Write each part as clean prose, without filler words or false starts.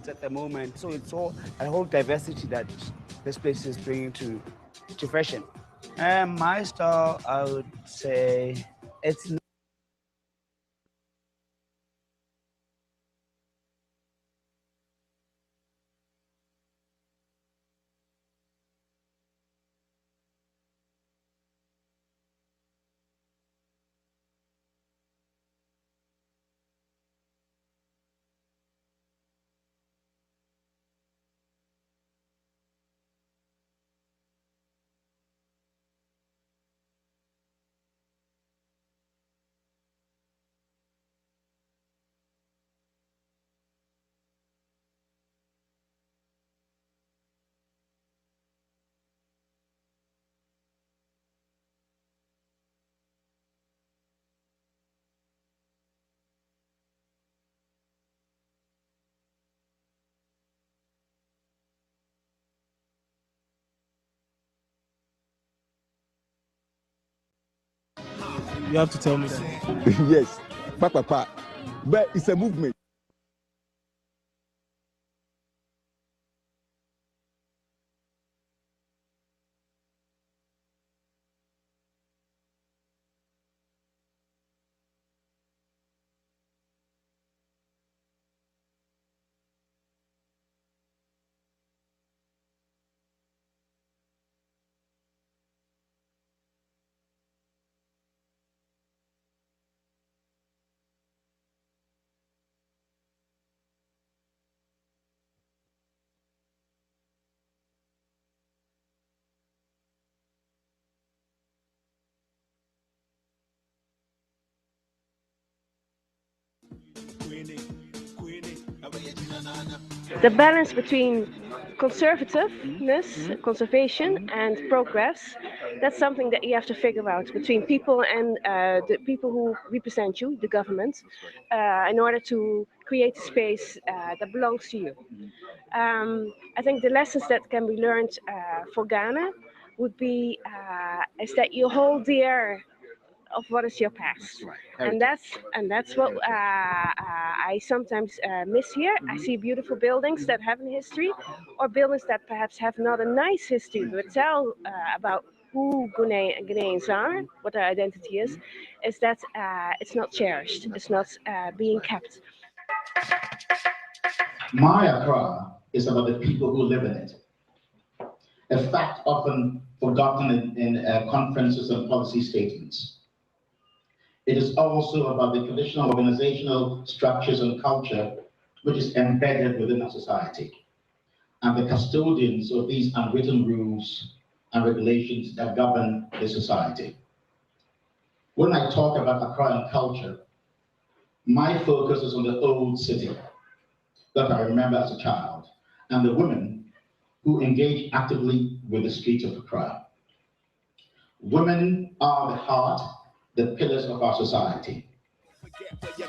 kids at the moment. So it's all a whole diversity that this place is bringing to fashion. And my style, I would say, it's You have to tell me that. Yes, but it's a movement. The balance between conservativeness, conservation, and progress, that's something that you have to figure out between people and the people who represent you, the government, in order to create a space that belongs to you. I think the lessons that can be learned for Ghana would be is that you hold dear of what is your past. And that's what I sometimes miss here. I see beautiful buildings that have a history, or buildings that perhaps have not a nice history, but tell about who Ghanaians are, what their identity is that it's not cherished, it's not being kept. My Accra is about the people who live in it. A fact often forgotten in conferences and policy statements. It is also about the traditional organizational structures and culture which is embedded within our society, and the custodians of these unwritten rules and regulations that govern the society. When I talk about Accra and culture, my focus is on the old city that I remember as a child, and the women who engage actively with the streets of Accra. Women are the heart, the pillars of our society. You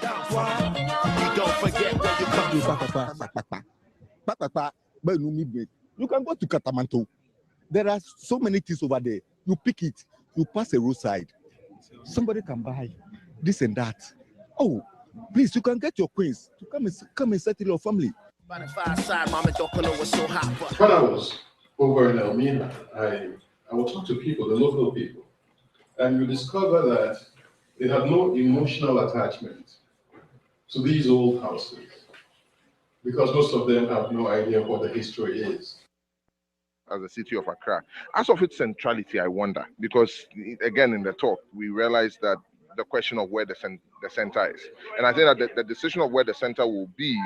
don't forget where you come from. You can go to Katamanto. There are so many things over there. You pick it, you pass a roadside. Somebody can buy this and that. Oh, please, you can get your queens to come and settle your family. When I was over in Elmina, I would talk to people, the local people, and you discover that they have no emotional attachment to these old houses because most of them have no idea what the history is. As a city of Accra, as of its centrality, I wonder, because again in the talk we realized that the question of where the center is, and I think that the decision of where the center will be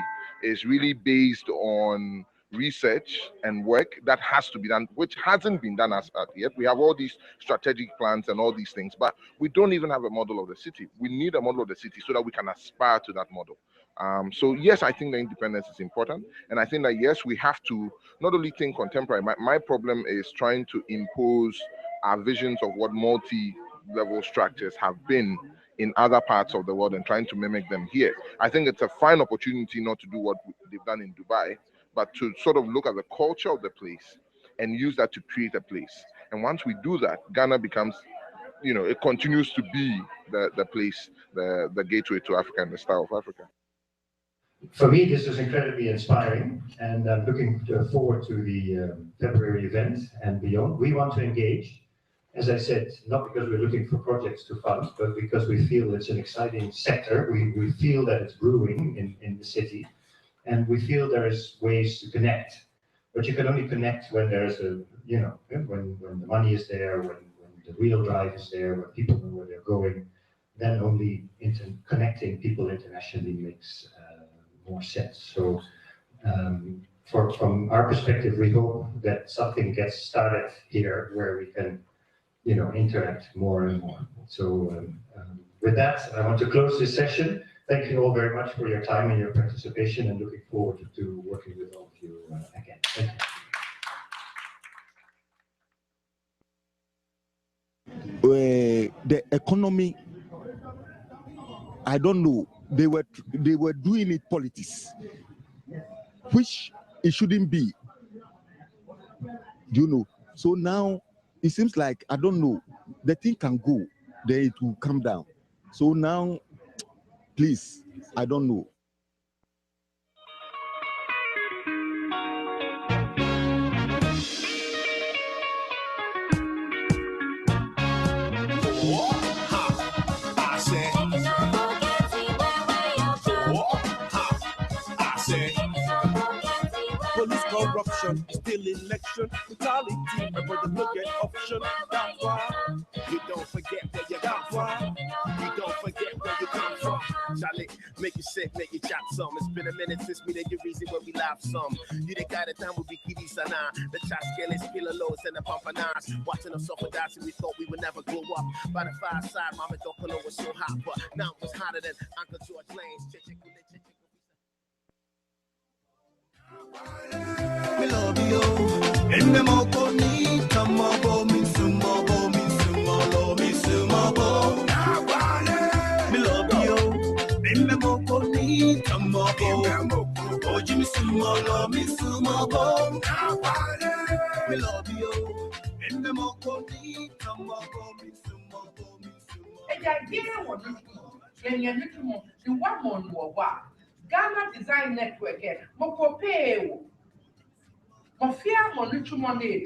is really based on research and work that has to be done, which hasn't been done as yet. We have all these strategic plans and all these things, but we don't even have a model of the city. We need a model of the city so that we can aspire to that model. So yes, I think the independence is important, and I think that yes, we have to not only think contemporary. My problem is trying to impose our visions of what multi-level structures have been in other parts of the world and trying to mimic them here. I think it's a fine opportunity not to do what they've done in Dubai, but to sort of look at the culture of the place and use that to create a place. And once we do that, Ghana becomes, it continues to be the place, the gateway to Africa and the style of Africa. For me, this is incredibly inspiring. and I'm looking forward to the February event and beyond. We want to engage, as I said, not because we're looking for projects to fund, but because we feel it's an exciting sector. We feel that it's brewing in the city, and we feel there is ways to connect. But you can only connect when there's when the money is there, when the real drive is there, when people know where they're going. Then only connecting people internationally makes more sense. So from our perspective, we hope that something gets started here where we can, interact more and more. So with that, I want to close this session. Thank you all very much for your time and your participation, and looking forward to working with all of you again. Thank you. The economy, I don't know. They were doing it politics, which it shouldn't be. Do you know? So now it seems like, I don't know, the thing can go, then it will come down. So now, please, I don't know. Police corruption, still election, brutality, my brother look at option. That's why you don't forget where you come from. You don't forget where you come from. Charlie, make you sick, make you chop some. It's been a minute since we did your reason where we laugh some. You didn't got it down with Bikini Sana. The chat scales, killer lows, and the pampanas. Watching us suffer dancing, we thought we would never grow up. By the fireside, Mama Dokolo was so hot, but now it was hotter than Uncle George Lane's. Me love you, and me mo go need come go me sumo go me sumo go. Me love you, and me mo go need come go me sumo go. Me love you, and me mo go need come go me sumo go. And I didn't want to and you need to move the one more Ghana Design Network, Mokopeo. Mafia Monichu Money,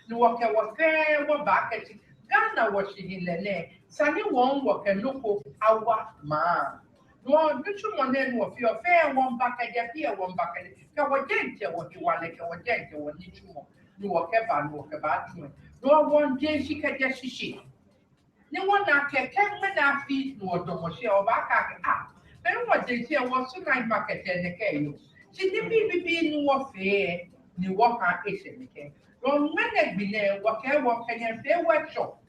no work a back at Ghana watching in Lene, Sunny won't work and look our man. No, Nichu Money, no fear fair one back at your fear one back at it. Kawajentia, what you want, like our gentle, what Nichu, no work about you. No one day she can just she. No one can 10 minutes feet, no domoshi or back up. Then what they say was so nice market and the KU. She didn't be no affair, no work at Asian. Don't when it be there, whatever can you say workshop?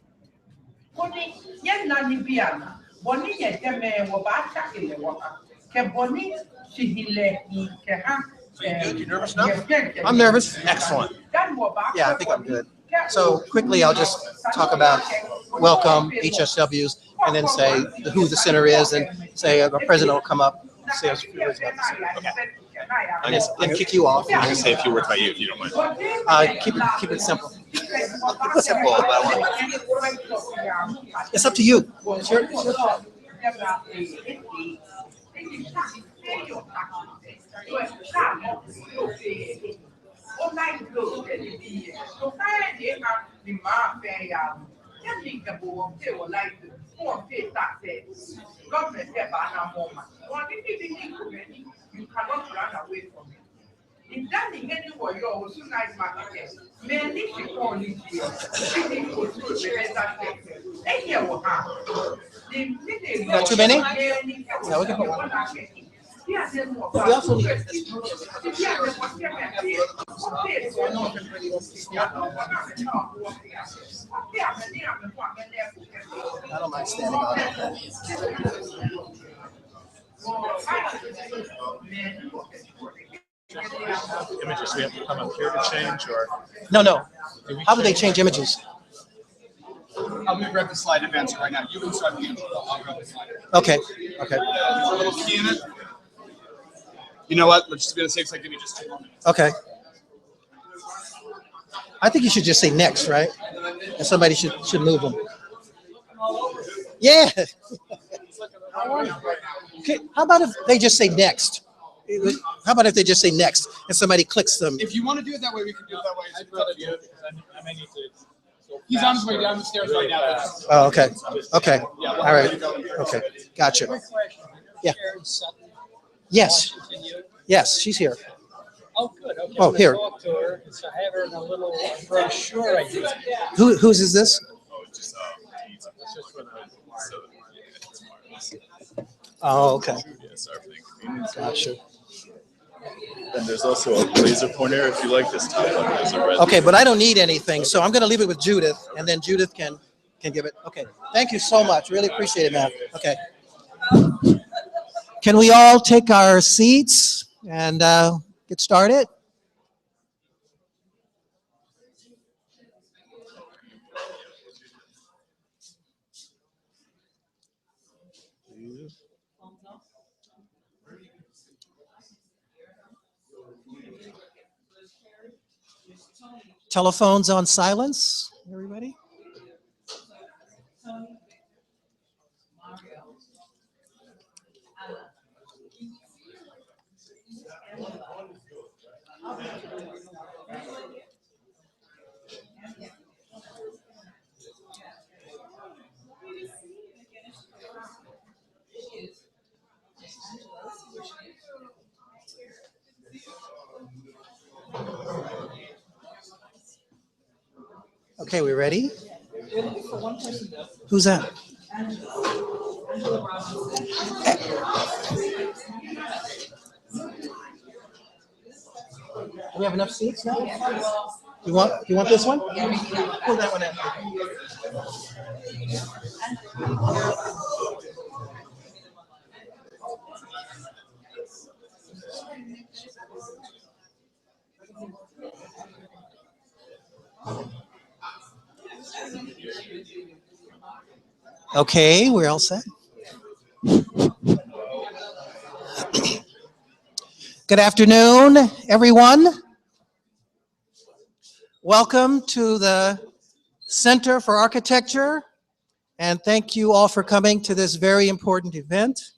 Bonnie, yet Nanny Biana, Bonnie, yet the man were back in the water. Can Bonnie, she let me can have. You nervous now? I'm nervous. Excellent. Yeah, I think I'm good. So quickly, I'll just talk about welcome HSWs and then say who the center is and say our president will come up and say a few words about the center. Okay. And kick you off. I'm going to say a few words about you if you don't mind. Keep it simple. Simple, but I want to. It's up to you. Sure. You cannot run away from it. If that is getting for you, also nice market. Many people only here. Not too many? Yeah, we can put one. We also need I don't mind standing on it. Images we have to come up here to change, or no. How do they change images? I'm going to grab the slide advance right now. You can start the intro. I'll grab the slide. Okay. There's a little key in it. You know what? Let's just be on the safe side. Give me just 2 more minutes. Okay. I think you should just say next, right? And somebody should move them. Yeah. Okay. How about if they just say next? How about if they just say next and somebody clicks them? If you want to do it that way, we can do it that way. I may need to. He's on his way down the stairs right now. Oh, okay. Okay. All right. Okay. Gotcha. Yeah. Yes. Yes, she's here. Oh, good. Okay. Oh, here. Talk to her. So I have her in a little brochure. I did. Whose is this? Oh, okay. Gotcha. And there's also a laser pointer if you like this type of laser. Okay, but I don't need anything, so I'm going to leave it with Judith, and then Judith can give it. Okay. Thank you so much. Really appreciate it, ma'am. Okay. Can we all take our seats and get started? Telephones on silence, everybody? Okay, we ready? Who's that? Do we have enough seats now? You want this one? Pull that one out. Okay, we're all set. Good afternoon, everyone. Welcome to the Center for Architecture, and thank you all for coming to this very important event.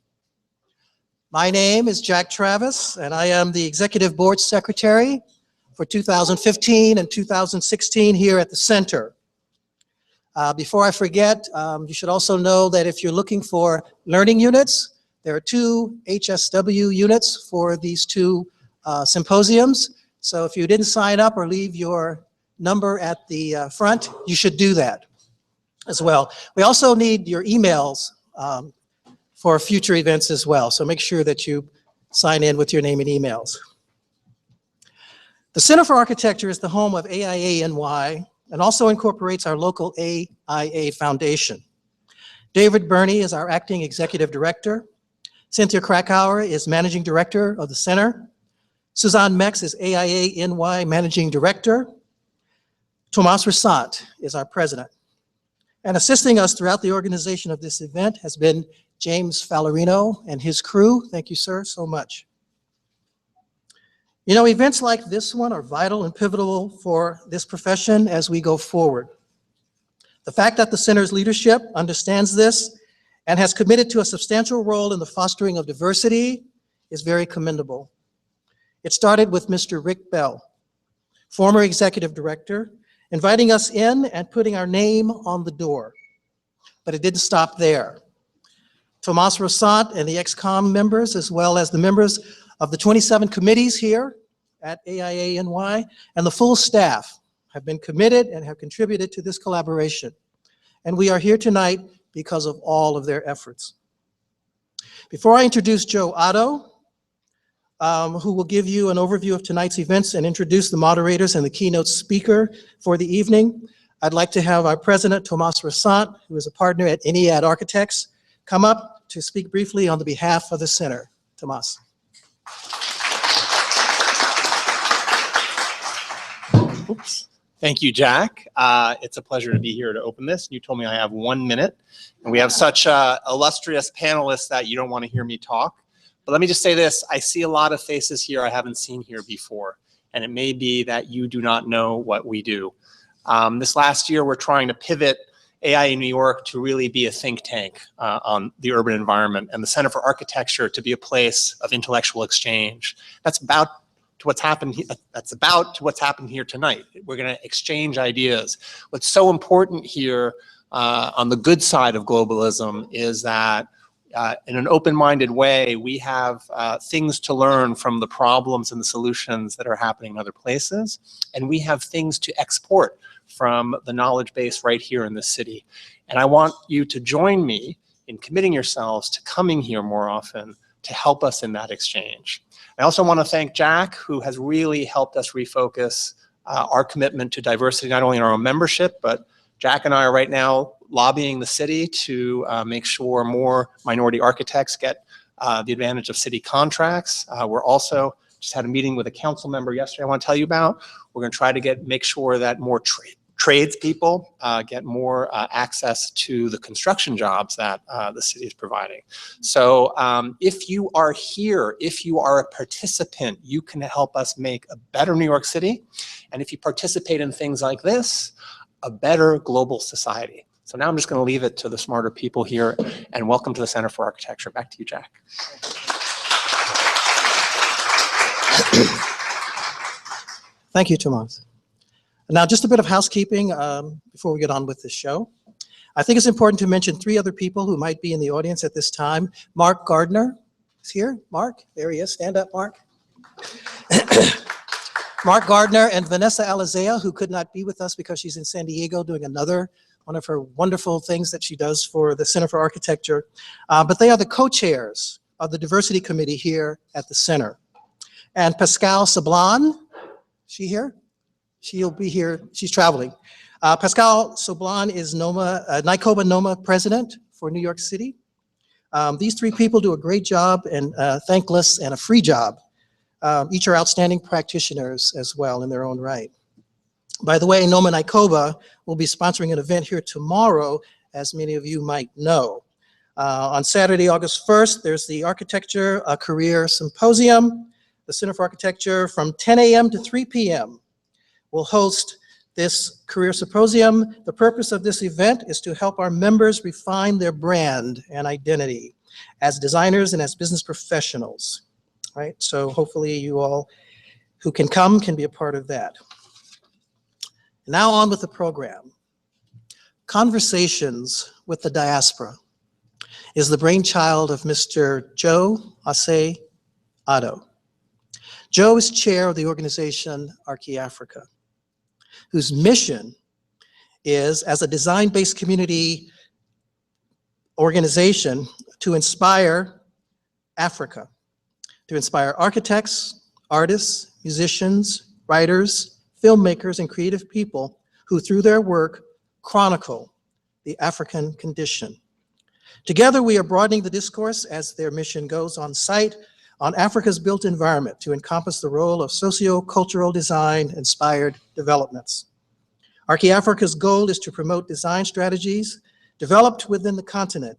My name is Jack Travis, and I am the Executive Board Secretary for 2015 and 2016 here at the Center. Before I forget, you should also know that if you're looking for learning units, there are 2 HSW units for these 2 symposiums. So if you didn't sign up or leave your number at the front, you should do that as well. We also need your emails for future events as well. So make sure that you sign in with your name and emails. The Center for Architecture is the home of AIA-NY and also incorporates our local AIA Foundation. David Burney is our acting executive director. Cynthia Krakauer is managing director of the center. Suzanne Mex is AIA-NY managing director. Tomas Rassat is our president. And assisting us throughout the organization of this event has been James Fallerino and his crew. Thank you, sir, so much. You know, events like this one are vital and pivotal for this profession as we go forward. The fact that the center's leadership understands this and has committed to a substantial role in the fostering of diversity is very commendable. It started with Mr. Rick Bell, former executive director, inviting us in and putting our name on the door. But it didn't stop there. Tomas Rassat and the ex-com members, as well as the members of the 27 committees here at AIA-NY and the full staff have been committed and have contributed to this collaboration. And we are here tonight because of all of their efforts. Before I introduce Joe Otto, who will give you an overview of tonight's events and introduce the moderators and the keynote speaker for the evening, I'd like to have our president, Tomas Rassat, who is a partner at INEAD Architects, come up to speak briefly on the behalf of the center. Tomas. Oops. Thank you, Jack. It's a pleasure to be here to open this. You told me I have 1 minute, and we have such illustrious panelists that you don't want to hear me talk. But let me just say this, I see a lot of faces here I haven't seen here before, and it may be that you do not know what we do. This last year, we're trying to pivot AI in New York to really be a think tank on the urban environment, and the Center for Architecture to be a place of intellectual exchange. That's about to what's happened. That's about to what's happened here tonight. We're going to exchange ideas. What's so important here on the good side of globalism is that in an open-minded way, we have things to learn from the problems and the solutions that are happening in other places, and we have things to export from the knowledge base right here in this city. And I want you to join me in committing yourselves to coming here more often to help us in that exchange. I also want to thank Jack, who has really helped us refocus our commitment to diversity, not only in our own membership, but Jack and I are right now lobbying the city to make sure more minority architects get the advantage of city contracts. We're also just had a meeting with a council member yesterday I want to tell you about. We're going to try to make sure that more tradespeople get more access to the construction jobs that the city is providing. So if you are here, if you are a participant, you can help us make a better New York City. And if you participate in things like this, a better global society. So now I'm just going to leave it to the smarter people here, and welcome to the Center for Architecture. Back to you, Jack. Thank you, Tomas. Now, just a bit of housekeeping before we get on with the show. I think it's important to mention 3 other people who might be in the audience at this time. Mark Gardner is here. Mark, there he is. Stand up, Mark. Mark Gardner and Vanessa Alizea, who could not be with us because she's in San Diego doing one of her wonderful things that she does for the Center for Architecture. But they are the co-chairs of the Diversity Committee here at the Center. And Pascal Sablan, she here? She'll be here, she's traveling. Pascal Sablan is NYCOBA NOMA president for New York City. These 3 people do a great job and thankless and a free job. Each are outstanding practitioners as well in their own right. By the way, NOMA NYCOBA will be sponsoring an event here tomorrow, as many of you might know. On Saturday, August 1st, there's the Architecture Career Symposium. The Center for Architecture from 10 a.m. to 3 p.m. will host this career symposium. The purpose of this event is to help our members refine their brand and identity as designers and as business professionals. Right? So hopefully you all who can come can be a part of that. Now on with the program. Conversations with the Diaspora is the brainchild of Mr. Joe Ase Otto. Joe is chair of the organization Archi-Africa, whose mission is, as a design-based community organization, to inspire Africa, to inspire architects, artists, musicians, writers, filmmakers, and creative people who, through their work, chronicle the African condition. Together, we are broadening the discourse as their mission goes on site on Africa's built environment to encompass the role of socio-cultural design-inspired developments. Archi-Africa's goal is to promote design strategies developed within the continent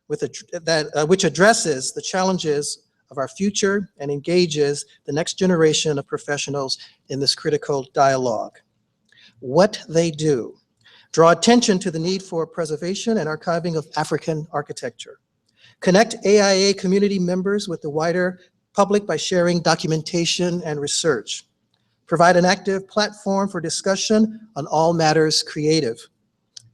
which addresses the challenges of our future and engages the next generation of professionals in this critical dialogue. What they do: draw attention to the need for preservation and archiving of African architecture, connect AIA community members with the wider public by sharing documentation and research, provide an active platform for discussion on all matters creative,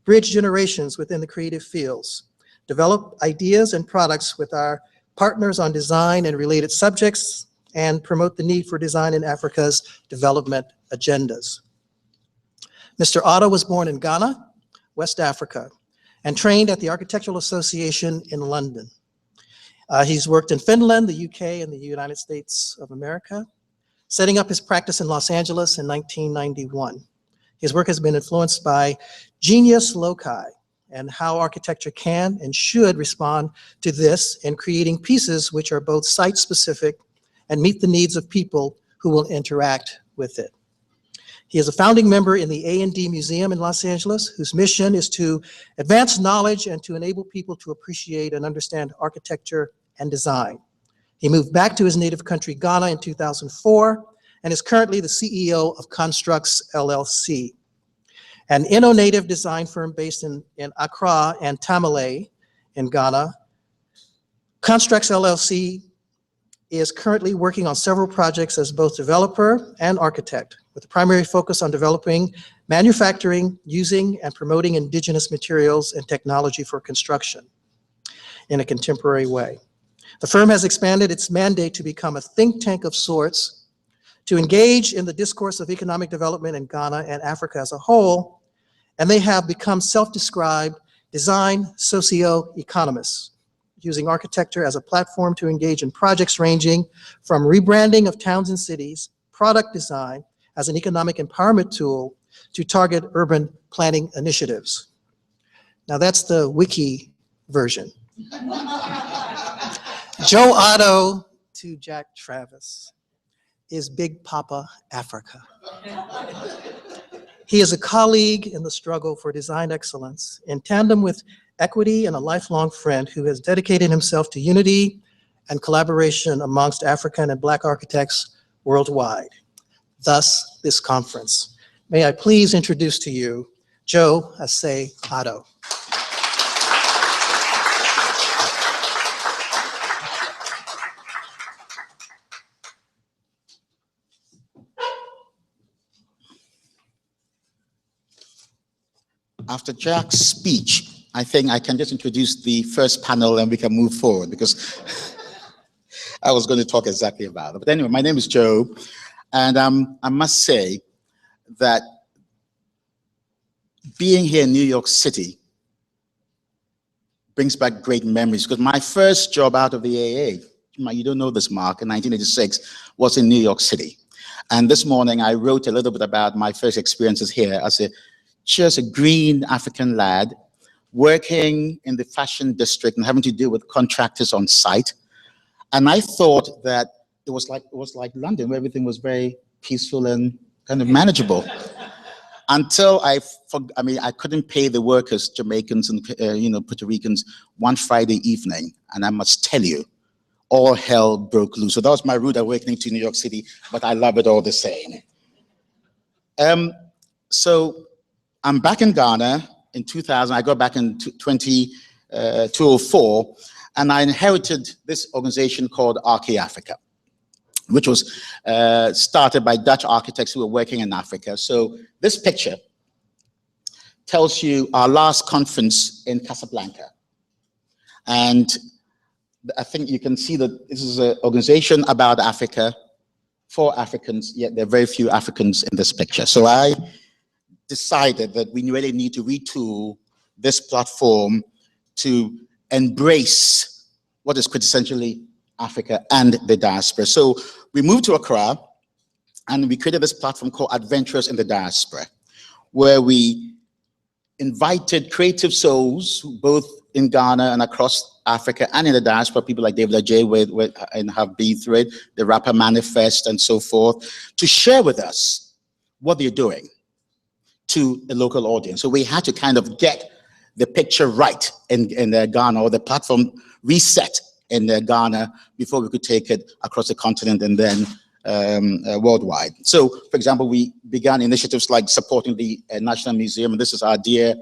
bridge generations within the creative fields, develop ideas and products with our partners on design and related subjects, and promote the need for design in Africa's development agendas. Mr. Otto was born in Ghana, West Africa, and trained at the Architectural Association in London. He's worked in Finland, the UK, and the United States of America, setting up his practice in Los Angeles in 1991. His work has been influenced by genius loci and how architecture can and should respond to this in creating pieces which are both site-specific and meet the needs of people who will interact with it. He is a founding member in the A&D Museum in Los Angeles, whose mission is to advance knowledge and to enable people to appreciate and understand architecture and design. He moved back to his native country, Ghana, in 2004, and is currently the CEO of Constructs LLC. an innovative design firm based in Accra and Tamale in Ghana. Constructs LLC is currently working on several projects as both developer and architect, with a primary focus on developing, manufacturing, using, and promoting indigenous materials and technology for construction in a contemporary way. The firm has expanded its mandate to become a think tank of sorts to engage in the discourse of economic development in Ghana and Africa as a whole, and they have become self-described design socio-economists, using architecture as a platform to engage in projects ranging from rebranding of towns and cities, product design as an economic empowerment tool, to target urban planning initiatives. Now that's the wiki version. Joe Otto to Jack Travis is Big Papa Africa. He is a colleague in the struggle for design excellence, in tandem with equity and a lifelong friend who has dedicated himself to unity and collaboration amongst African and Black architects worldwide. Thus, this conference. May I please introduce to you Joe Asay Otto. After Jack's speech, I think I can just introduce the first panel and we can move forward, because I was going to talk exactly about it. But anyway, my name is Joe, and I must say that being here in New York City brings back great memories, because my first job out of the AA, you don't know this, Mark, in 1986, was in New York City. And this morning I wrote a little bit about my first experiences here as just a green African lad working in the fashion district and having to deal with contractors on site. And I thought that it was like London, where everything was very peaceful and kind of manageable. Until I couldn't pay the workers, Jamaicans and Puerto Ricans, one Friday evening, and I must tell you, all hell broke loose. So that was my rude awakening to New York City, but I love it all the same. So I'm back in Ghana in 2000. I got back in 2004, and I inherited this organization called Archi Africa, which was started by Dutch architects who were working in Africa. So this picture tells you our last conference in Casablanca. And I think you can see that this is an organization about Africa, for Africans, yet there are very few Africans in this picture. So I decided that we really need to retool this platform to embrace what is quintessentially Africa and the diaspora. So we moved to Accra and we created this platform called Adventurers in the Diaspora, where we invited creative souls, both in Ghana and across Africa and in the diaspora, people like David Ajay and have been through it, the Rapper Manifest and so forth, to share with us what they're doing to a local audience. So we had to kind of get the picture right in Ghana, or the platform reset in Ghana, before we could take it across the continent and then worldwide. So, for example, we began initiatives like supporting the National Museum, and this is our dear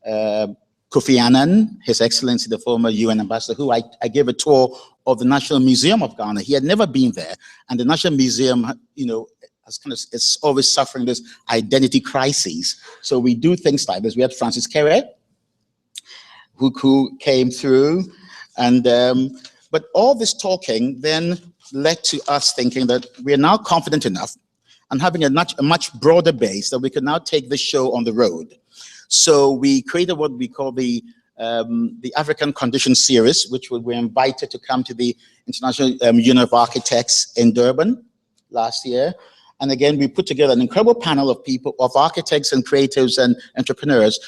Kofi Annan, His Excellency, the former UN ambassador, who I gave a tour of the National Museum of Ghana. He had never been there, and the National Museum, it's always suffering this identity crisis. So we do things like this. We had Francis Kere, who came through, and but all this talking then led to us thinking that we are now confident enough and having a much broader base that we can now take this show on the road. So we created what we call the African Condition Series, which we were invited to come to the International Union of Architects in Durban last year. And again, we put together an incredible panel of people, of architects and creatives and entrepreneurs,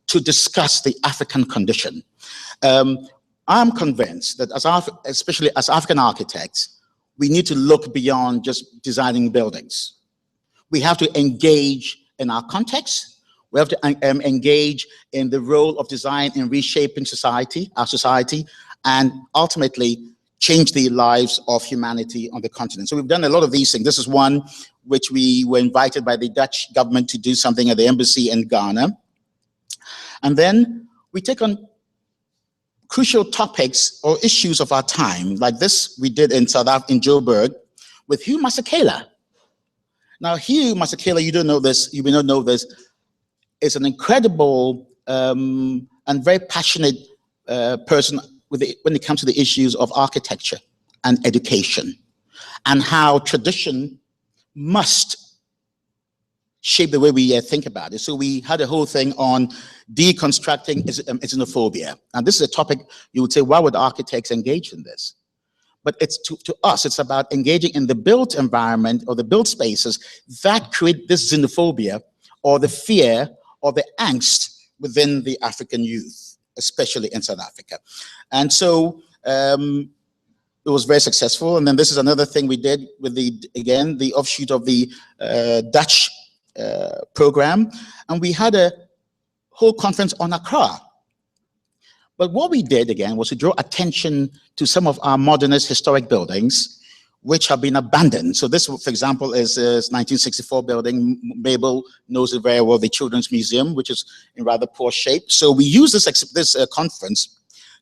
to discuss the African condition. I'm convinced that especially as African architects, we need to look beyond just designing buildings. We have to engage in our context. We have to engage in the role of design in reshaping society, our society, and ultimately change the lives of humanity on the continent. So we've done a lot of these things. This is one which we were invited by the Dutch government to do something at the embassy in Ghana. And then we take on crucial topics or issues of our time, like this we did in South Africa, in Joburg, with Hugh Masekela. Now, Hugh Masekela, you don't know this, you may not know this, is an incredible and very passionate person when it comes to the issues of architecture and education, and how tradition must shape the way we think about it. So we had a whole thing on deconstructing xenophobia. And this is a topic you would say, why would architects engage in this? But it's to us, it's about engaging in the built environment or the built spaces that create this xenophobia or the fear or the angst within the African youth, especially in South Africa. And so it was very successful. And then this is another thing we did with the offshoot of the Dutch program. And we had a whole conference on Accra. But what we did again was to draw attention to some of our modernist historic buildings which have been abandoned. So this, for example, is this 1964 building. Mabel knows it very well, the Children's Museum, which is in rather poor shape. So we used this conference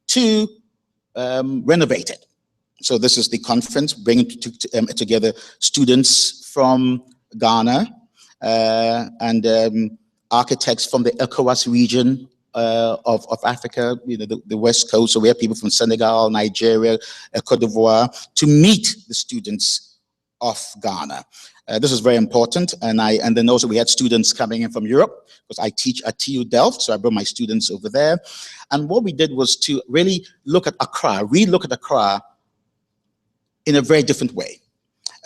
to renovate it. So this is the conference, bringing together students from Ghana and architects from the ECOWAS region of Africa, you know, the West Coast. So we have people from Senegal, Nigeria, Cote d'Ivoire, to meet the students of Ghana. This is very important. And then also we had students coming in from Europe, because I teach at TU Delft, so I brought my students over there. And what we did was to really look at Accra, re-look at Accra in a very different way.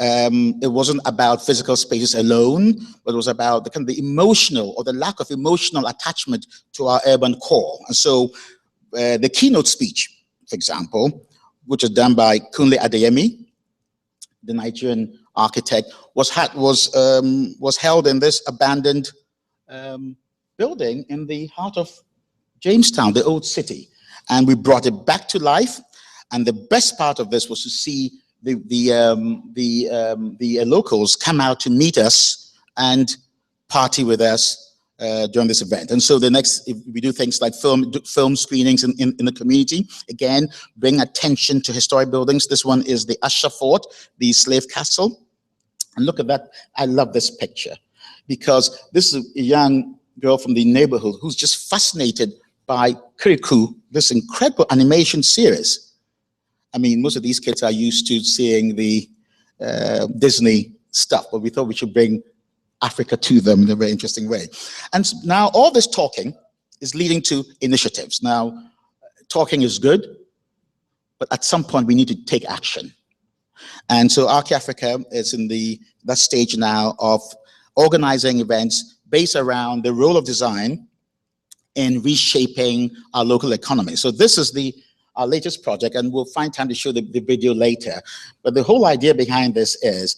It wasn't about physical spaces alone, but it was about the kind of the emotional or the lack of emotional attachment to our urban core. And so the keynote speech, for example, which was done by Kunle Adeyemi, the Nigerian architect, was held in this abandoned building in the heart of Jamestown, the old city. And we brought it back to life. And the best part of this was to see the locals come out to meet us and party with us during this event. And so the next, we do things like film screenings in the community, again, bring attention to historic buildings. This one is the Usher Fort, the slave castle. And look at that, I love this picture, because this is a young girl from the neighborhood who's just fascinated by Kirikou, this incredible animation series. I mean, most of these kids are used to seeing the Disney stuff, but we thought we should bring Africa to them in a very interesting way. And now all this talking is leading to initiatives. Now, talking is good, but at some point we need to take action. And so Archi Africa is in that stage now of organizing events based around the role of design in reshaping our local economy. So this is our latest project, and we'll find time to show the video later. But the whole idea behind this is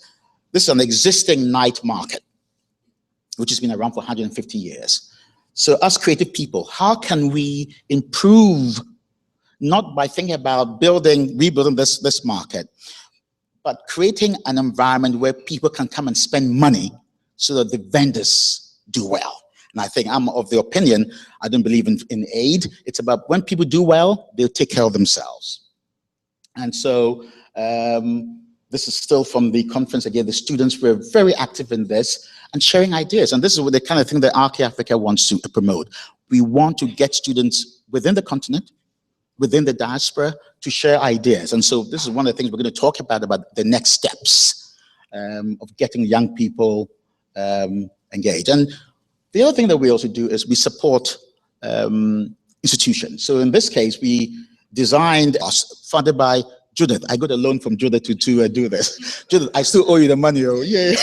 an existing night market, which has been around for 150 years. So us creative people, how can we improve, not by thinking about rebuilding this market, but creating an environment where people can come and spend money so that the vendors do well. And I think I'm of the opinion, I don't believe in aid. It's about when people do well, they'll take care of themselves. And so this is still from the conference. Again, the students were very active in this and sharing ideas. And this is the kind of thing that Archi Africa wants to promote. We want to get students within the continent, within the diaspora, to share ideas. And so this is one of the things we're going to talk about the next steps of getting young people engaged. And the other thing that we also do is we support institutions. So in this case, we designed, funded by Judith. I got a loan from Judith to do this. Judith, I still owe you the money. Oh, yeah.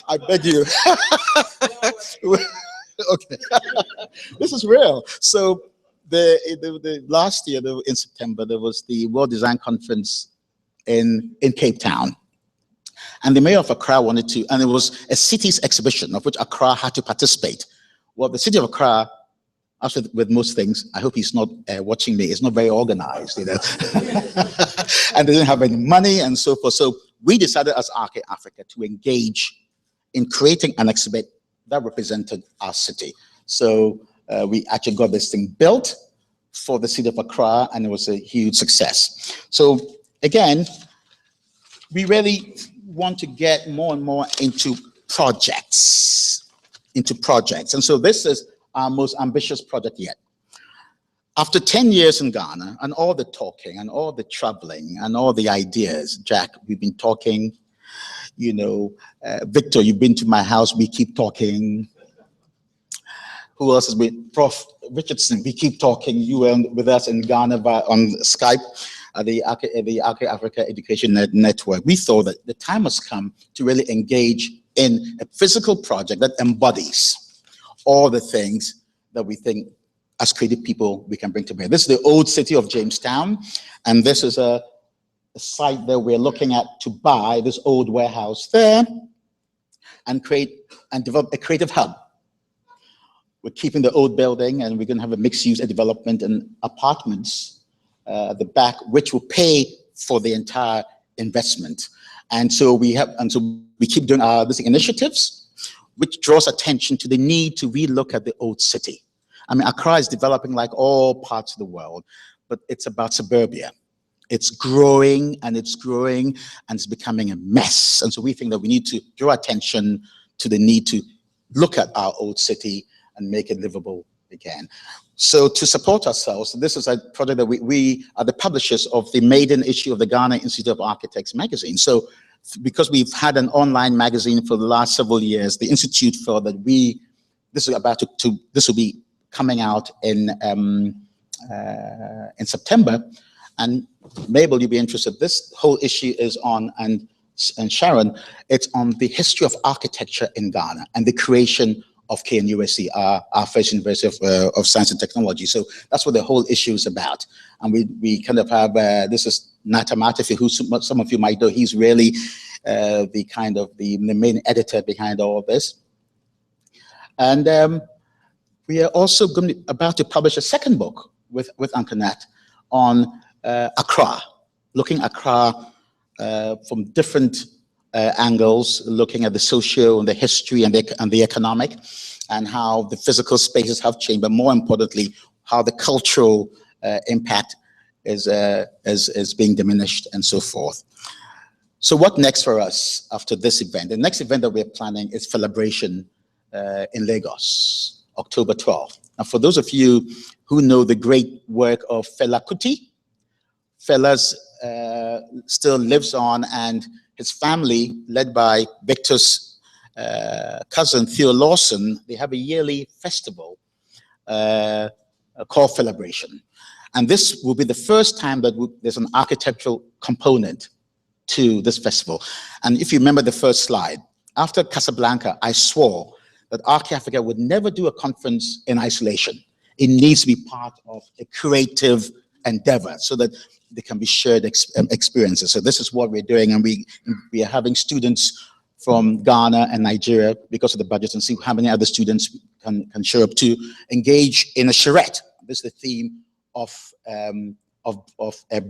I beg you. Okay. This is real. So the last year, in September, there was the World Design Conference in Cape Town. And the mayor of Accra wanted to, and it was a city's exhibition of which Accra had to participate. Well, the city of Accra as with most things, I hope he's not watching me. It's not very organized, you know, and they didn't have any money and so forth. So we decided as Arche Africa to engage in creating an exhibit that represented our city. So we actually got this thing built for the city of Accra, and it was a huge success. So again, we really want to get more and more into projects. And so this is our most ambitious project yet. After 10 years in Ghana, and all the talking and all the traveling and all the ideas, Jack, we've been talking, you know, Victor, you've been to my house, we keep talking. Who else has been? Prof. Richardson, we keep talking. You were with us in Ghana on Skype, the Arche Africa Education Network. We thought that the time has come to really engage in a physical project that embodies all the things that we think as creative people we can bring to bear. This is the old city of Jamestown, and this is a site that we're looking at to buy, this old warehouse there, and create and develop a creative hub. We're keeping the old building, and we're going to have a mixed-use development and apartments at the back, which will pay for the entire investment. And so we keep doing these initiatives, which draws attention to the need to relook at the old city. I mean, Accra is developing like all parts of the world, but it's about suburbia. It's growing and it's growing and it's becoming a mess. And so we think that we need to draw attention to the need to look at our old city and make it livable again. So to support ourselves, this is a project that we are the publishers of the maiden issue of the Ghana Institute of Architects magazine. So because we've had an online magazine for the last several years, the Institute felt that this will be coming out in September. And Mabel, you'll be interested. This whole issue is on, and Sharon, it's on the history of architecture in Ghana and the creation of KNUST, our first University of Science and Technology. So that's what the whole issue is about. And we kind of have, this is Nata Matafi, who some of you might know. He's really the main editor behind all of this. And we are also about to publish a second book with Uncle Nat on Accra, looking at Accra from different angles, looking at the socio and the history and the economic, and how the physical spaces have changed, but more importantly, how the cultural impact is being diminished and so forth. So what next for us after this event? The next event that we're planning is Celebration in Lagos, October 12th. Now, for those of you who know the great work of Fela Kuti, Fela's still lives on, and his family, led by Victor's cousin Theo Lawson, they have a yearly festival called Celebration. And this will be the first time that there's an architectural component to this festival. And if you remember the first slide, after Casablanca, I swore that Arche Africa would never do a conference in isolation. It needs to be part of a creative endeavor so that there can be shared experiences. So this is what we're doing, and we are having students from Ghana and Nigeria because of the budget, and see how many other students can show up to engage in a charrette. This is the theme of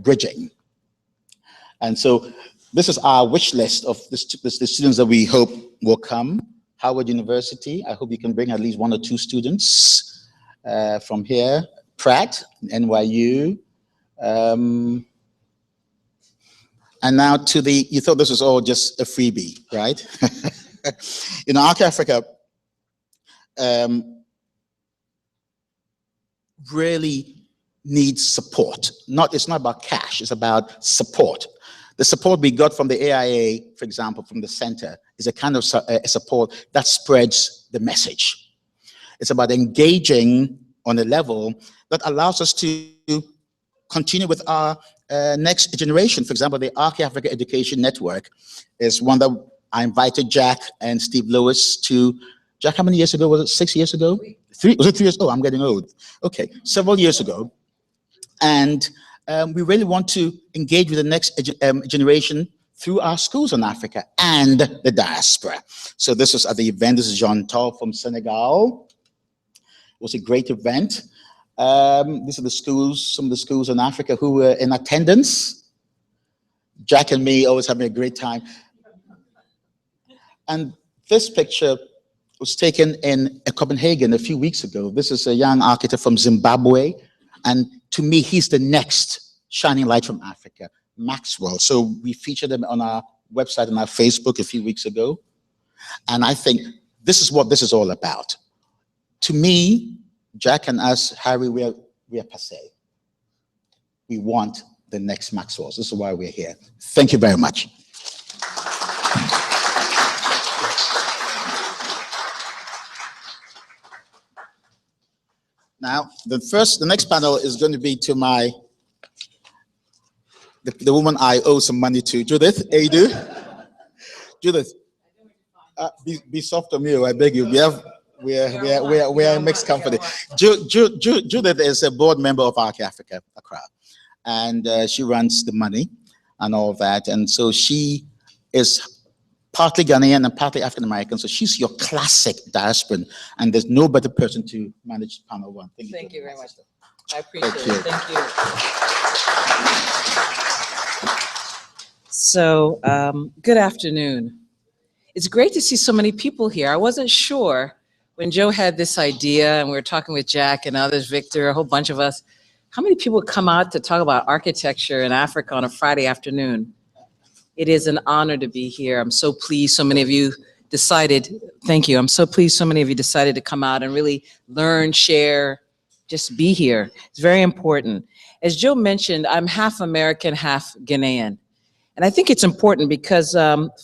bridging. And so this is our wish list of the students that we hope will come. Howard University, I hope you can bring at least 1 or 2 students from here. Pratt, NYU. And now to you thought this was all just a freebie, right? You know, Arche Africa really needs support. It's not about cash, it's about support. The support we got from the AIA, for example, from the center, is a kind of a support that spreads the message. It's about engaging on a level that allows us to continue with our next generation. For example, the Arche Africa Education Network is one that I invited Jack and Steve Lewis to. Jack, how many years ago? Was it 6 years ago? 3? Was it 3 years? Oh, I'm getting old. Okay, several years ago. And we really want to engage with the next generation through our schools in Africa and the diaspora. So this was at the event. This is Jean Tol from Senegal. was a great event. These are the schools, some of the schools in Africa who were in attendance. Jack and me always having a great time. And this picture was taken in Copenhagen a few weeks ago. This is a young architect from Zimbabwe. And to me, he's the next shining light from Africa, Maxwell. So we featured him on our website and our Facebook a few weeks ago. And I think this is what this is all about. To me, Jack and us, Harry, we are passé. We want the next Maxwells. This is why we're here. Thank you very much. Now, the next panel is going to be to the woman I owe some money to, Judith. Hey, do? Judith, be soft on me, I beg you. We are a mixed company. Judith is a board member of Arc Africa, Accra, and she runs the money and all of that. And so she is partly Ghanaian and partly African American. So she's your classic diasporan, and there's no better person to manage panel one. Thank you very much. I appreciate it. Thank you. So, good afternoon. It's great to see so many people here. I wasn't sure when Joe had this idea, and we were talking with Jack and others, Victor, a whole bunch of us, how many people would come out to talk about architecture in Africa on a Friday afternoon? It is an honor to be here. I'm so pleased so many of you decided, thank you. I'm so pleased so many of you decided to come out and really learn, share, just be here. It's very important. As Joe mentioned, I'm half American, half Ghanaian. And I think it's important because,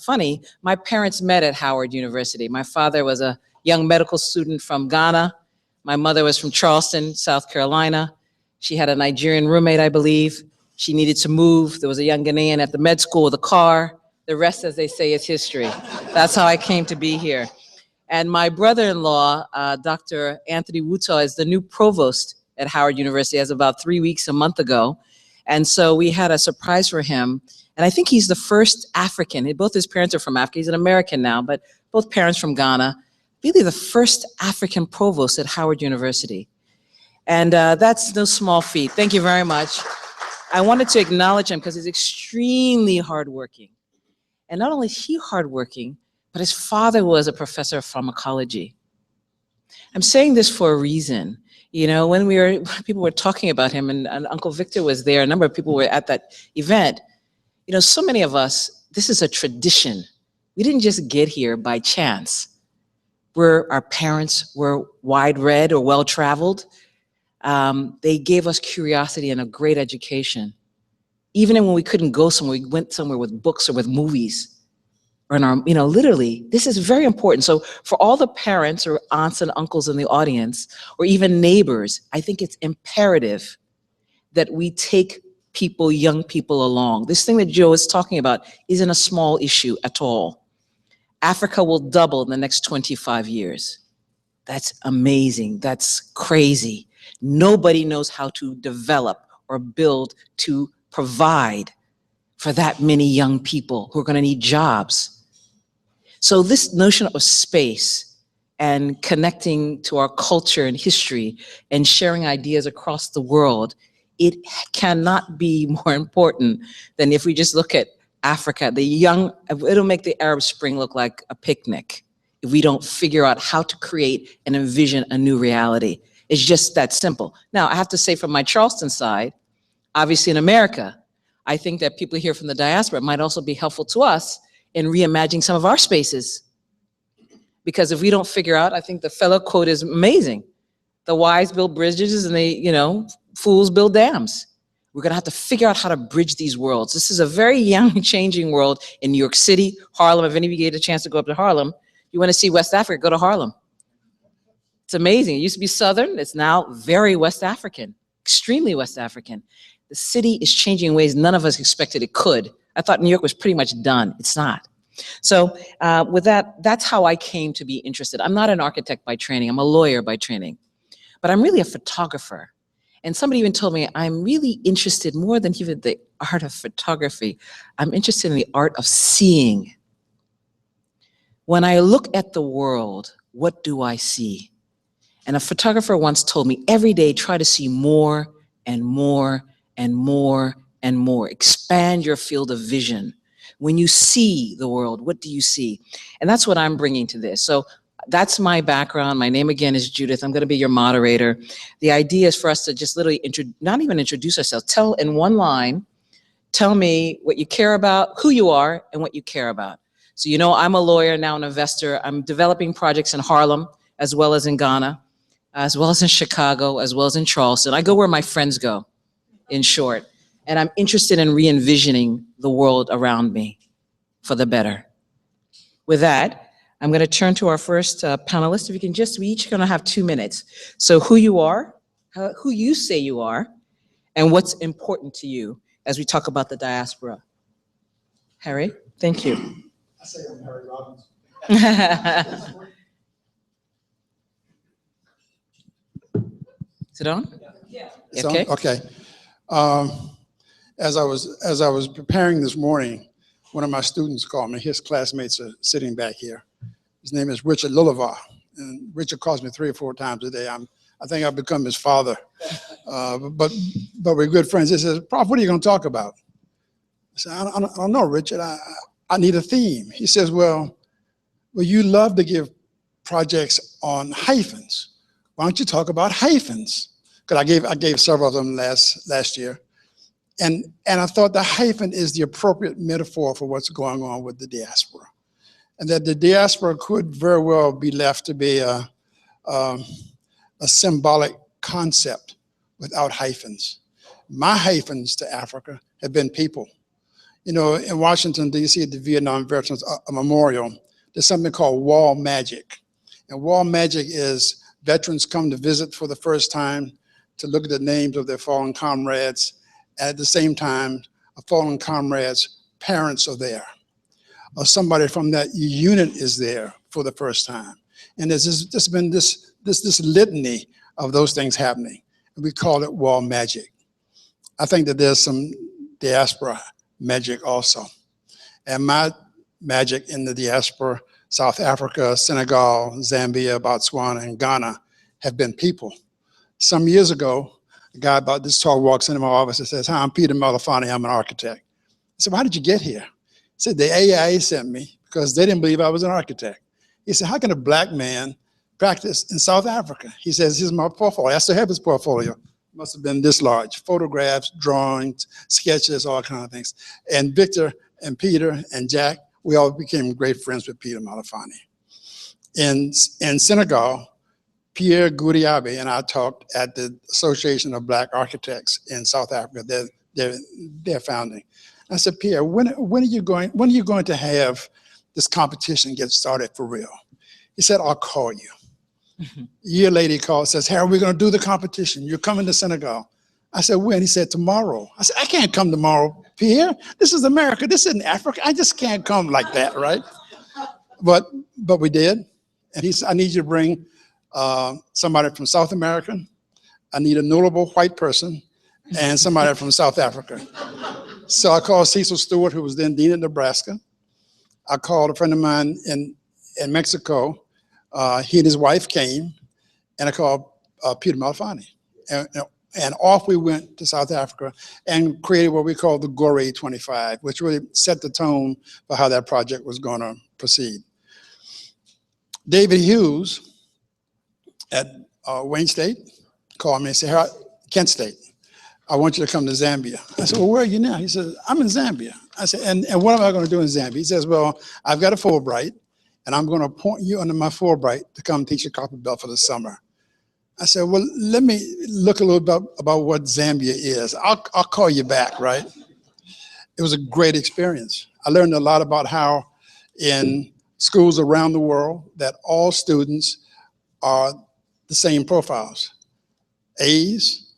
funny, my parents met at Howard University. My father was a young medical student from Ghana. My mother was from Charleston, South Carolina. She had a Nigerian roommate, I believe. She needed to move. There was a young Ghanaian at the med school with a car. The rest, as they say, is history. That's how I came to be here. And my brother-in-law, Dr. Anthony Wuto, is the new provost at Howard University as of about 3 weeks, a month ago. And so we had a surprise for him. And I think he's the first African. Both his parents are from Africa. He's an American now, but both parents from Ghana. Really the first African provost at Howard University. And that's no small feat. Thank you very much. I wanted to acknowledge him because he's extremely hardworking. And not only is he hardworking, but his father was a professor of pharmacology. I'm saying this for a reason. You know, when people were talking about him, and Uncle Victor was there, a number of people were at that event. You know, so many of us, this is a tradition. We didn't just get here by chance. Our parents were wide-read or well-traveled. They gave us curiosity and a great education. Even when we couldn't go somewhere, we went somewhere with books or with movies. Or in our, literally, this is very important. So for all the parents or aunts and uncles in the audience, or even neighbors, I think it's imperative that we take people, young people along. This thing that Joe is talking about isn't a small issue at all. Africa will double in the next 25 years. That's amazing. That's crazy. Nobody knows how to develop or build to provide for that many young people who are going to need jobs. So this notion of space and connecting to our culture and history and sharing ideas across the world, it cannot be more important than if we just look at Africa. It'll make the Arab Spring look like a picnic if we don't figure out how to create and envision a new reality. It's just that simple. Now, I have to say from my Charleston side, obviously in America, I think that people here from the diaspora might also be helpful to us in reimagining some of our spaces. Because if we don't figure out, I think the fellow quote is amazing. The wise build bridges and fools build dams. We're gonna have to figure out how to bridge these worlds. This is a very young, changing world in New York City, Harlem. If any of you get a chance to go up to Harlem, you wanna see West Africa, go to Harlem. It's amazing. It used to be Southern. It's now very West African, extremely West African. The city is changing in ways none of us expected it could. I thought New York was pretty much done. It's not. So with that, that's how I came to be interested. I'm not an architect by training. I'm a lawyer by training. But I'm really a photographer. And somebody even told me I'm really interested more than even the art of photography. I'm interested in the art of seeing. When I look at the world, what do I see? And a photographer once told me, every day try to see more and more and more and more. Expand your field of vision. When you see the world, what do you see? And that's what I'm bringing to this. So that's my background. My name again is Judith. I'm going to be your moderator. The idea is for us to just literally not even introduce ourselves. Tell in one line, tell me what you care about, who you are, and what you care about. So you know I'm a lawyer, now an investor. I'm developing projects in Harlem, as well as in Ghana, as well as in Chicago, as well as in Charleston. I go where my friends go, in short. And I'm interested in re-envisioning the world around me for the better. With that, I'm going to turn to our first panelist. If you can just, we each going to have 2 minutes. So who you are, who you say you are, and what's important to you as we talk about the diaspora. Harry, thank you. I say I'm Harry Robbins. Is it on? Yeah. Okay. Okay. As I was preparing this morning, one of my students called me. His classmates are sitting back here. His name is Richard Lullivar, and Richard calls me 3 or 4 times a day. I think I've become his father, but we're good friends. He says, "Prof, what are you going to talk about?" I said, I don't know, Richard. I need a theme. He says, well, you love to give projects on hyphens. Why don't you talk about hyphens? Because I gave several of them last year. And I thought the hyphen is the appropriate metaphor for what's going on with the diaspora. And that the diaspora could very well be left to be a symbolic concept without hyphens. My hyphens to Africa have been people. You know, in Washington, D.C. at the Vietnam Veterans Memorial, there's something called wall magic. And wall magic is veterans come to visit for the first time to look at the names of their fallen comrades. And at the same time, a fallen comrade's parents are there. Or somebody from that unit is there for the first time. And there's been this litany of those things happening. And we call it wall magic. I think that there's some diaspora magic also. And my magic in the diaspora, South Africa, Senegal, Zambia, Botswana, and Ghana have been people. Some years ago, a guy about this tall walks into my office and says, "Hi, I'm Peter Malafani, I'm an architect." I said, "Well, how did you get here?" He said, "The AIA sent me because they didn't believe I was an architect." He said, "How can a black man practice in South Africa?" He says, "Here's my portfolio." I still have his portfolio. Must have been this large. Photographs, drawings, sketches, all kinds of things. And Victor and Peter and Jack, we all became great friends with Peter Malafani. In Senegal, Pierre Goudiaby and I talked at the Association of Black Architects in South Africa, their founding. I said, "Pierre, when are you going to have this competition get started for real?" He said, "I'll call you." A year later, he called, says, "Harry, we're going to do the competition. You're coming to Senegal." I said, "When?" He said, "Tomorrow." I said, "I can't come tomorrow, Pierre. This is America. This isn't Africa. I just can't come like that, right?" But we did. And he said, "I need you to bring somebody from South America. I need a notable white person and somebody from South Africa." So I called Cecil Stewart, who was then dean of Nebraska. I called a friend of mine in Mexico. He and his wife came, and I called Peter Malafani. And off we went to South Africa and created what we call the Gore 25, which really set the tone for how that project was going to proceed. David Hughes at Wayne State called me and said, "Kent State, I want you to come to Zambia." I said, "Well, where are you now?" He said, "I'm in Zambia." I said, and what am I going to do in Zambia? He says, "Well, I've got a Fulbright, and I'm going to appoint you under my Fulbright to come teach at Copper Belt for the summer." I said, "Well, let me look a little bit about what Zambia is. I'll call you back," right? It was a great experience. I learned a lot about how in schools around the world that all students are the same profiles: A's,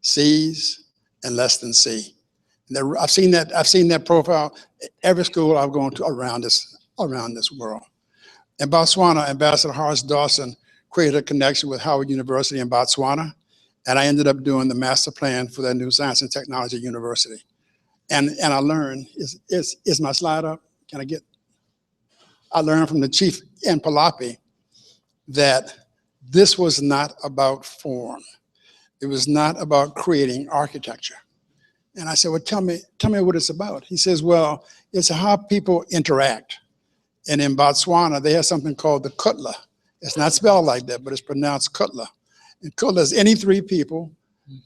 C's, and less than C. And I've seen that profile at every school I've gone to around this world. In Botswana, Ambassador Horace Dawson created a connection with Howard University in Botswana, and I ended up doing the master plan for their new science and technology university. And I learned, is my slide up? Can I get? I learned from the chief in Palapi that This was not about form. It was not about creating architecture. And I said, well, tell me what it's about. He says, well, it's how people interact. And in Botswana, they have something called the kutla. It's not spelled like that, but it's pronounced kutla. And kutla is any three people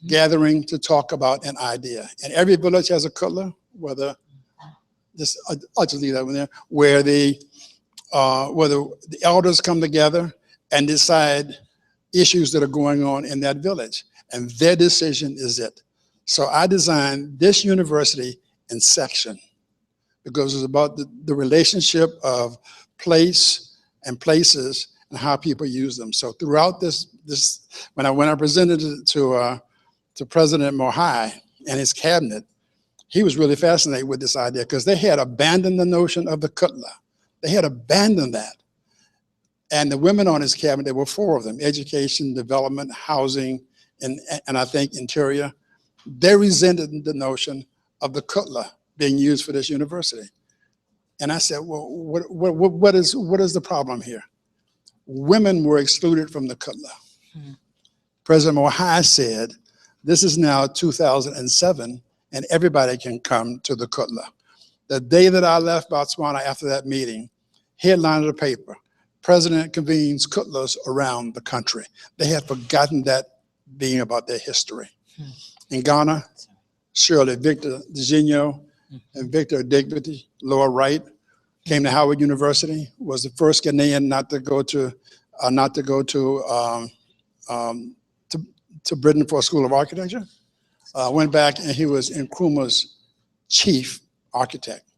gathering to talk about an idea. And every village has a kutla, whether this, I'll just leave that one there, where the elders come together and decide issues that are going on in that village. And their decision is it. So I designed this university in section because it's about the relationship of place and places and how people use them. So throughout this when I presented it to President Mohai and his cabinet, he was really fascinated with this idea because they had abandoned the notion of the kutla. They had abandoned that. And the women on his cabinet, there were 4 of them: education, development, housing, and I think interior. They resented the notion of the kutla being used for this university. And I said, well, what is the problem here? Women were excluded from the kutla. President Mohai said, this is now 2007, and everybody can come to the kutla. The day that I left Botswana after that meeting, headline of the paper, President convenes kutlas around the country. They had forgotten that being about their history. In Ghana, Shirley Victor Digenio and Victor Digbiti, lower right, came to Howard University, was the first Ghanaian not to go to Britain for a school of architecture. Went back and he was Nkrumah's chief architect.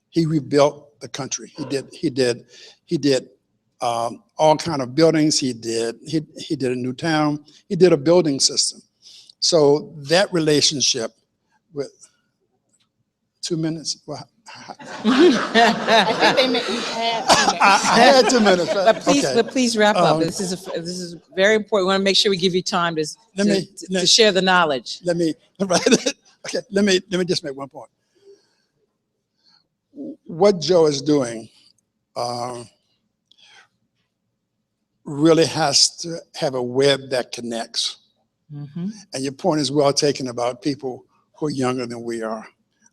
He rebuilt the country. He did all kind of buildings. He did a new town. He did a building system. So that relationship with 2 minutes. Well, I think they meant you had 2 minutes. I had 2 minutes. Right? But please wrap up. This is very important. We want to make sure we give you time to share the knowledge. Let me just make one point. What Joe is doing really has to have a web that connects. And your point is well taken about people who are younger than we are.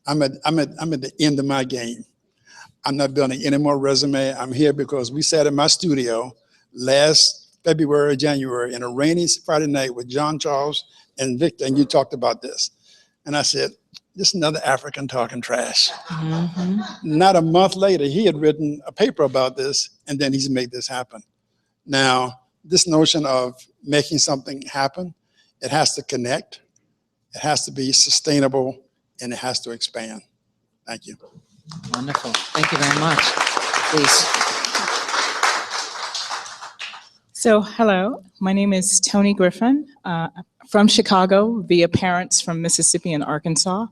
I'm at the end of my game. I'm not building any more resume. I'm here because we sat in my studio last February, January, in a rainy Friday night with John Charles and Victor, and you talked about this. And I said, just another African talking trash. Not a month later, he had written a paper about this, and then he's made this happen. Now, this notion of making something happen, it has to connect, it has to be sustainable, and it has to expand. Thank you. Wonderful. Thank you very much. Please. So, hello, my name is Tony Griffin, from Chicago via parents from Mississippi and Arkansas.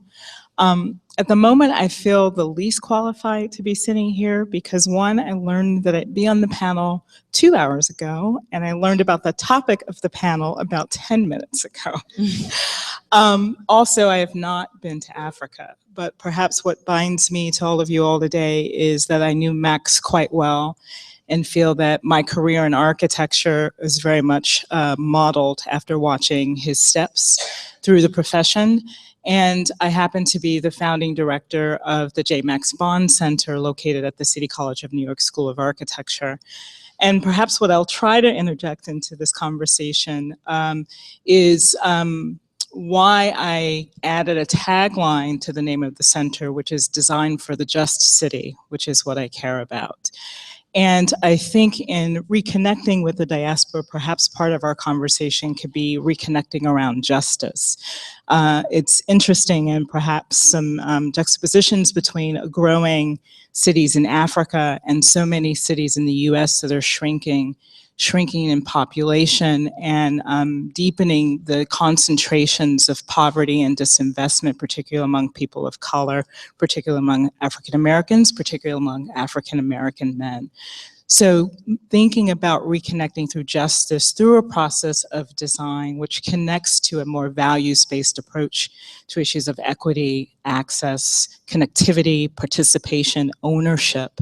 At the moment, I feel the least qualified to be sitting here because one, I learned that I'd be on the panel 2 hours ago, and I learned about the topic of the panel about 10 minutes ago. Also, I have not been to Africa, but perhaps what binds me to all of you all today is that I knew Max quite well and feel that my career in architecture is very much modeled after watching his steps through the profession. And I happen to be the founding director of the J. Max Bond Center located at the City College of New York School of Architecture. And perhaps what I'll try to interject into this conversation is why I added a tagline to the name of the center, which is Design for the Just City, which is what I care about. And I think in reconnecting with the diaspora, perhaps part of our conversation could be reconnecting around justice. It's interesting and perhaps some juxtapositions between growing cities in Africa and so many cities in the US that are shrinking in population and deepening the concentrations of poverty and disinvestment, particularly among people of color, particularly among African Americans, particularly among African American men. So thinking about reconnecting through justice through a process of design, which connects to a more values-based approach to issues of equity, access, connectivity, participation, ownership,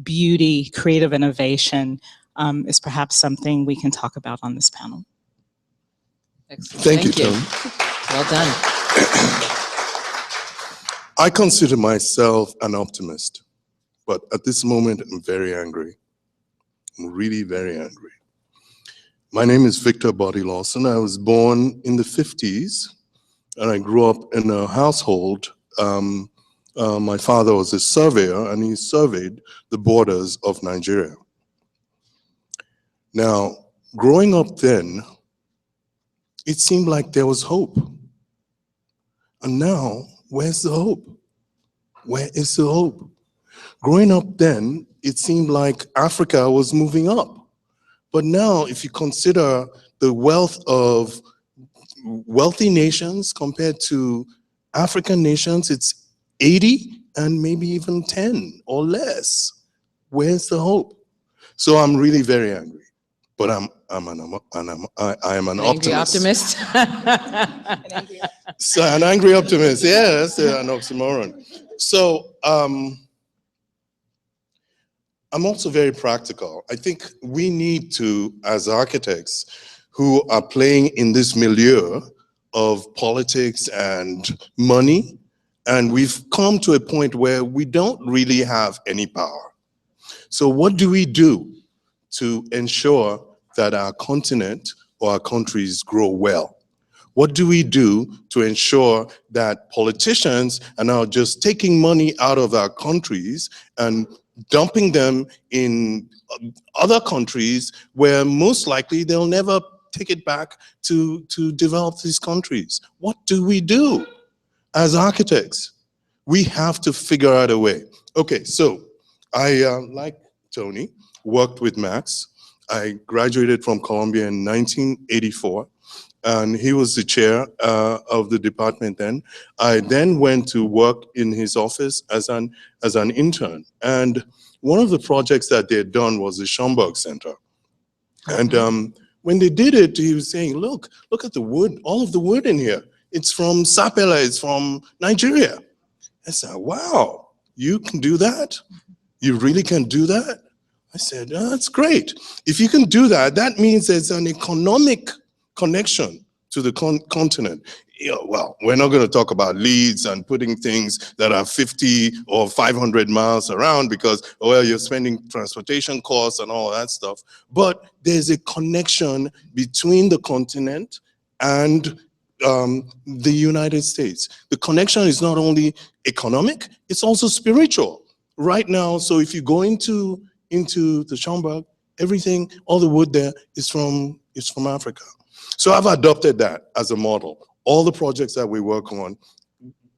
beauty, creative innovation, is perhaps something we can talk about on this panel. Excellent. Thank you, Tony. Well done. I consider myself an optimist, but at this moment, I'm very angry. I'm really very angry. My name is Victor Buddy Lawson. I was born in the 50s, and I grew up in a household. My father was a surveyor, and he surveyed the borders of Nigeria. Now, growing up then, it seemed like there was hope. And now, where's the hope? Where is the hope? Growing up then, it seemed like Africa was moving up. But now, if you consider the wealth of wealthy nations compared to African nations, it's 80 and maybe even 10 or less. Where's the hope? So I'm really very angry. But I am an Angry optimist. optimist. So an angry optimist, yeah, that's an oxymoron. So I'm also very practical. I think we need to, as architects who are playing in this milieu of politics and money, and we've come to a point where we don't really have any power. So what do we do to ensure that our continent or our countries grow well? What do we do to ensure that politicians are now just taking money out of our countries and dumping them in other countries where most likely they'll never take it back to develop these countries? What do we do as architects? We have to figure out a way. Okay, so I, like Tony, worked with Max. I graduated from Columbia in 1984, and he was the chair of the department then. I then went to work in his office as an intern. And one of the projects that they had done was the Schomburg Center. And when they did it, he was saying, look at the wood, all of the wood in here. It's from Sapele, it's from Nigeria. I said, wow, you can do that? You really can do that? I said, oh, that's great. If you can do that, that means there's an economic connection to the continent. Yeah, well, we're not going to talk about leads and putting things that are 50 or 500 miles around because, well, you're spending transportation costs and all that stuff. But there's a connection between the continent and the United States. The connection is not only economic, it's also spiritual. Right now, so if you go into the Schomburg, everything, all the wood there is from Africa. So I've adopted that as a model. All the projects that we work on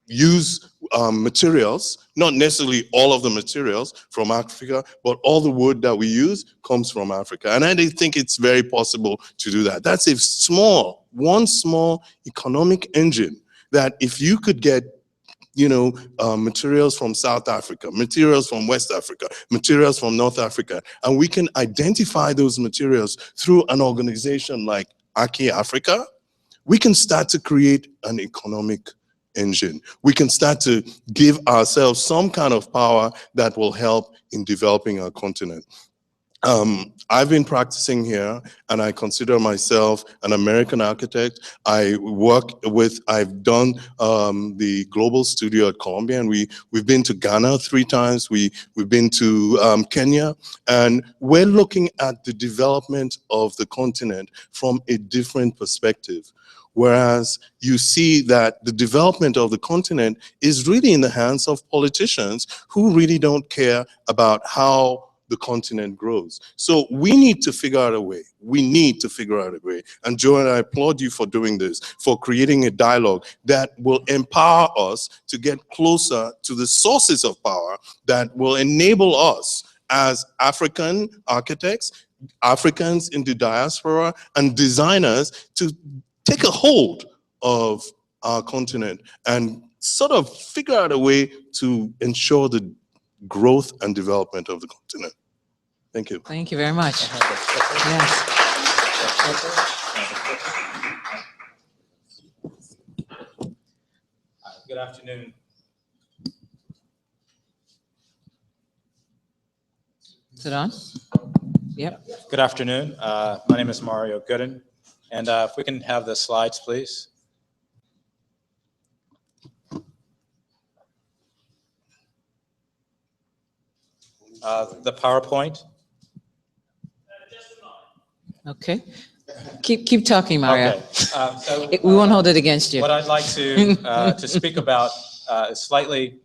use materials, not necessarily all of the materials from Africa, but all the wood that we use comes from Africa. And I think it's very possible to do that. That's a one small economic engine that if you could get materials from South Africa, materials from West Africa, materials from North Africa, and we can identify those materials through an organization like Aki Africa, we can start to create an economic engine. We can start to give ourselves some kind of power that will help in developing our continent. I've been practicing here, and I consider myself an American architect. I've done the global studio at Columbia, and we've been to Ghana 3 times. We've been to Kenya, and we're looking at the development of the continent from a different perspective. Whereas you see that the development of the continent is really in the hands of politicians who really don't care about how the continent grows. So we need to figure out a way. We need to figure out a way. And Joe, and I applaud you for doing this, for creating a dialogue that will empower us to get closer to the sources of power that will enable us as African architects, Africans in the diaspora, and designers to take a hold of our continent and sort of figure out a way to ensure the growth and development of the continent. Thank you. Thank you very much. Yes. Good afternoon. Is it on? Yep. Good afternoon. My name is Mario Gooden. And if we can have the slides, please. The PowerPoint. Okay. Keep talking, Mario. Okay. So we won't hold it against you. What I'd like to speak about is slightly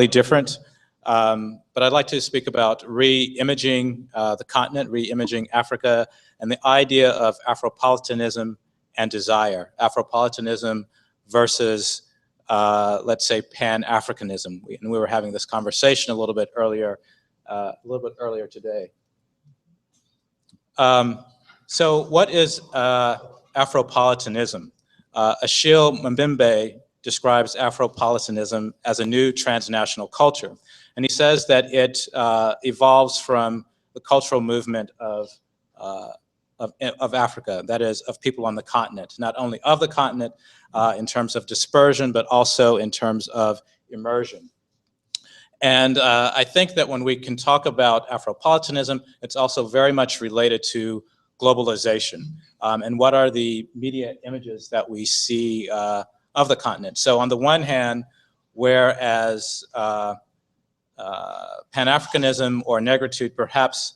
different, but I'd like to speak about re-imaging the continent, re-imaging Africa, and the idea of Afropolitanism and desire. Afropolitanism versus, let's say, Pan-Africanism. And we were having this conversation a little bit earlier today. So what is Afropolitanism? Achille Mbembe describes Afropolitanism as a new transnational culture. And he says that it evolves from the cultural movement of Africa, that is, of people on the continent, not only of the continent in terms of dispersion, but also in terms of immersion. And I think that when we can talk about Afropolitanism, it's also very much related to globalization. And what are the media images that we see of the continent? So on the one hand, whereas Pan-Africanism or negritude perhaps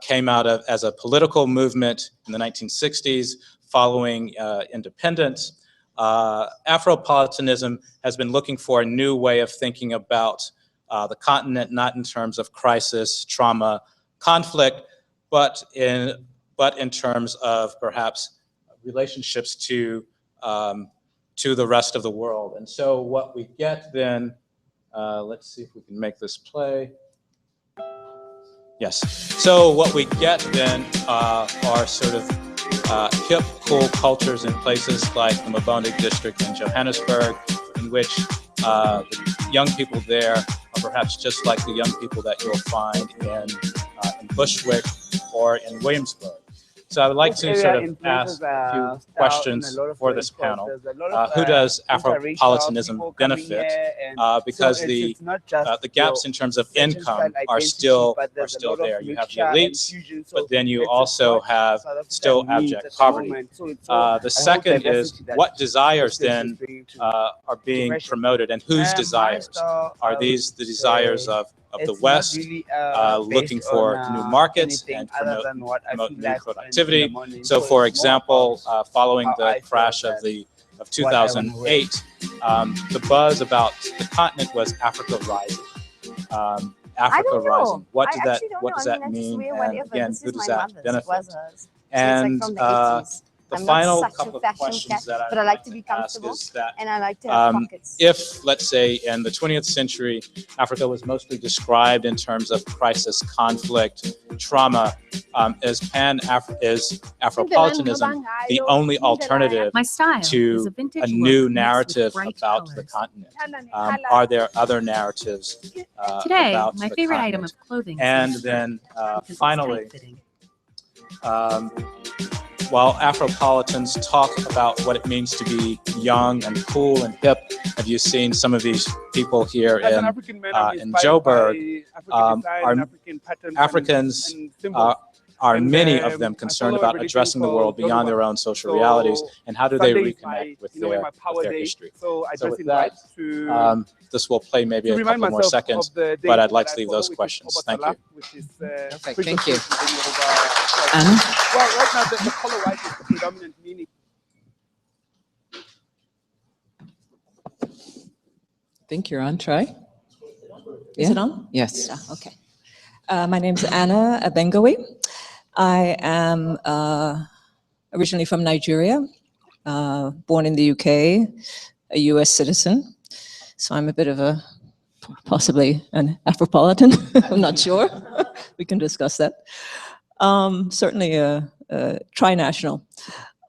came out of as a political movement in the 1960s following independence, Afropolitanism has been looking for a new way of thinking about the continent, not in terms of crisis, trauma, conflict, but in terms of perhaps relationships to the rest of the world. And so what we get then, let's see if we can make this play. Yes. So what we get then are sort of hip, cool cultures in places like the Mabonde district in Johannesburg, in which the young people there are perhaps just like the young people that you'll find in Bushwick or in Williamsburg. So I would like to sort of ask a few questions for this panel. Who does Afropolitanism benefit? Because the gaps in terms of income are still there. You have the elites, but then you also have still abject poverty. The second is what desires then are being promoted, and whose desires? Are these the desires of the West, looking for new markets and promote new productivity? So, for example, following the crash of 2008, the buzz about the continent was Africa rising. Africa rising. What does that mean? And again, who does that benefit? And the final couple of questions that I like to ask is that if, let's say, in the 20th century, Africa was mostly described in terms of crisis, conflict, trauma, is Afropolitanism the only alternative to a new narrative about the continent? Are there other narratives about the continent? And then finally, while Afropolitans talk about what it means to be young and cool and hip, have you seen some of these people here in Joburg? Africans are many of them concerned about addressing the world beyond their own social realities, and how do they reconnect with their history? So with that, this will play maybe a couple more seconds, but I'd like to leave those questions. Thank you. Perfect, thank you. Well, right now the color white is the predominant meaning. I think you're on, try. Is it on? Yes. Yeah, okay. My name's Anna Abengowi. I am originally from Nigeria, born in the UK, a US citizen. So I'm a bit of a, possibly an Afropolitan, I'm not sure. We can discuss that. Certainly a tri-national.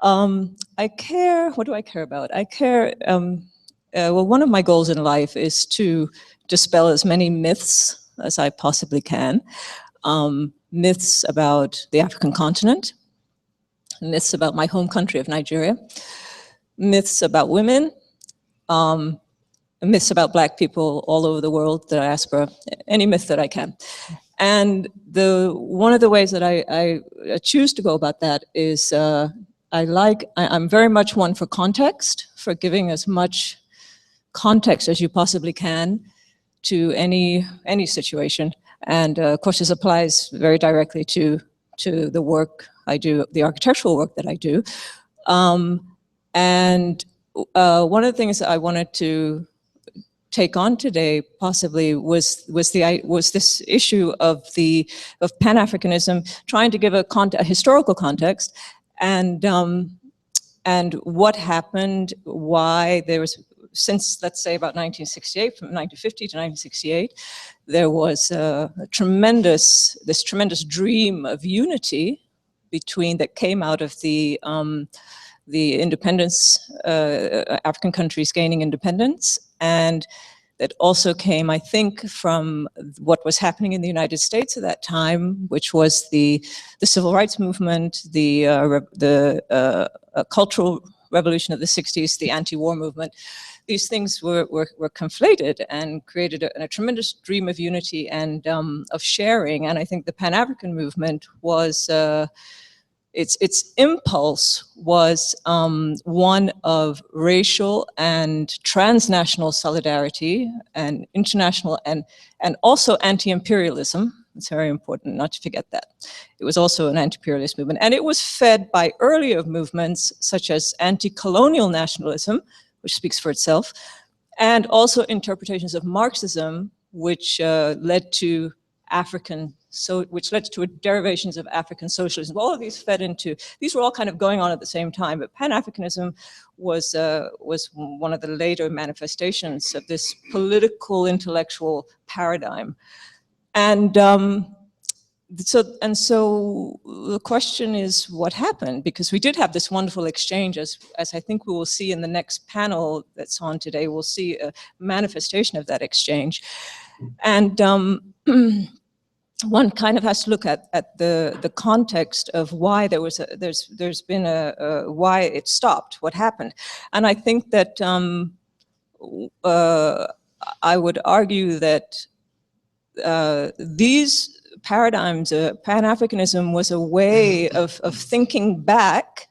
I care, what do I care about? I care, well, one of my goals in life is to dispel as many myths as I possibly can. Myths about the African continent, myths about my home country of Nigeria, myths about women, myths about Black people all over the world, the diaspora, any myth that I can. And one of the ways that I choose to go about that is I'm very much one for context, for giving as much context as you possibly can to any situation. And of course, this applies very directly to the work I do, the architectural work that I do. And one of the things that I wanted to take on today possibly was this issue of Pan-Africanism, trying to give a historical context, and what happened, why there was, since let's say about 1968, from 1950 to 1968, there was this tremendous dream of unity that came out of the independence, African countries gaining independence, and that also came, I think, from what was happening in the United States at that time, which was the civil rights movement, the cultural revolution of the 60s, the anti-war movement. These things were conflated and created a tremendous dream of unity and of sharing. And I think the Pan-African movement was, its impulse was one of racial and transnational solidarity and international and also anti-imperialism. It's very important not to forget that. It was also an anti-imperialist movement, and it was fed by earlier movements such as anti-colonial nationalism, which speaks for itself, and also interpretations of Marxism, which led to derivations of African socialism. All of these these were all kind of going on at the same time, but Pan-Africanism was one of the later manifestations of this political intellectual paradigm. And so the question is, what happened? Because we did have this wonderful exchange, as I think we will see in the next panel that's on today. We'll see a manifestation of that exchange. And one kind of has to look at the context of why there's been why it stopped, what happened. And I think that I would argue that these paradigms, Pan-Africanism was a way of thinking back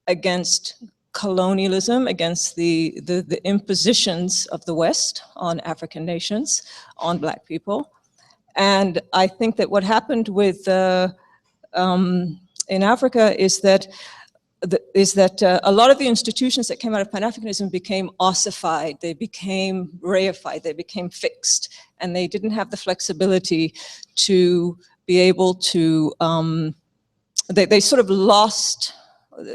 against colonialism, against the impositions of the West on African nations, on Black people. And I think that what happened with in Africa is that a lot of the institutions that came out of Pan-Africanism became ossified, they became reified, they became fixed, and they didn't have the flexibility to be able to, they sort of lost,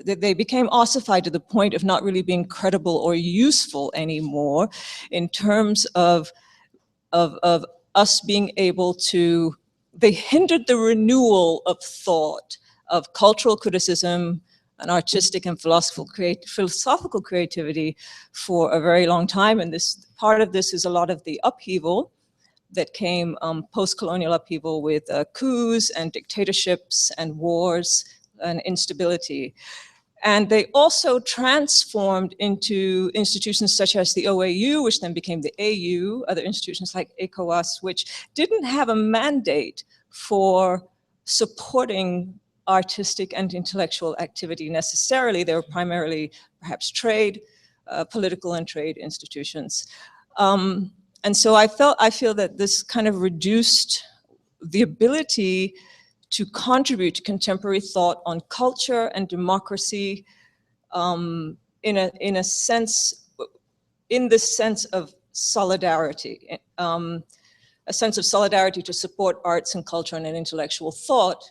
they became ossified to the point of not really being credible or useful anymore in terms of us being able to, they hindered the renewal of thought, of cultural criticism, and artistic and philosophical creativity for a very long time. And this part of this is a lot of the upheaval that came, post-colonial upheaval with coups and dictatorships and wars and instability. And they also transformed into institutions such as the OAU, which then became the AU, other institutions like ECOWAS, which didn't have a mandate for supporting artistic and intellectual activity necessarily. They were primarily perhaps trade, political and trade institutions. And so I feel that this kind of reduced the ability to contribute to contemporary thought on culture and democracy in this sense of solidarity, a sense of solidarity to support arts and culture and intellectual thought,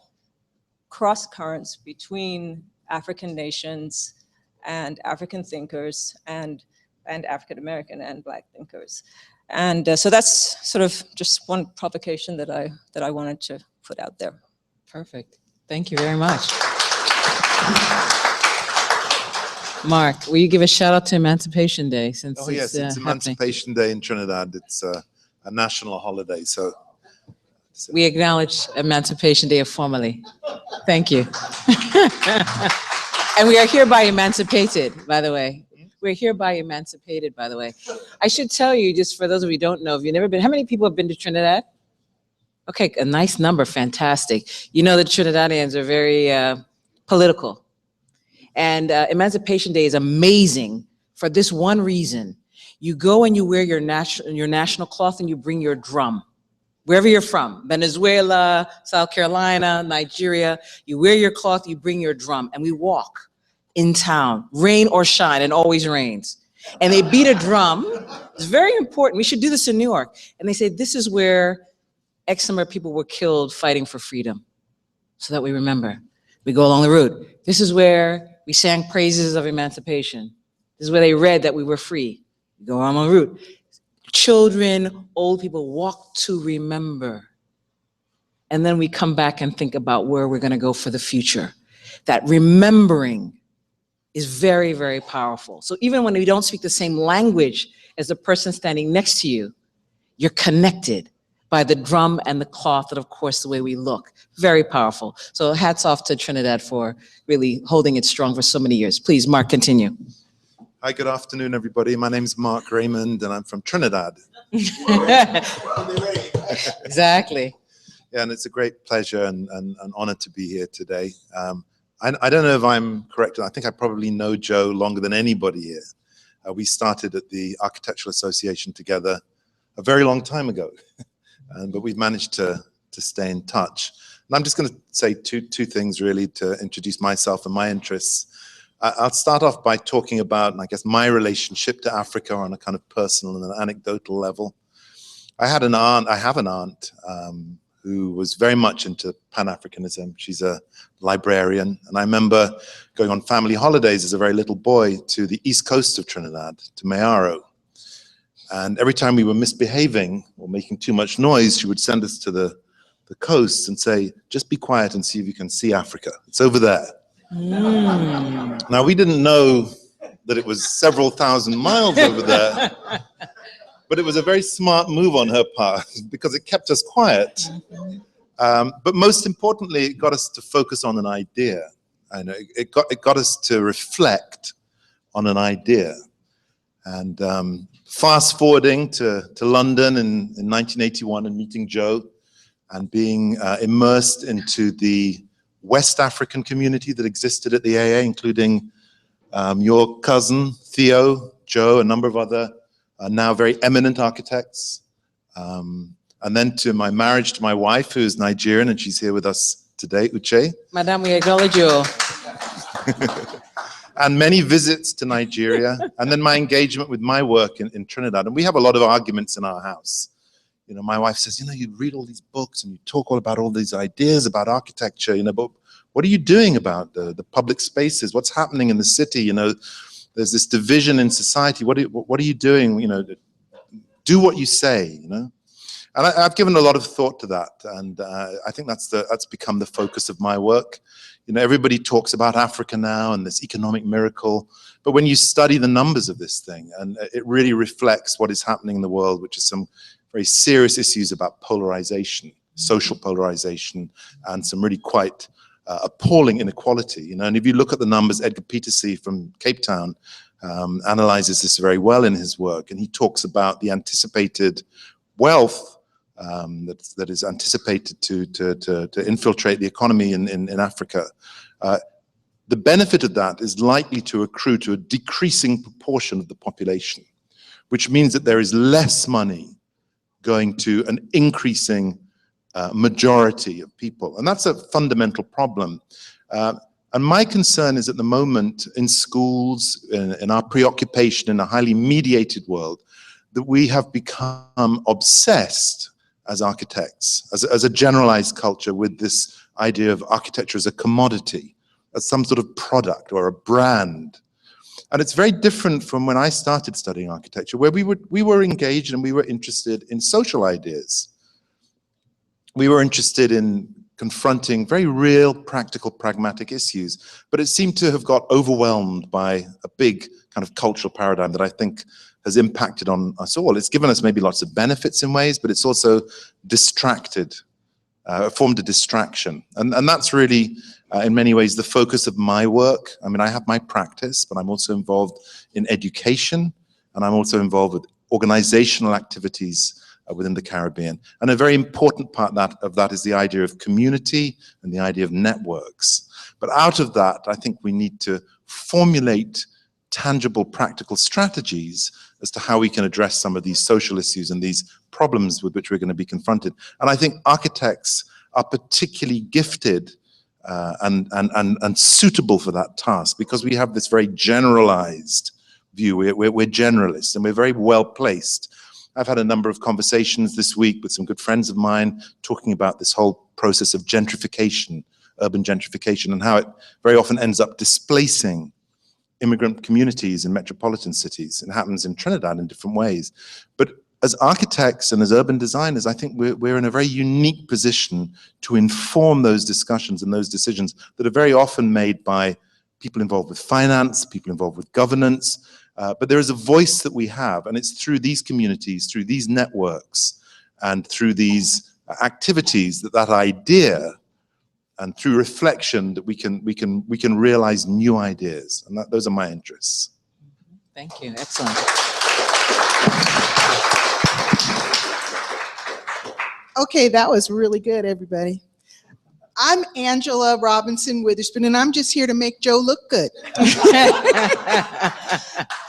cross currents between African nations and African thinkers and African American and Black thinkers. And so that's sort of just one provocation that I wanted to put out there. Perfect. Thank you very much. Mark, will you give a shout out to Emancipation Day since Oh yes, it's Emancipation Day in Trinidad. It's a national holiday, so. We acknowledge Emancipation Day formally. Thank you. And we are hereby emancipated, by the way. We're hereby emancipated, by the way. I should tell you, just for those of you who don't know, if you've never been, how many people have been to Trinidad? Okay, a nice number, fantastic. You know the Trinidadians are very political. And Emancipation Day is amazing for this one reason. You go and you wear your national cloth and you bring your drum. Wherever you're from, Venezuela, South Carolina, Nigeria, you wear your cloth, you bring your drum, and we walk in town, rain or shine, and always rains. And they beat a drum. It's very important. We should do this in New York. And they say, this is where X number of people were killed fighting for freedom, so that we remember. We go along the route. This is where we sang praises of emancipation. This is where they read that we were free. We go on the route. Children, old people walk to remember. And then we come back and think about where we're going to go for the future. That remembering is very, very powerful. So even when we don't speak the same language as the person standing next to you, you're connected by the drum and the cloth, and of course the way we look. Very powerful. So hats off to Trinidad for really holding it strong for so many years. Please, Mark, continue. Hi, good afternoon, everybody. My name's Mark Raymond, and I'm from Trinidad. Exactly. Yeah, and it's a great pleasure and an honor to be here today. I don't know if I'm correct. I think I probably know Joe longer than anybody here. We started at the Architectural Association together a very long time ago, but we've managed to stay in touch. And I'm just going to say two things really to introduce myself and my interests. I'll start off by talking about, I guess, my relationship to Africa on a kind of personal and an anecdotal level. I have an aunt who was very much into Pan-Africanism. She's a librarian. And I remember going on family holidays as a very little boy to the east coast of Trinidad, to Mayaro. And every time we were misbehaving or making too much noise, she would send us to the coast and say, just be quiet and see if you can see Africa. It's over there. Now, we didn't know that it was several thousand miles over there, but it was a very smart move on her part because it kept us quiet. But most importantly, it got us to focus on an idea. And it got us to reflect on an idea. And fast forwarding to London in 1981 and meeting Joe and being immersed into the West African community that existed at the AA, including your cousin, Theo, Joe, a number of other now very eminent architects. And then to my marriage to my wife, who's Nigerian, and she's here with us today, Uche. Madam, we acknowledge you. And many visits to Nigeria, and then my engagement with my work in Trinidad. And we have a lot of arguments in our house. You know, my wife says, you know, you read all these books and you talk all about all these ideas about architecture, you know, but what are you doing about the public spaces? What's happening in the city? You know, there's this division in society. What are you doing? You know, do what you say, you know? And I've given a lot of thought to that. And I think that's become the focus of my work. You know, everybody talks about Africa now and this economic miracle, but when you study the numbers of this thing, and it really reflects what is happening in the world, which is some very serious issues about polarization, social polarization, and some really quite appalling inequality. You know, and if you look at the numbers, Edgar Peterson from Cape Town analyzes this very well in his work, and he talks about the anticipated wealth that is anticipated to infiltrate the economy in Africa. The benefit of that is likely to accrue to a decreasing proportion of the population, which means that there is less money going to an increasing majority of people. And that's a fundamental problem. And my concern is at the moment in schools, in our preoccupation in a highly mediated world, that we have become obsessed as architects, as a generalized culture, with this idea of architecture as a commodity, as some sort of product or a brand. And it's very different from when I started studying architecture, where we were engaged and we were interested in social ideas. We were interested in confronting very real, practical, pragmatic issues, but it seemed to have got overwhelmed by a big kind of cultural paradigm that I think has impacted on us all. It's given us maybe lots of benefits in ways, but it's also distracted, formed a distraction. And that's really, in many ways, the focus of my work. I mean, I have my practice, but I'm also involved in education, and I'm also involved with organizational activities within the Caribbean. And a very important part of that is the idea of community and the idea of networks. But out of that, I think we need to formulate tangible, practical strategies as to how we can address some of these social issues and these problems with which we're going to be confronted. And I think architects are particularly gifted and suitable for that task, because we have this very generalized view. We're generalists, and we're very well placed. I've had a number of conversations this week with some good friends of mine talking about this whole process of gentrification, urban gentrification, and how it very often ends up displacing immigrant communities in metropolitan cities. It happens in Trinidad in different ways. But as architects and as urban designers, I think we're in a very unique position to inform those discussions and those decisions that are very often made by people involved with finance, people involved with governance. But there is a voice that we have, and it's through these communities, through these networks, and through these activities that idea, and through reflection, that we can realize new ideas. And those are my interests. Thank you. Excellent. Okay, that was really good, everybody. I'm Angela Robinson Witherspoon, and I'm just here to make Joe look good.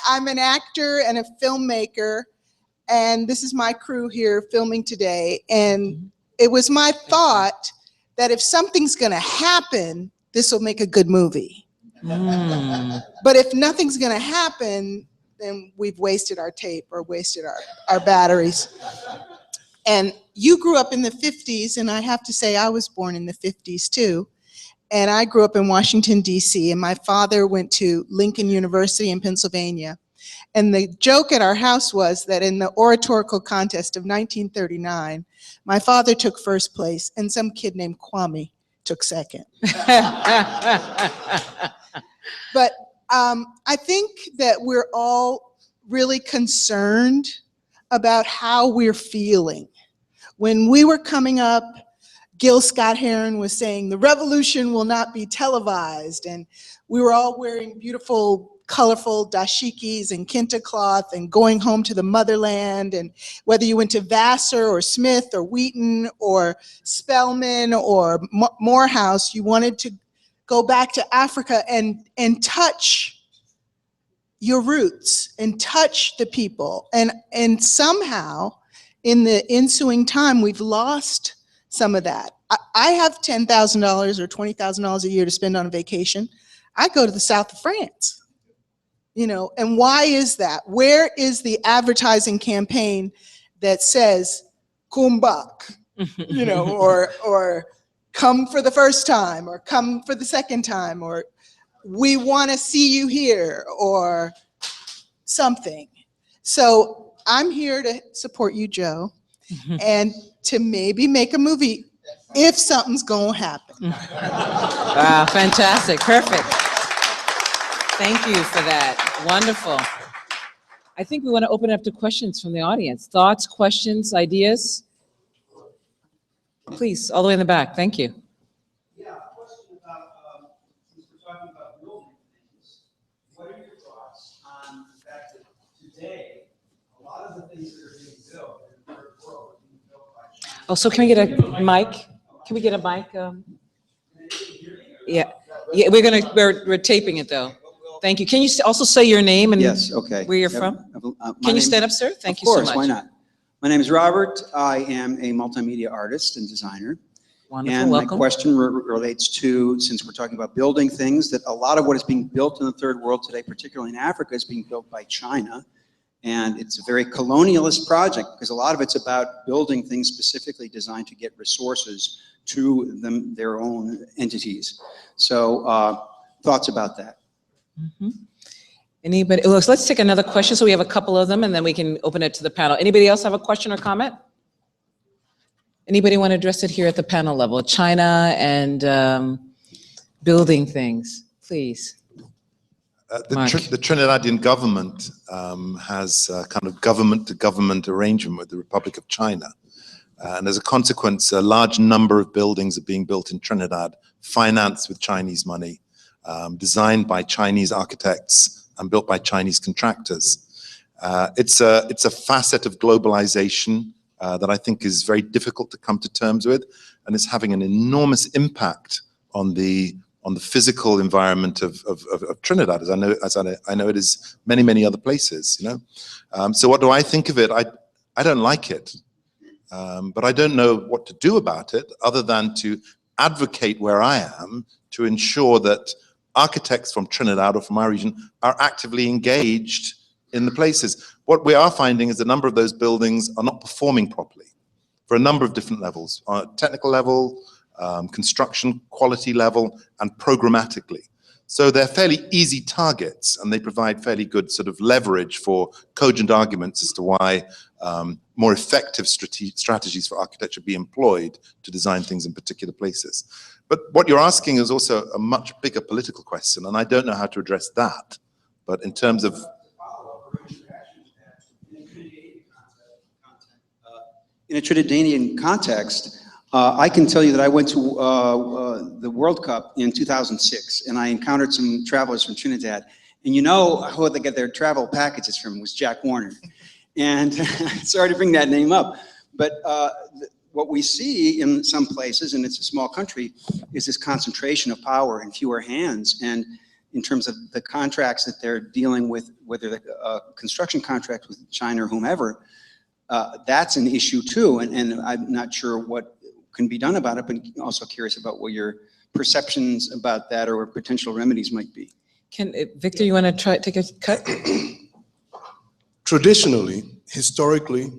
I'm an actor and a filmmaker, and this is my crew here filming today. And it was my thought that if something's gonna happen, this will make a good movie. But if nothing's gonna happen, then we've wasted our tape or wasted our batteries. And you grew up in the 50s, and I have to say I was born in the 50s too. And I grew up in Washington, D.C., and my father went to Lincoln University in Pennsylvania. And the joke at our house was that in the oratorical contest of 1939, my father took first place, and some kid named Kwame took second. But I think that we're all really concerned about how we're feeling. When we were coming up, Gil Scott-Heron was saying, the revolution will not be televised. And we were all wearing beautiful, colorful dashikis and kente cloth and going home to the motherland. And whether you went to Vassar or Smith or Wheaton or Spelman or Morehouse, you wanted to go back to Africa and touch your roots and touch the people. And somehow, in the ensuing time, we've lost some of that. I have $10,000 or $20,000 a year to spend on a vacation. I go to the south of France, you know, and why is that? Where is the advertising campaign that says, "Come back," you know, or "Come for the first time," or "Come for the second time," or "We want to see you here," or something? So I'm here to support you, Joe, and to maybe make a movie if something's gonna happen. Wow, fantastic, perfect. Thank you for that, wonderful. I think we want to open it up to questions from the audience. Thoughts, questions, ideas? Please, all the way in the back, thank you. Yeah, a question about, since we're talking about building things, what are your thoughts on the fact that today, a lot of the things that are being built in the third world are being built by China? Oh, so can we get a mic? Can we get a mic? Yeah, we're taping it though. Thank you. Can you also say your name and Yes, okay. where you're Yep. from? My Can you name- stand up, sir? Thank you Of so course, much. why not? My name is Robert. I am a multimedia artist and designer. Wonderful, And my welcome. question relates to, since we're talking about building things, that a lot of what is being built in the third world today, particularly in Africa, is being built by China. And it's a very colonialist project because a lot of it's about building things specifically designed to get resources to their own entities. So thoughts about that? Anybody, let's take another question. So we have a couple of them and then we can open it to the panel. Anybody else have a question or comment? Anybody want to address it here at the panel level? China and building things, please. The Trinidadian government has a kind of government-to-government arrangement with the Republic of China. And as a consequence, a large number of buildings are being built in Trinidad, financed with Chinese money, designed by Chinese architects and built by Chinese contractors. It's a facet of globalization that I think is very difficult to come to terms with, and it's having an enormous impact on the physical environment of Trinidad, as I know it is many other places. You know, so what do I think of it? I don't like it, but I don't know what to do about it other than to advocate where I am to ensure that architects from Trinidad or from our region are actively engaged in the places. What we are finding is a number of those buildings are not performing properly for a number of different levels, on a technical level, construction quality level, and programmatically. So they're fairly easy targets, and they provide fairly good sort of leverage for cogent arguments as to why more effective strategies for architecture be employed to design things in particular places. But what you're asking is also a much bigger political question, and I don't know how to address that. But in terms of in a Trinidadian context, I can tell you that I went to the World Cup in 2006, and I encountered some travelers from Trinidad. And you know who they get their travel packages from was Jack Warner. And sorry to bring that name up, but what we see in some places, and it's a small country, is this concentration of power in fewer hands. And in terms of the contracts that they're dealing with, whether the construction contract with China or whomever, that's an issue too. And I'm not sure what can be done about it, but also curious about what your perceptions about that or potential remedies might be. Victor, you want to take a cut? Traditionally, historically,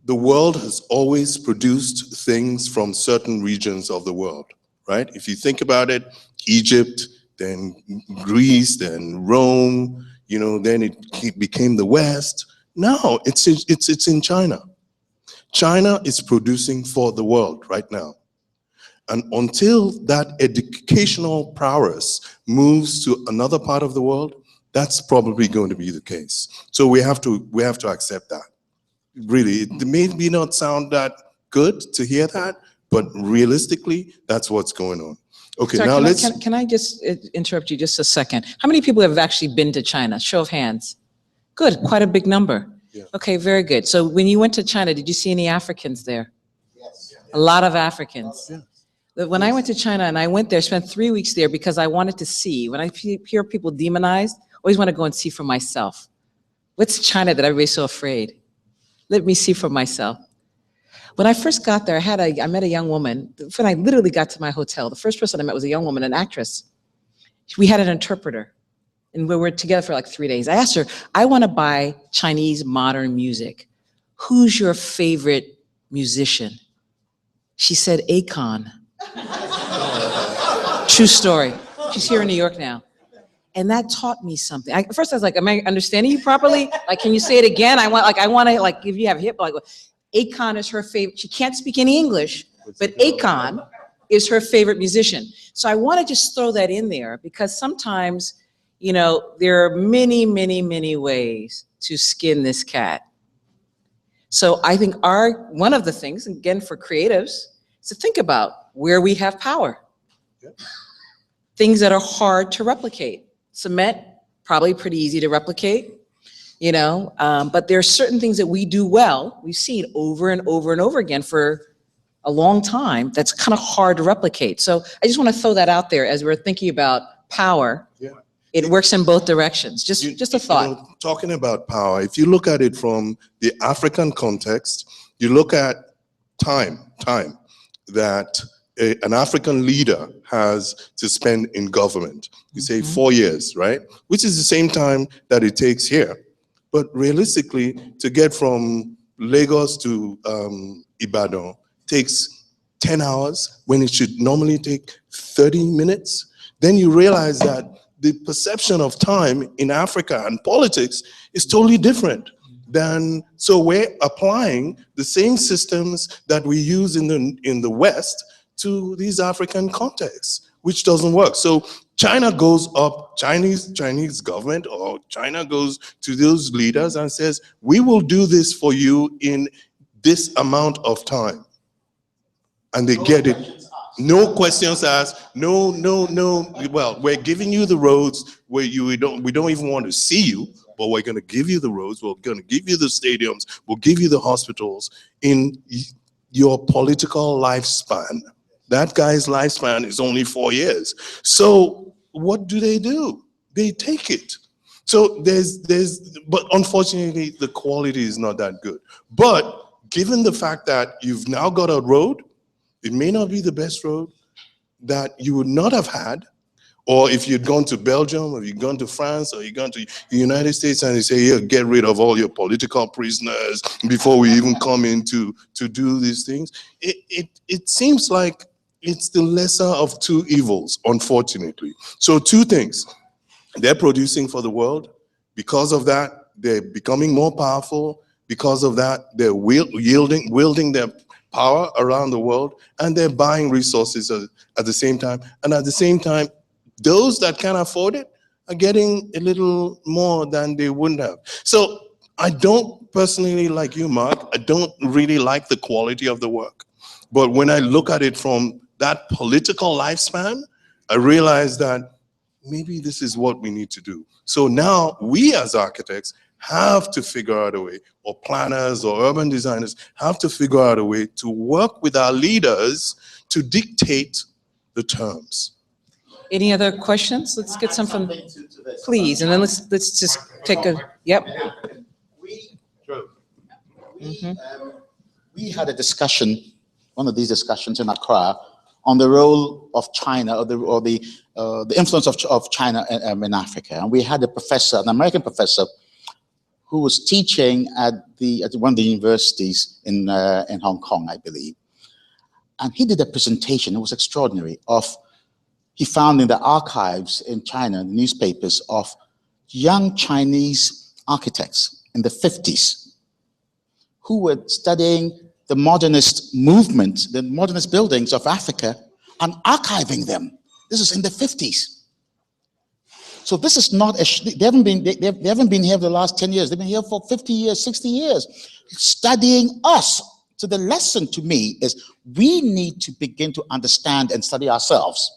the world has always produced things from certain regions of the world, right? If you think about it, Egypt, then Greece, then Rome, you know, then it became the West. Now it's in China. China is producing for the world right now. And until that educational prowess moves to another part of the world, that's probably going to be the case. So we have to accept that. Really, it may not sound that good to hear that, but realistically, that's what's going on. Okay, Sorry, now can I just interrupt you just a second? How many people have actually been to China? Show of hands. Good, quite a big number. Yeah. Okay, very good. So when you went to China, did you see any Africans there? Yes. A lot of Africans. Yeah. When I went to China and I went there, spent 3 weeks there because I wanted to see. When I hear people demonized, I always want to go and see for myself. What's China that everybody's so afraid? Let me see for myself. When I first got there, I met a young woman. When I literally got to my hotel, the first person I met was a young woman, an actress. We had an interpreter, and we were together for like 3 days. I asked her, I want to buy Chinese modern music. Who's your favorite musician? She said, Akon. True story. She's here in New York now. And that taught me something. At first I was like, am I understanding you properly? Like, can you say it again? I want to, if you have hip, like, Akon is her favorite. She can't speak any English, but Akon is her favorite musician. So I want to just throw that in there because sometimes, you know, there are many ways to skin this cat. So I think one of the things, again, for creatives, is to think about where we have power. Things that are hard to replicate. Cement, probably pretty easy to replicate, you know, but there are certain things that we do well. We've seen over and over and over again for a long time that's kind of hard to replicate. So I just want to throw that out there as we're thinking about power. Yeah. It works in both directions. Just a thought. You know, talking about power, if you look at it from the African context, you look at time that an African leader has to spend in government. You say 4 years, right? Which is the same time that it takes here. But realistically, to get from Lagos to Ibadan takes 10 hours when it should normally take 30 minutes. Then you realize that the perception of time in Africa and politics is totally different. So we're applying the same systems that we use in the West to these African contexts, which doesn't work. So China goes up, Chinese government or China goes to those leaders and says, we will do this for you in this amount of time. And they get it. No questions asked, no. Well, we're giving you the roads where we don't even want to see you. but we're going to give you the roads, we're going to give you the stadiums, we'll give you the hospitals in your political lifespan. That guy's lifespan is only 4 years. So what do? They take it. So but unfortunately, the quality is not that good. But given the fact that you've now got a road, it may not be the best road that you would not have had, or if you'd gone to Belgium, or you'd gone to France, or you'd gone to the United States and they say, yeah, get rid of all your political prisoners before we even come in to do these things. It seems like it's the lesser of two evils, unfortunately. So two things. They're producing for the world. Because of that, they're becoming more powerful. Because of that, they're wielding their power around the world, and they're buying resources at the same time. And at the same time, those that can afford it are getting a little more than they wouldn't have. So I don't personally, like you, Mark, I don't really like the quality of the work. But when I look at it from that political lifespan, I realize that maybe this is what we need to do. So now we as architects have to figure out a way, or planners or urban designers have to figure out a way to work with our leaders to dictate the terms. Any other questions? Let's get some from, please, and then let's just take a, yep. We had a discussion, one of these discussions in Accra, on the role of China, or the influence of China in Africa. And we had a professor, an American professor, who was teaching at one of the universities in Hong Kong, I believe. And he did a presentation, it was extraordinary, he found in the archives in China, the newspapers, of young Chinese architects in the 50s who were studying the modernist movement, the modernist buildings of Africa, and archiving them. This is in the 50s. So this is not, they haven't been here for the last 10 years. They've been here for 50 years, 60 years, studying us. So the lesson to me is we need to begin to understand and study ourselves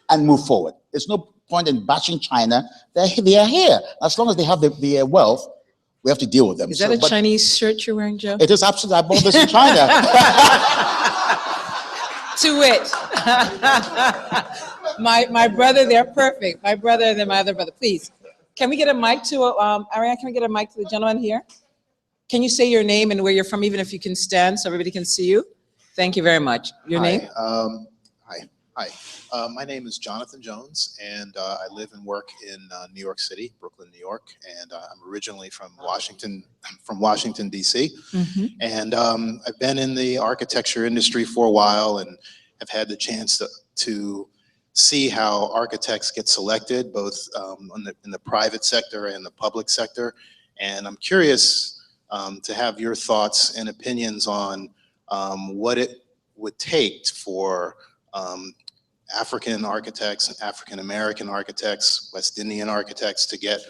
and move forward. There's no point in bashing China. They are here. As long as they have the wealth, we have to deal with them. Is that a Chinese shirt you're wearing, Joe? It is absolutely. I bought this in China. To it. my brother, they're perfect. My brother and then my other brother. Please, can we get a mic to, Ariane, can we get a mic to the gentleman here? Can you say your name and where you're from, even if you can stand so everybody can see you? Thank you very much. Your name? Hi. My name is Jonathan Jones, and I live and work in New York City, Brooklyn, New York, and I'm originally from Washington, D.C. And I've been in the architecture industry for a while, and have had the chance to see how architects get selected, both in the private sector and the public sector. And I'm curious to have your thoughts and opinions on what it would take for African architects, African American architects, West Indian architects to get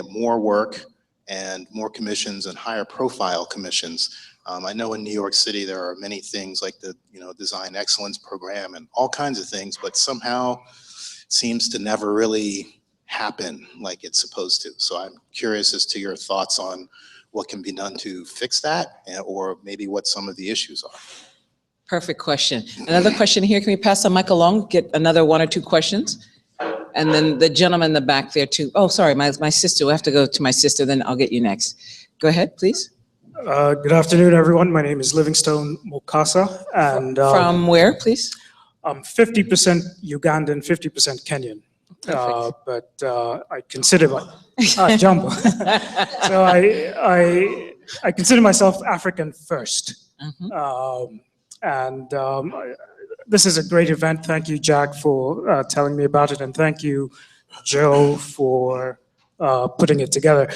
more work and more commissions and higher profile commissions. I know in New York City there are many things like the Design Excellence Program and all kinds of things, but somehow it seems to never really happen like it's supposed to. So I'm curious as to your thoughts on what can be done to fix that, or maybe what some of the issues are. Perfect question. Another question here. Can we pass the mic along? Get another one or two questions? And then the gentleman in the back there too. Oh, sorry, my sister. We'll have to go to my sister, then I'll get you next. Go ahead, please. Good afternoon, everyone. My name is Livingstone Mukasa. And from where, please? I'm 50% Ugandan, 50% Kenyan. But I consider Jumbo. So I consider myself African first. This is a great event. Thank you, Jack, for telling me about it, and thank you, Joe, for putting it together.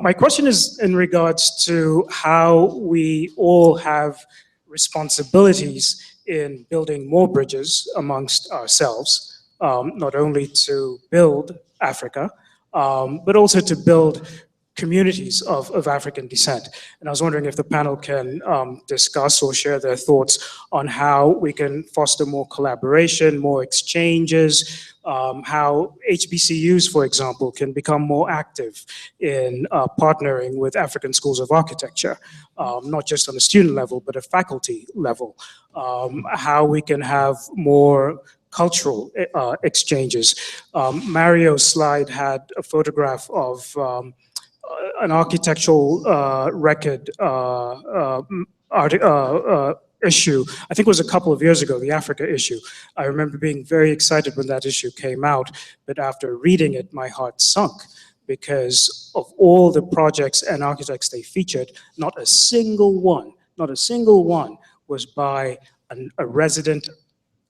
My question is in regards to how we all have responsibilities in building more bridges amongst ourselves, not only to build Africa, but also to build communities of African descent. And I was wondering if the panel can discuss or share their thoughts on how we can foster more collaboration, more exchanges, how HBCUs, for example, can become more active in partnering with African schools of architecture, not just on a student level, but a faculty level. How we can have more cultural exchanges. Mario's slide had a photograph of an architectural record issue. I think it was a couple of years ago, the Africa issue. I remember being very excited when that issue came out, but after reading it, my heart sunk because of all the projects and architects they featured, not a single one was by a resident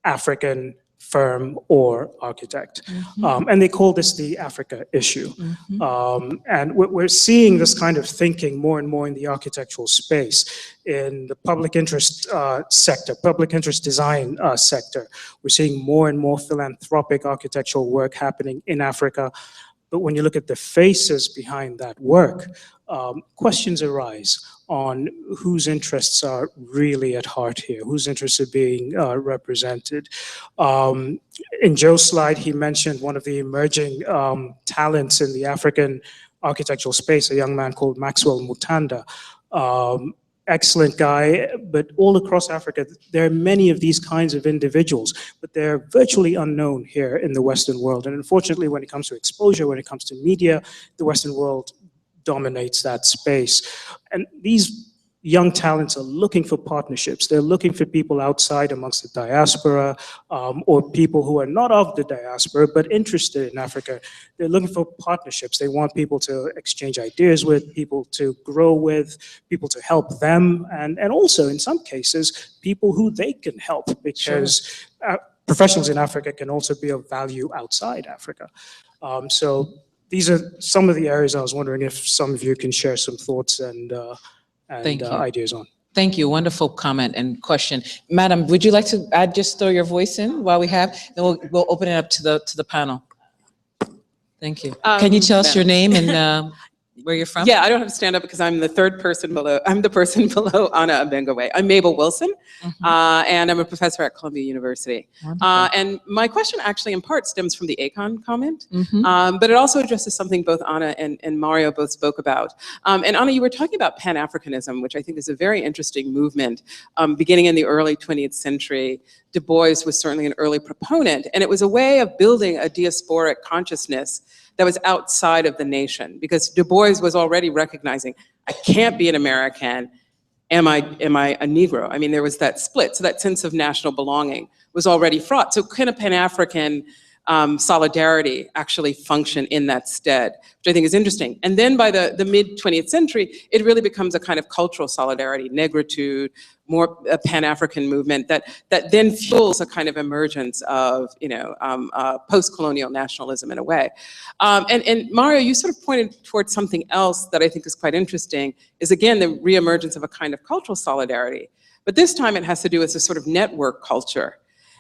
African firm or architect. And they call this the Africa issue. And we're seeing this kind of thinking more and more in the architectural space, in the public interest sector, public interest design sector. We're seeing more and more philanthropic architectural work happening in Africa. But when you look at the faces behind that work, questions arise on whose interests are really at heart here, whose interests are being represented. In Joe's slide, he mentioned one of the emerging talents in the African architectural space, a young man called Maxwell Mutanda. Excellent guy, but all across Africa, there are many of these kinds of individuals, but they're virtually unknown here in the Western world. And unfortunately, when it comes to exposure, when it comes to media, the Western world dominates that space. And these young talents are looking for partnerships. They're looking for people outside amongst the diaspora, or people who are not of the diaspora, but interested in Africa. They're looking for partnerships. They want people to exchange ideas with, people to grow with, people to help them, and also, in some cases, people who they can help, because professionals in Africa can also be of value outside Africa. So these are some of the areas I was wondering if some of you can share some thoughts and ideas on. Thank you. Wonderful comment and question. Madam, would you like to just throw your voice in while we have, then we'll open it up to the panel. Thank you. Can you tell us your name and where you're from? Yeah, I don't have to stand up because I'm the third person below. I'm the person below Anna Abengowe. I'm Mabel Wilson, and I'm a professor at Columbia University. And my question actually in part stems from the ACON comment, but it also addresses something both Anna and Mario both spoke about. And Anna, you were talking about Pan-Africanism, which I think is a very interesting movement beginning in the early 20th century. Du Bois was certainly an early proponent, and it was a way of building a diasporic consciousness that was outside of the nation, because Du Bois was already recognizing, I can't be an American, am I a Negro? I mean, there was that split, so that sense of national belonging was already fraught. So can a Pan-African solidarity actually function in that stead, which I think is interesting. And then by the mid-20th century, it really becomes a kind of cultural solidarity, negritude, more a Pan-African movement that then fuels a kind of emergence of, post-colonial nationalism in a way. And Mario, you sort of pointed towards something else that I think is quite interesting, is again, the reemergence of a kind of cultural solidarity. But this time it has to do with a sort of network culture.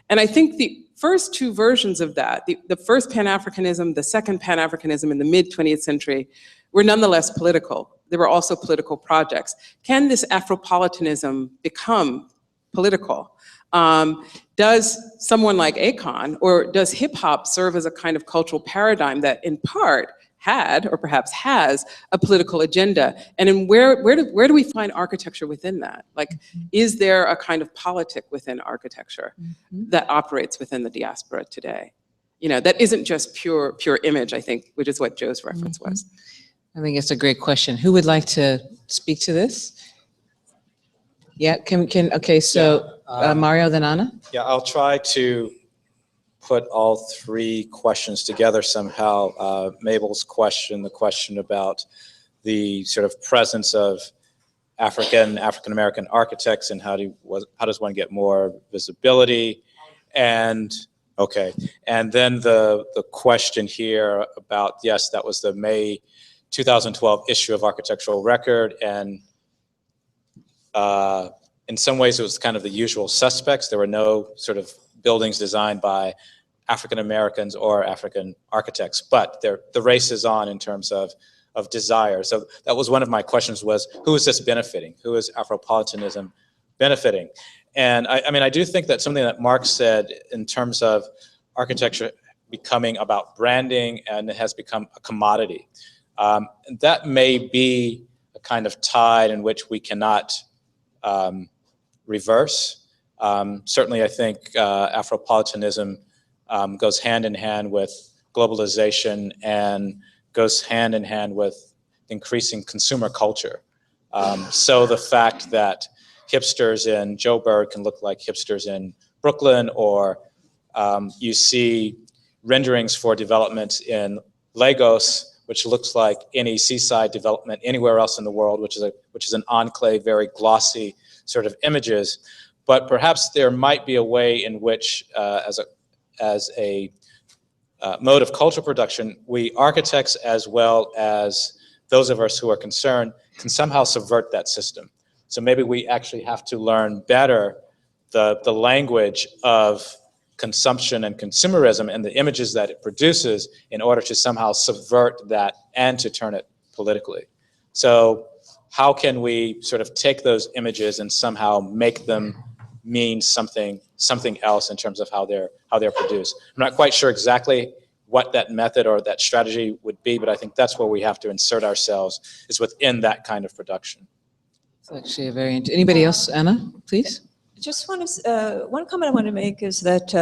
And I think the first two versions of that, the first Pan-Africanism, the second Pan-Africanism in the mid-20th century, were nonetheless political. There were also political projects. Can this Afropolitanism become political? Does someone like Akon, or does hip hop serve as a kind of cultural paradigm that in part had, or perhaps has, a political agenda? And in where do we find architecture within that? Like, is there a kind of politic within architecture that operates within the diaspora today? That isn't just pure image, I think, which is what Joe's reference was. I think it's a great question. Who would like to speak to this? Yeah, okay, so Mario, then Anna? Yeah, I'll try to put all three questions together somehow. Mabel's question, the question about the sort of presence of African-American architects and how does one get more visibility? And then the question here about, yes, that was the May 2012 issue of Architectural Record, and in some ways it was kind of the usual suspects. There were no sort of buildings designed by African Americans or African architects, but the race is on in terms of desire. So that was one of my questions was, who is this benefiting? Who is Afropolitanism benefiting? And I mean, I do think that something that Mark said in terms of architecture becoming about branding and it has become a commodity. That may be a kind of tide in which we cannot reverse. Certainly, I think Afropolitanism goes hand in hand with globalization and goes hand in hand with increasing consumer culture. So the fact that hipsters in Joburg can look like hipsters in Brooklyn, or you see renderings for developments in Lagos, which looks like any seaside development anywhere else in the world, which is an enclave, very glossy sort of images. But perhaps there might be a way in which, as a mode of cultural production, we architects as well as those of us who are concerned can somehow subvert that system. So maybe we actually have to learn better the language of consumption and consumerism and the images that it produces in order to somehow subvert that and to turn it politically. So how can we sort of take those images and somehow make them mean something else in terms of how they're produced? I'm not quite sure exactly what that method or that strategy would be, but I think that's where we have to insert ourselves, is within that kind of production. It's actually a very, anybody else? Anna, please. Just one comment I want to make is that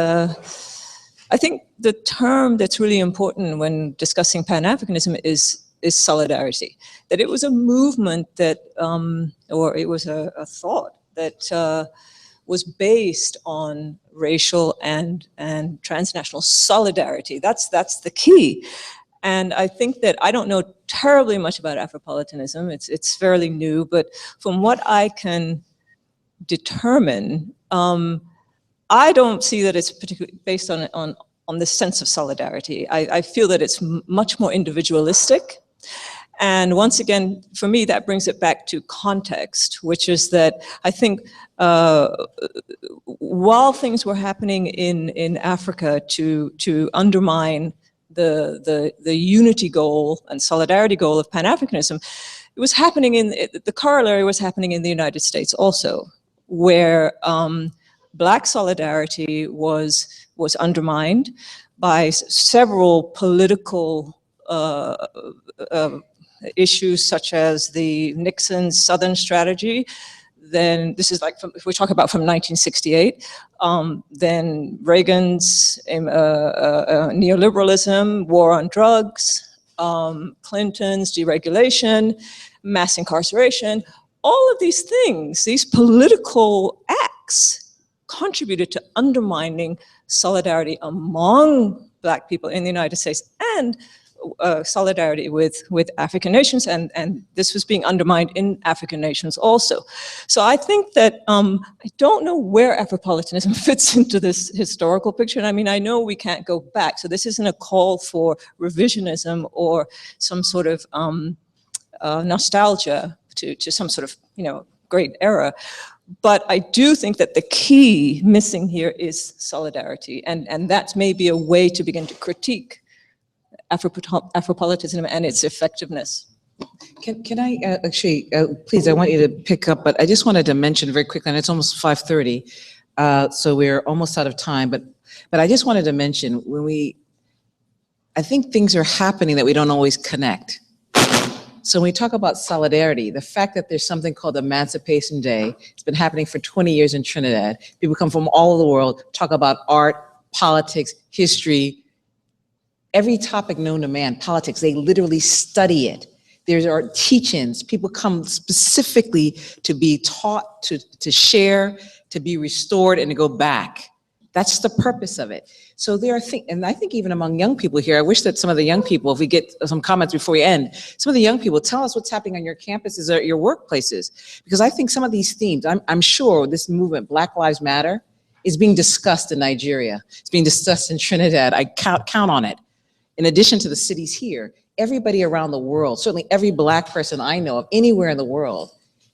I think the term that's really important when discussing Pan-Africanism is solidarity. That it was a movement that, or it was a thought that was based on racial and transnational solidarity. That's the key. And I think that I don't know terribly much about Afropolitanism. It's fairly new, but from what I can determine, I don't see that it's particularly based on this sense of solidarity. I feel that it's much more individualistic. And once again, for me, that brings it back to context, which is that I think while things were happening in Africa to undermine the unity goal and solidarity goal of Pan-Africanism, it was happening the corollary was happening in the United States also, where Black solidarity was undermined by several political issues, such as the Nixon Southern strategy. Then this is like, if we talk about from 1968, then Reagan's neoliberalism, war on drugs, Clinton's deregulation, mass incarceration, all of these things, these political acts contributed to undermining solidarity among Black people in the United States and solidarity with African nations, and this was being undermined in African nations also. So I think that, I don't know where Afropolitanism fits into this historical picture. And I mean, I know we can't go back, so this isn't a call for revisionism or some sort of nostalgia to some sort of, great era. But I do think that the key missing here is solidarity, and that's maybe a way to begin to critique Afropolitanism and its effectiveness. Can I actually, please, I want you to pick up, but I just wanted to mention very quickly, and it's almost 5:30, so we're almost out of time, but I just wanted to mention, I think things are happening that we don't always connect. So when we talk about solidarity, the fact that there's something called Emancipation Day, it's been happening for 20 years in Trinidad. People come from all over the world, talk about art, politics, history, every topic known to man, politics, they literally study it. There are teach-ins. People come specifically to be taught, to share, to be restored, and to go back. That's the purpose of it. So there are things, and I think even among young people here, I wish that some of the young people, if we get some comments before we end, some of the young people, tell us what's happening on your campuses or your workplaces. Because I think some of these themes, I'm sure this movement, Black Lives Matter, is being discussed in Nigeria. It's being discussed in Trinidad. I count on it. In addition to the cities here, everybody around the world, certainly every Black person I know of anywhere in the world,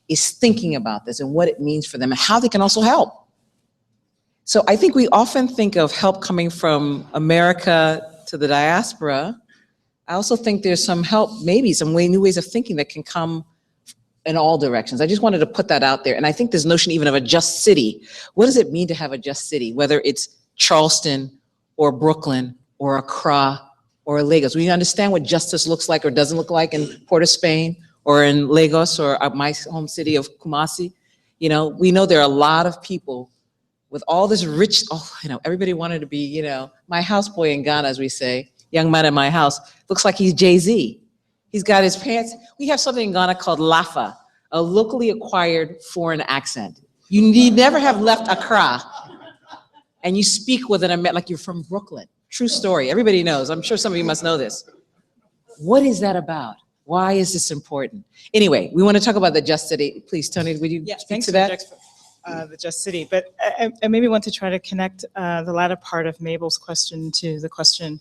is thinking about this and what it means for them and how they can also help. So I think we often think of help coming from America to the diaspora. I also think there's some help, maybe some new ways of thinking that can come in all directions. I just wanted to put that out there. And I think this notion even of a just city, what does it mean to have a just city? Whether it's Charleston or Brooklyn or Accra or Lagos. We understand what justice looks like or doesn't look like in Port of Spain or in Lagos or my home city of Kumasi. You know, we know there are a lot of people with all this rich, everybody wanted to be, my houseboy in Ghana, as we say, young man in my house, looks like he's Jay-Z. He's got his pants. We have something in Ghana called Lafa, a locally acquired foreign accent. You need never have left Accra and you speak with an American, like you're from Brooklyn. True story, everybody knows. I'm sure some of you must know this. What is that about? Why is this important? Anyway, we want to talk about the Just City. Please, Tony, would you speak to that? The Just City, but I maybe want to try to connect the latter part of Mabel's question to the question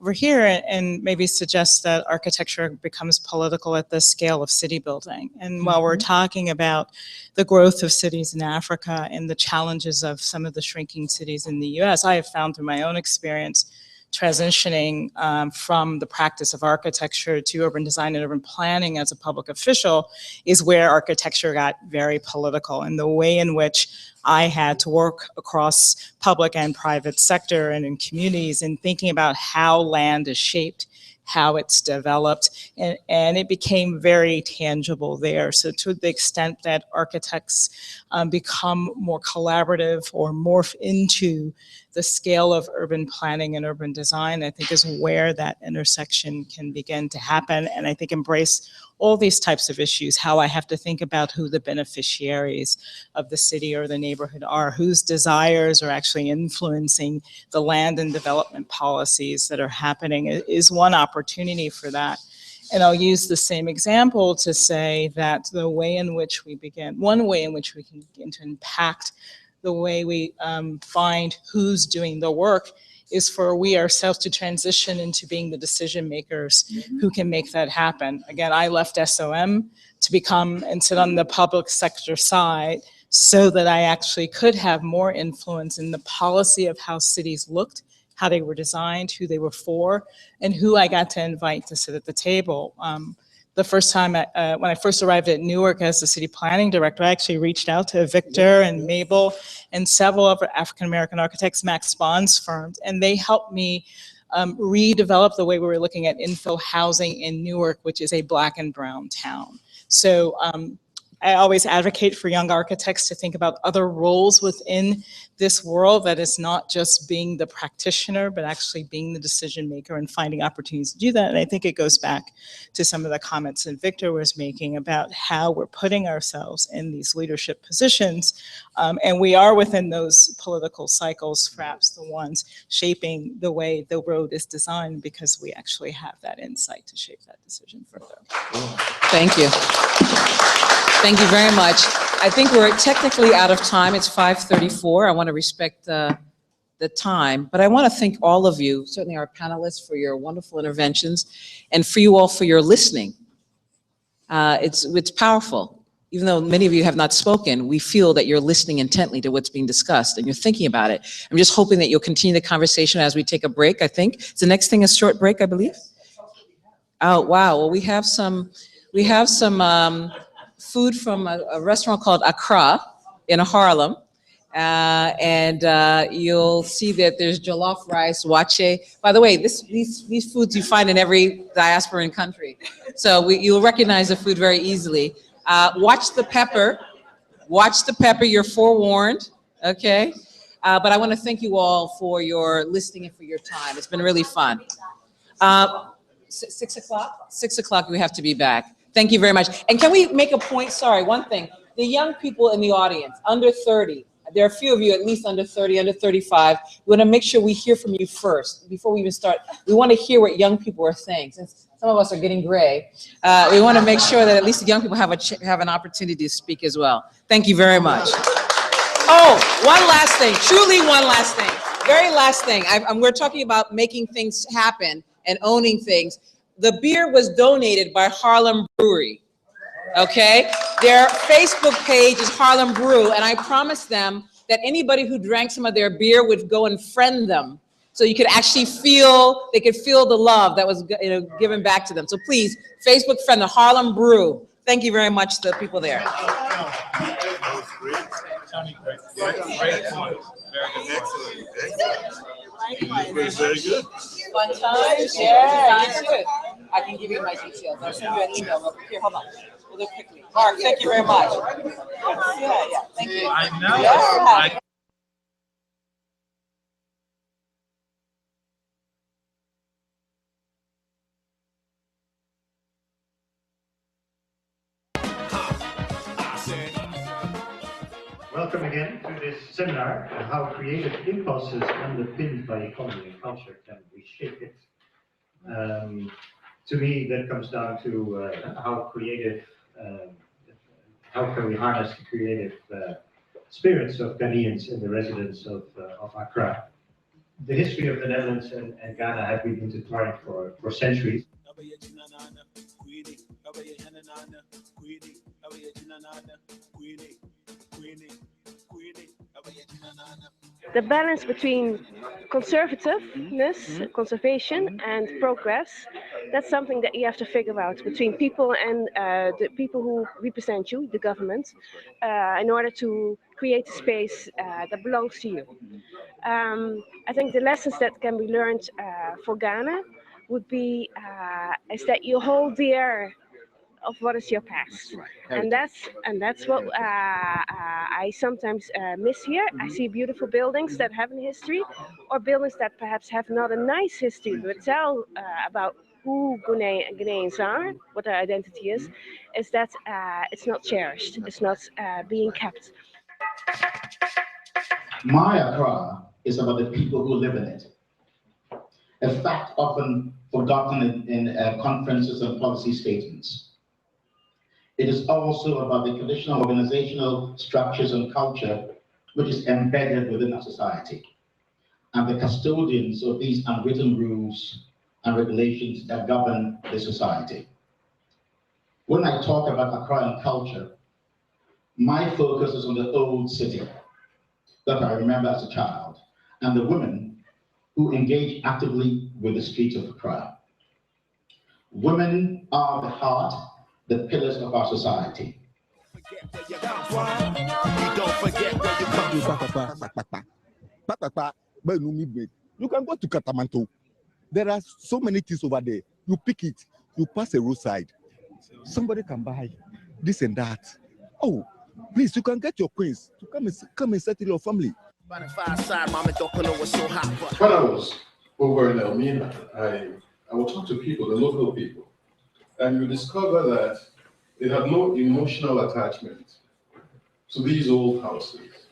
over here and maybe suggest that architecture becomes political at the scale of city building. And while we're talking about the growth of cities in Africa and the challenges of some of the shrinking cities in the US, I have found through my own experience transitioning from the practice of architecture to urban design and urban planning as a public official is where architecture got very political, and the way in which I had to work across public and private sector and in communities and thinking about how land is shaped, how it's developed, and it became very tangible there. So to the extent that architects become more collaborative or morph into the scale of urban planning and urban design, I think is where that intersection can begin to happen. And I think embrace all these types of issues, how I have to think about who the beneficiaries of the city or the neighborhood are, whose desires are actually influencing the land and development policies that are happening is one opportunity for that. And I'll use the same example to say that the way in which we begin, one way in which we can begin to impact the way we find who's doing the work is for we ourselves to transition into being the decision makers who can make that happen. Again, I left SOM to become and sit on the public sector side so that I actually could have more influence in the policy of how cities looked, how they were designed, who they were for, and who I got to invite to sit at the table. The first time, when I first arrived at Newark as the city planning director, I actually reached out to Victor and Mabel and several other African-American architects, Max Bond's firms, and they helped me redevelop the way we were looking at infill housing in Newark, which is a Black and brown town. So I always advocate for young architects to think about other roles within this world that is not just being the practitioner, but actually being the decision maker and finding opportunities to do that. And I think it goes back to some of the comments that Victor was making about how we're putting ourselves in these leadership positions. And we are within those political cycles, perhaps the ones shaping the way the road is designed, because we actually have that insight to shape that decision further. Thank you. Thank you very much. I think we're technically out of time. It's 5:34. I want to respect the time, but I want to thank all of you, certainly our panelists, for your wonderful interventions, and for you all for your listening. It's powerful. Even though many of you have not spoken, we feel that you're listening intently to what's being discussed and you're thinking about it. I'm just hoping that you'll continue the conversation as we take a break, I think. Is the next thing a short break, I believe? Oh, wow. Well, we have some food from a restaurant called Accra in Harlem. You'll see that there's jollof rice, wache. By the way, these foods you find in every diasporan country. So you'll recognize the food very easily. Watch the pepper. Watch the pepper, you're forewarned, okay? But I want to thank you all for your listening and for your time. It's been really fun. 6 o'clock? 6 o'clock, we have to be back. Thank you very much. And can we make a point? Sorry, one thing. The young people in the audience, under 30, there are a few of you at least under 30, under 35. We want to make sure we hear from you first before we even start. We want to hear what young people are saying. Since some of us are getting gray, we want to make sure that at least the young people have an opportunity to speak as well. Thank you very much. Oh, one last thing, truly one last thing, very last thing. We're talking about making things happen and owning things. The beer was donated by Harlem Brewery, okay? Their Facebook page is Harlem Brew, and I promised them that anybody who drank some of their beer would go and friend them So you could actually feel, they could feel the love that was given back to them. So please, Facebook friend the Harlem Brew. Thank you very much to the people there. Great point. Very good. Fun times? Yeah, you too. I can give you my details. I'll send you an email. Here, hold on. We'll do it quickly. Mark, thank you very much. Yeah, thank you. I know. Yeah. Welcome again to this seminar on how creative impulses underpinned by economy and culture can reshape it. To me, that comes down to how can we harness the creative spirits of Ghanaians and the residents of Accra. The history of the Netherlands and Ghana have been intertwined for centuries. The balance between conservativeness, conservation, and progress, that's something that you have to figure out between people and the people who represent you, the government, in order to create a space that belongs to you. I think the lessons that can be learned for Ghana would be is that you hold dear of what is your past, and that's what I sometimes miss here. I see beautiful buildings that have a history, or buildings that perhaps have not a nice history, but tell about who Ghanaians are, what their identity is that it's not cherished, it's not being kept. My Accra is about the people who live in it. A fact often forgotten in conferences and policy statements. It is also about the traditional organizational structures and culture which is embedded within our society, and the custodians of these unwritten rules and regulations that govern the society. When I talk about Accra and culture, my focus is on the old city that I remember as a child, and the women who engage actively with the streets of Accra. Women are the heart, the pillars of our society. You can go to Katamanto. There are so many things over there. You pick it, you pass a roadside. Somebody can buy this and that. Oh, please, you can get your queens to come and settle your family. When I was over in Elmina, I would talk to people, the local people, and you discover that they have no emotional attachment to these old houses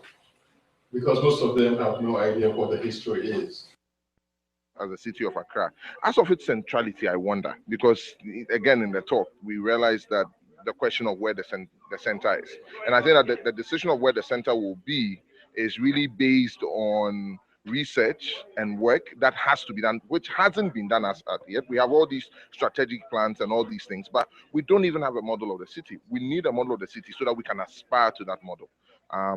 because most of them have no idea what the history is. As a city of Accra, as of its centrality, I wonder, because again in the talk we realized that the question of where the center is, and I think that the decision of where the center will be is really based on research and work that has to be done, which hasn't been done as yet. We have all these strategic plans and all these things, but we don't even have a model of the city. We need a model of the city so that we can aspire to that model.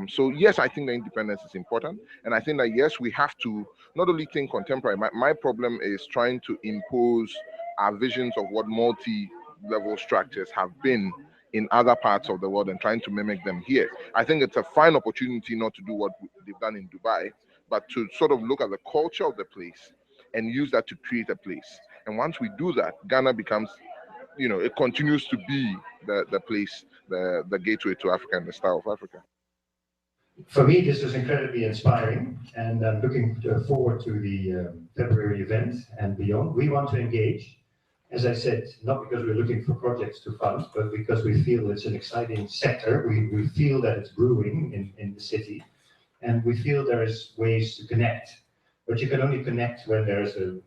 So yes, I think the independence is important, and I think that yes, we have to not only think contemporary. My problem is trying to impose our visions of what multi-level structures have been in other parts of the world and trying to mimic them here. I think it's a fine opportunity not to do what they've done in Dubai, but to sort of look at the culture of the place and use that to create a place. And once we do that, Ghana becomes, it continues to be the place, the gateway to Africa and the style of Africa. For me, this was incredibly inspiring, and I'm looking forward to the February event and beyond. We want to engage, as I said, not because we're looking for projects to fund, but because we feel it's an exciting sector. We feel that it's brewing in the city, and we feel there is ways to connect. But you can only connect when there's when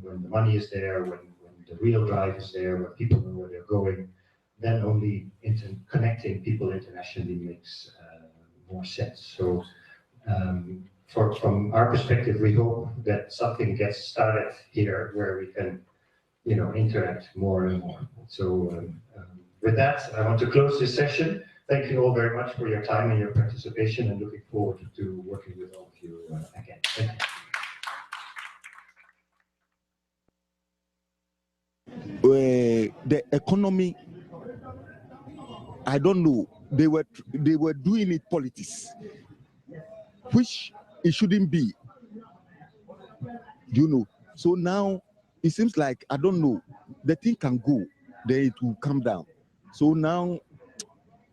the money is there, when the real drive is there, when people know where they're going. Then only connecting people internationally makes more sense. So from our perspective, we hope that something gets started here where we can interact more and more. So with that, I want to close this session. Thank you all very much for your time and your participation, and looking forward to working with all of you again. Thank you. the economy, I don't know, they were doing it politics, which it shouldn't be. You know, so now it seems like, I don't know, the thing can go, then it will come down. So now,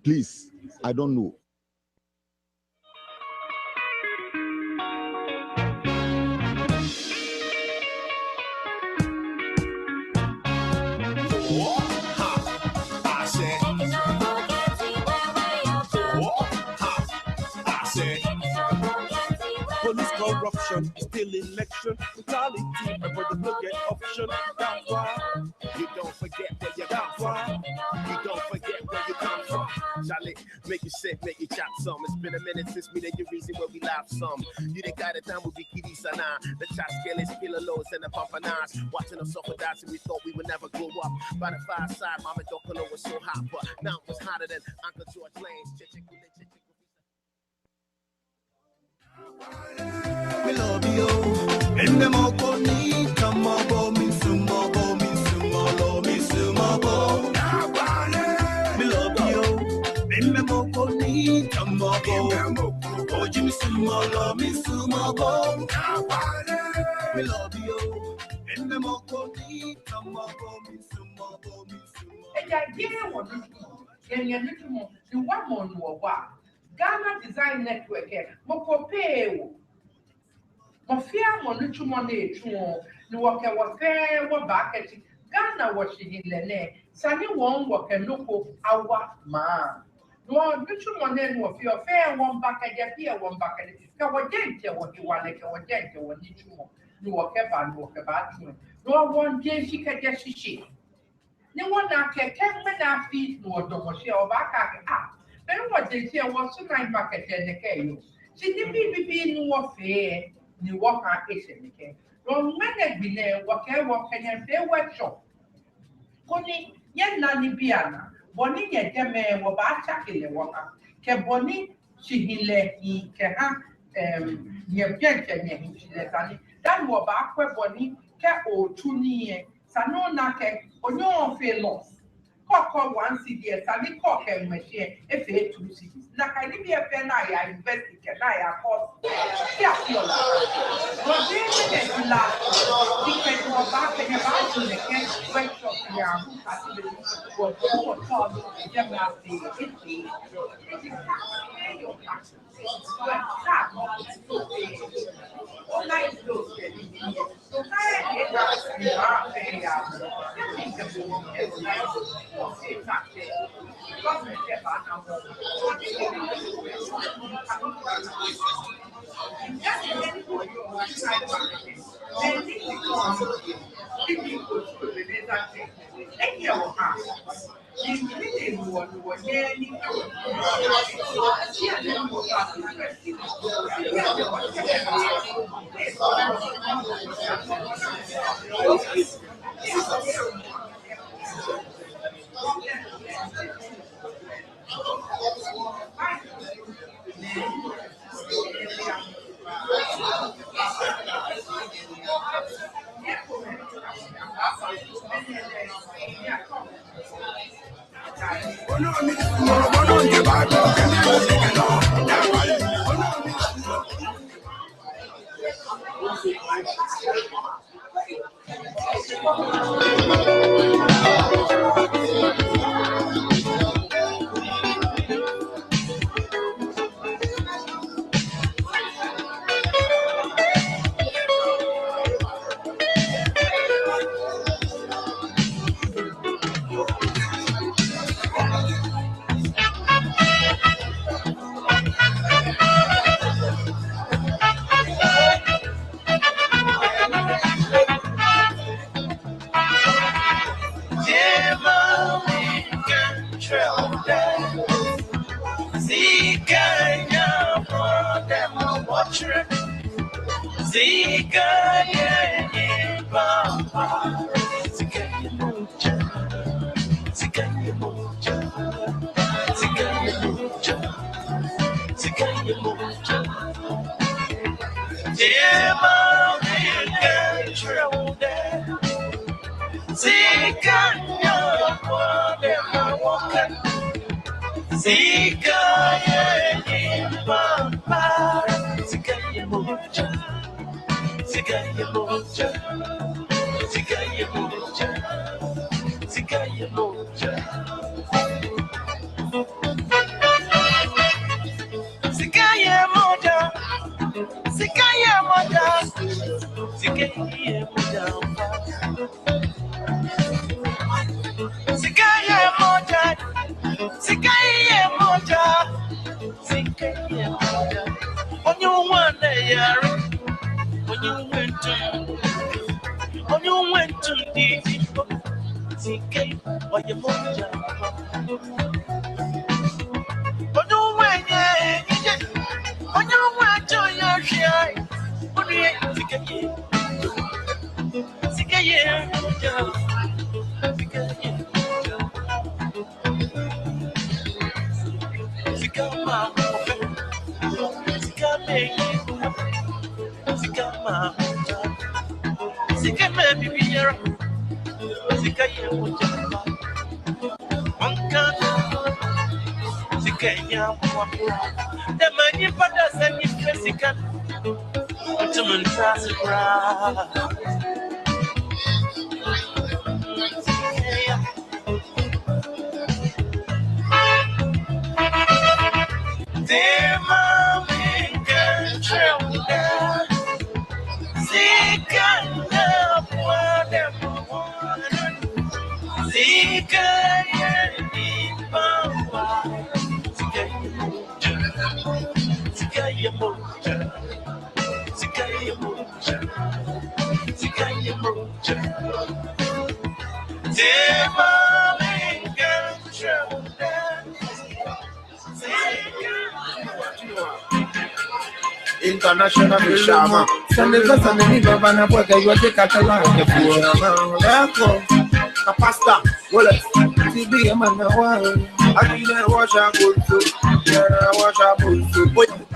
please, I don't know. Police corruption, still election, brutality, and for the get option. That's why you don't forget where you come from. You don't forget where you come from. Charlie, make you sick, make you chop some. It's been a minute since me that you reason where we laugh some. You done got it down with Bikini Sana. The chat scales, killer lows, and the pampanas. Watching us suffer dancing, we thought we would never grow up. By the fireside, Mama Dokolo was so hot, but now it was hotter than Uncle George Lane's. We love you. In the moko ni kamobo mi sumobo mi sumolo mi sumobo. We love you. In the moko ni kamobo. Oji mi sumolo mi sumobo. We love you. In the moko ni kamobo mi sumobo mi sumobo. Eja gine wonu. Yenye nitumo. Ni wamo nuwa. Ghana Design Network, Mokopeo, Mofia Monuchumo, no worker was fair, what back at Ghana watching in Lene, Sunny won't work and look our man. No, Nuchumone, no fear fair, one back at your peer, one back at it. Kawa gentle, what you want, like our gentle, what you no worker, and walk about you. No one day she can just she. No one now can 10 minutes feet, no domoshi or back up. Then what they say was so nice market in the cave. She didn't be no fair, ni walk out in the cave. From when they be there, whatever can have their workshop. Connie, yet Nanny Piana, Bonnie, yet a man were bad tackling the walker. Ke Bonnie, she let he can have near Jensen, she let Annie. That were back where Bonnie, ke o too near, Sano Nake, or no fair loss. Cock 1 CD, Sally Cock and machine, if it 2 cities. Nakanibi pen I investigate, I call. But then last, we can go back and about to the next workshop here. For called Gemini, International Shama. Sunday was on the river, and I work at your Catalan. The pasta, wallet, TB, and man, I didn't wash our good food. Yeah, wash our good food.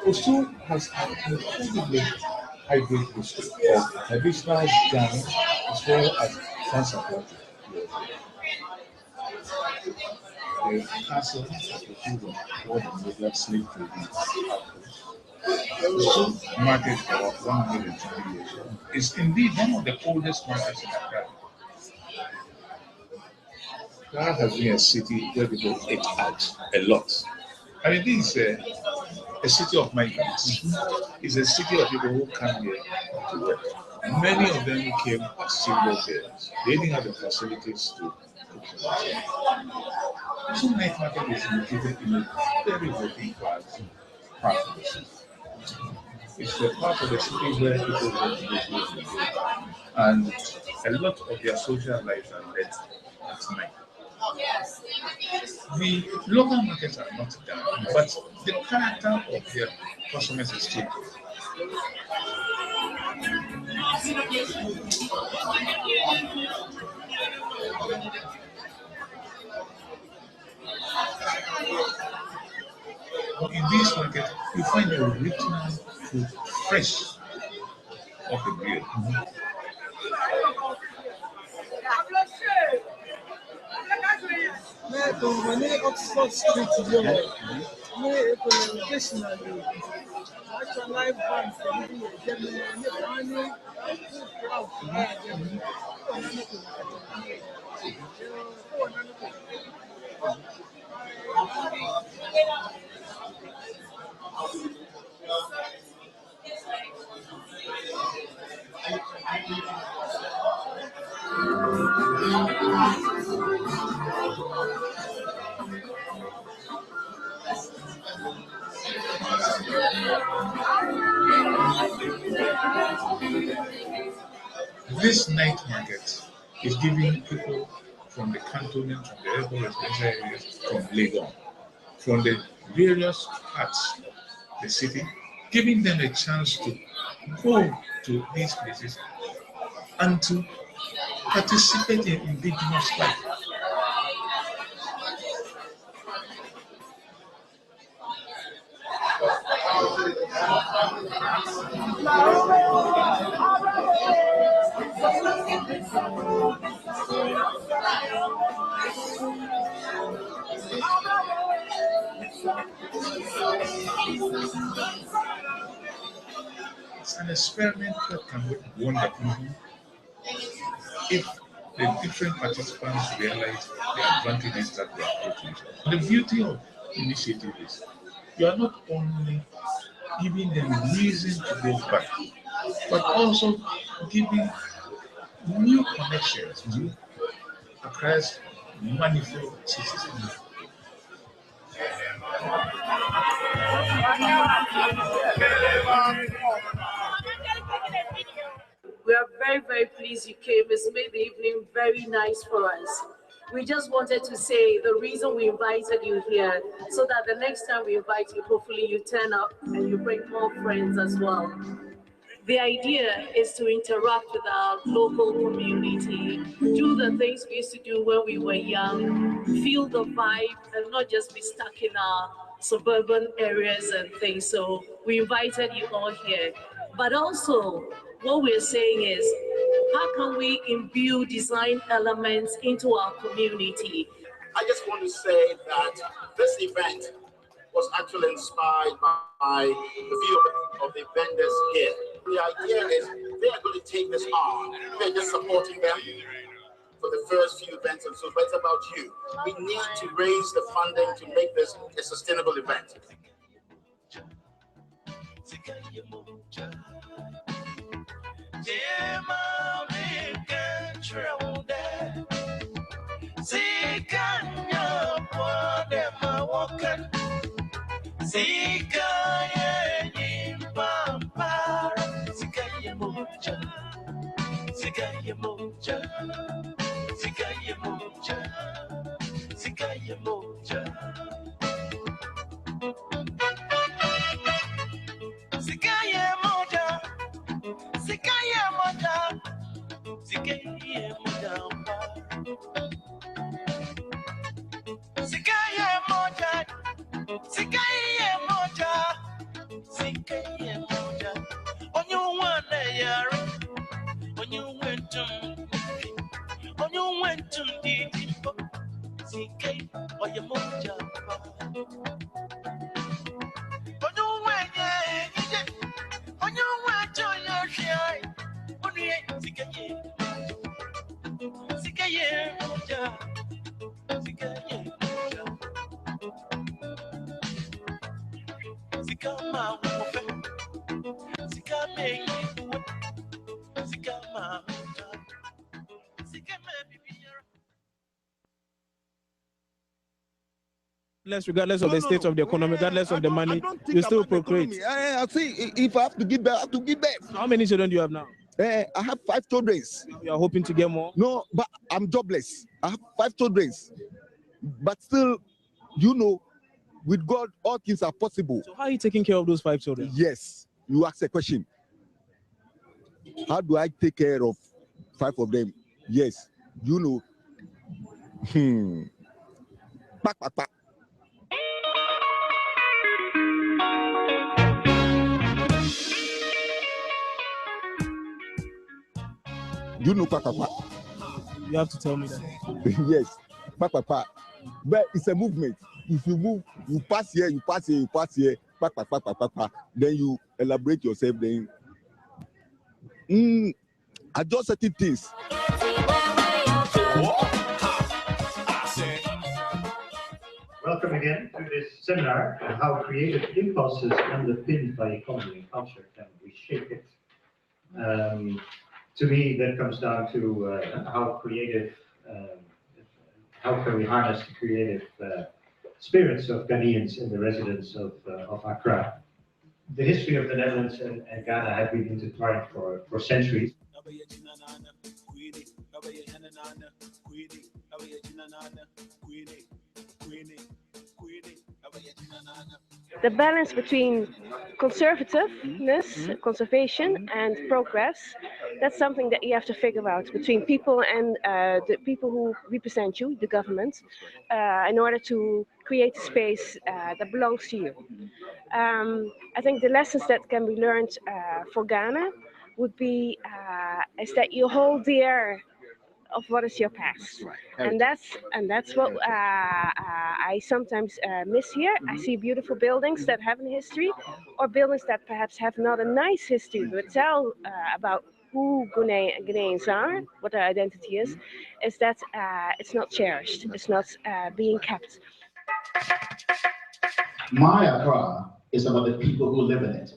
Osu has an incredibly hybrid history of traditional dance as well as transatlantic. The castle at the foot of what the modern slave trade Osu market for 120 years is indeed one of the oldest markets in Accra. Accra has been a city where people eat out a lot. And it is a city of migrants. It's a city of people who come here to work. Many of them came as single girls. They didn't have the facilities to cook for themselves. So night market is located in a very working class part of the city. It's the part of the city where people want to go to work. And a lot of their social lives are led at night. The local markets are not done, but the character of their customers is still good. In this market, you find the original food fresh off the grill. Oxford Street, live band This night market is giving people from the cantonment, from the airport residential areas, from Legon, from the various parts of the city, giving them a chance to go to these places and to participate in indigenous life. It's an experiment that can work wonderfully if the different participants realize the advantages that they are brought to. The beauty of initiative is you are not only giving them reason to go back, but also giving new connections to Accra's manifold citizens. We are very, very pleased you came. It's made the evening very nice for us. We just wanted to say the reason we invited you here, so that the next time we invite you, hopefully you turn up and you bring more friends as well. The idea is to interact with our local community, do the things we used to do when we were young, feel the vibe, and not just be stuck in our suburban areas and things. So we invited you all here. But also, what we're saying is, how can we imbue design elements into our community? I just want to say that this event was actually inspired by the few of the vendors here. The idea is they are going to take this on. We're just supporting them for the first few events and so, but it's about you. We need to raise the funding to make this a sustainable event. Regardless of the state of the economy, regardless of the money, you still procreate. I see. If I have to give birth, I have to give birth. So how many children do you have now? I have 5 children. You are hoping to get more? No, but I'm jobless. I have 5 children. But still, you know, with God, all things are possible. So how are you taking care of those 5 children? Yes. You ask a question. How do I take care of 5 of them? Yes. You know. Back, back, back. You know, Papa. You have to tell me that. Yes, Papa. But it's a movement. If you move, you pass here, you pass here, you pass here, Papa. Then you elaborate yourself. Then, adjust certain things. Welcome again to this seminar on how creative impulses underpinned by economy and culture can reshape it. To me, that comes down to how can we harness the creative spirits of Ghanaians in the residents of Accra. The history of the Netherlands and Ghana have been intertwined for centuries. The balance between conservativeness, conservation, and progress, that's something that you have to figure out between people and the people who represent you, the government, in order to create a space that belongs to you. I think the lessons that can be learned for Ghana would be is that you hold dear of what is your past, and that's what I sometimes miss here. I see beautiful buildings that have a history, or buildings that perhaps have not a nice history, but tell about who Ghanaians are, what their identity is that it's not cherished, it's not being kept. My Accra is about the people who live in it.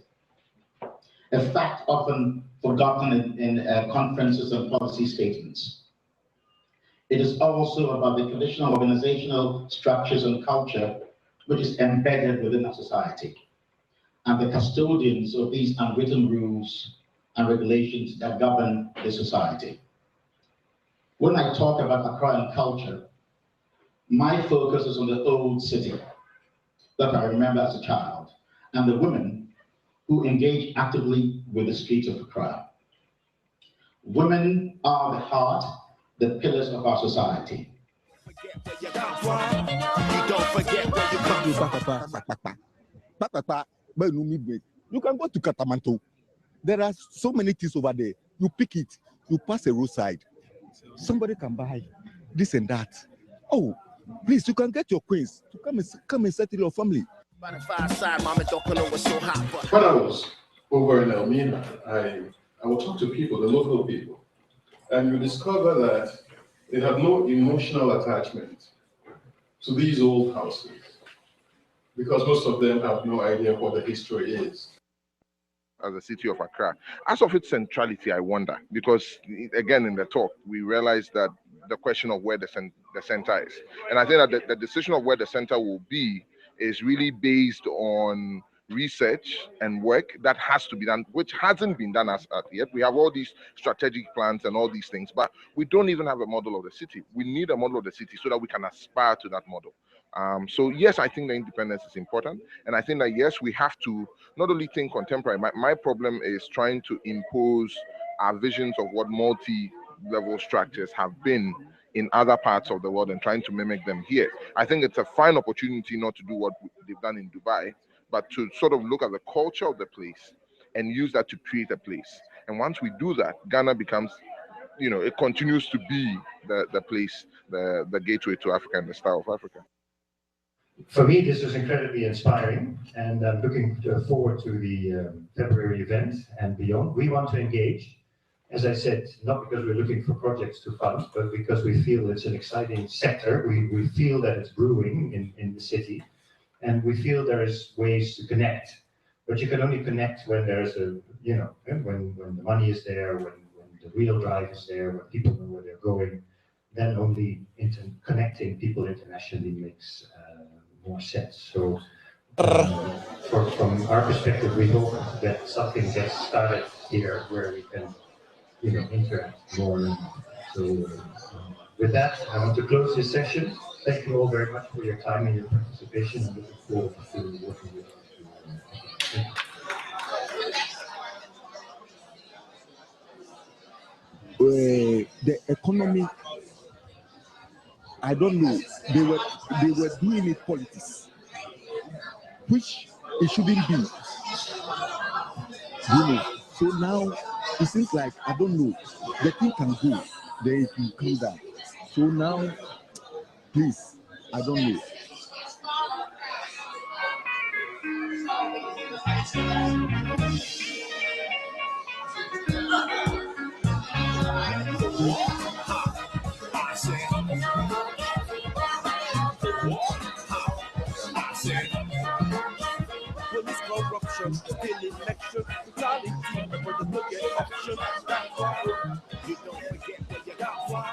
A fact often forgotten in conferences and policy statements. It is also about the traditional organizational structures and culture which is embedded within our society, and the custodians of these unwritten rules and regulations that govern the society. When I talk about Accra and culture, my focus is on the old city that I remember as a child, and the women who engage actively with the streets of Accra. Women are the heart, the pillars of our society. You don't forget where you come from. You can go to Katamanto. There are so many things over there. You pick it, you pass a roadside. Somebody can buy this and that. Oh, Please, you can get your queens to come and settle your family. When I was over in Elmina, I would talk to people, the local people, and you discover that they have no emotional attachment to these old houses because most of them have no idea what the history is. As a city of Accra. As of its centrality, I wonder, because again, in the talk, we realized that the question of where the center is. And I think that the decision of where the center will be is really based on research and work that has to be done, which hasn't been done as yet. We have all these strategic plans and all these things, but we don't even have a model of the city. We need a model of the city so that we can aspire to that model. So yes, I think the independence is important. And I think that yes, we have to not only think contemporary. My problem is trying to impose our visions of what multi-level structures have been in other parts of the world and trying to mimic them here. I think it's a fine opportunity not to do what they've done in Dubai, but to sort of look at the culture of the place and use that to create a place. And once we do that, Ghana becomes, it continues to be the place, the gateway to Africa and the style of Africa. For me, this was incredibly inspiring, and I'm looking forward to the February event and beyond. We want to engage, as I said, not because we're looking for projects to fund, but because we feel it's an exciting sector. We feel that it's brewing in the city, and we feel there is ways to connect. But you can only connect when there's when the money is there, when the real drive is there, when people know where they're going. Then only connecting people internationally makes more sense. So from our perspective, we hope that something gets started here where we can, interact more. So with that, I want to close this session. Thank you all very much for your time and your participation. I'm looking forward to working with you. The economy, I don't know. They were doing it politics, which it shouldn't be. So now it seems like, I don't know, the thing can go, then it will come down. So now, please, I don't know. Police corruption, still election, brutality, and when you look at option, that's why you don't forget where you got from.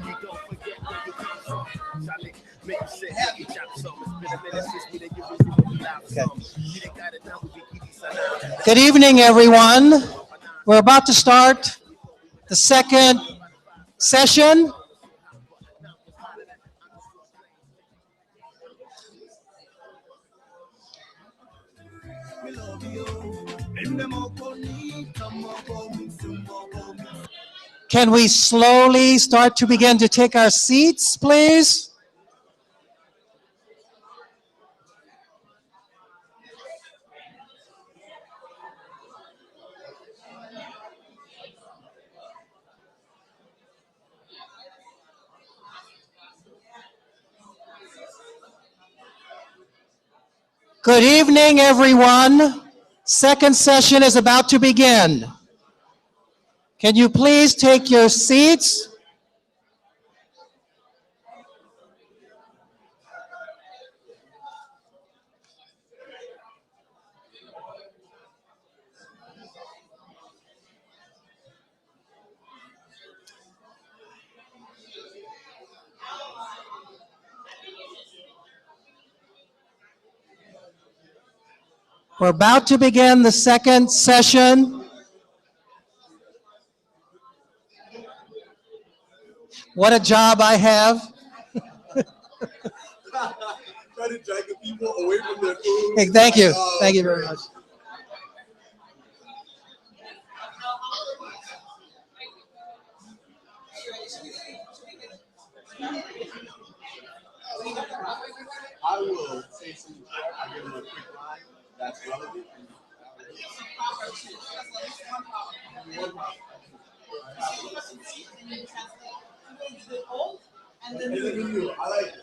You don't forget where you come from. Charlie, make you say happy job some. It's been a minute since we didn't give you loud some. You didn't got it now, we keep it. Good evening, everyone. We're about to start the second session. Can we slowly start to begin to take our seats, please? Good evening, everyone. Second session is about to begin. Can you please take your seats? We're about to begin the second session. What a job I have. Try to drag the people away from their food. Hey, thank you. Thank you very much. I will say some. I give them a quick line that's relevant. And then the new. I like it.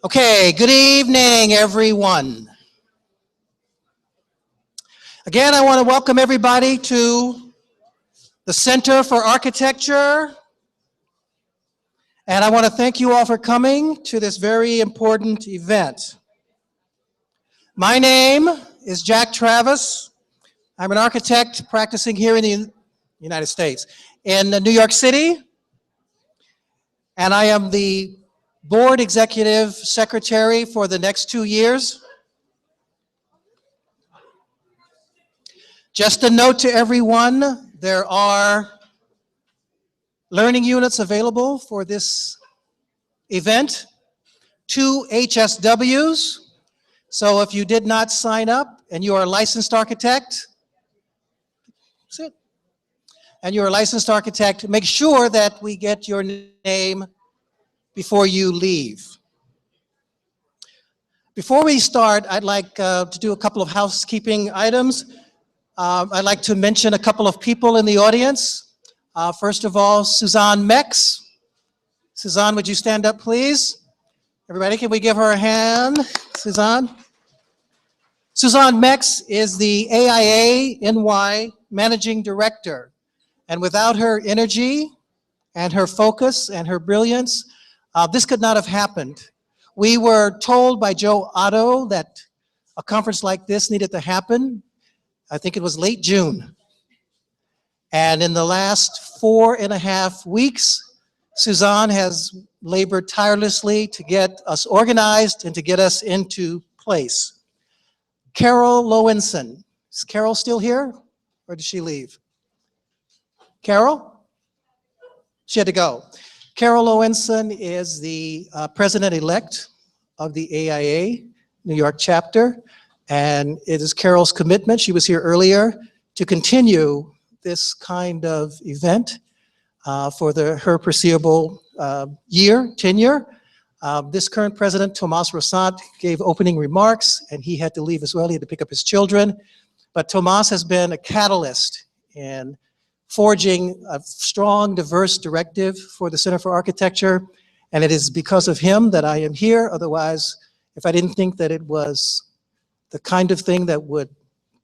Okay, good evening, everyone. Again, I want to welcome everybody to the Center for Architecture. And I want to thank you all for coming to this very important event. My name is Jack Travis. I'm an architect practicing here in the United States, in New York City. And I am the board executive secretary for the next 2 years. Just a note to everyone, there are learning units available for this event, 2 HSWs. So if you did not sign up and you are a licensed architect, that's it. And you're a licensed architect, make sure that we get your name before you leave. Before we start, I'd like to do a couple of housekeeping items. I'd like to mention a couple of people in the audience. First of all, Suzanne Mex. Suzanne, would you stand up, please? Everybody, can we give her a hand? Suzanne? Suzanne Mex is the AIA NY Managing Director. And without her energy and her focus and her brilliance, this could not have happened. We were told by Joe Otto that a conference like this needed to happen. I think it was late June. And in the last 4.5 weeks, Suzanne has labored tirelessly to get us organized and to get us into place. Carol Lowenson. Is Carol still here, or did she leave? Carol? She had to go. Carol Lowenson is the president-elect of the AIA New York chapter, and it is Carol's commitment, she was here earlier, to continue this kind of event for her foreseeable tenure. This current president, Tomas Rosat, gave opening remarks, and he had to leave as well. He had to pick up his children. But Tomas has been a catalyst in forging a strong, diverse directive for the Center for Architecture, and it is because of him that I am here. Otherwise, if I didn't think that it was the kind of thing that would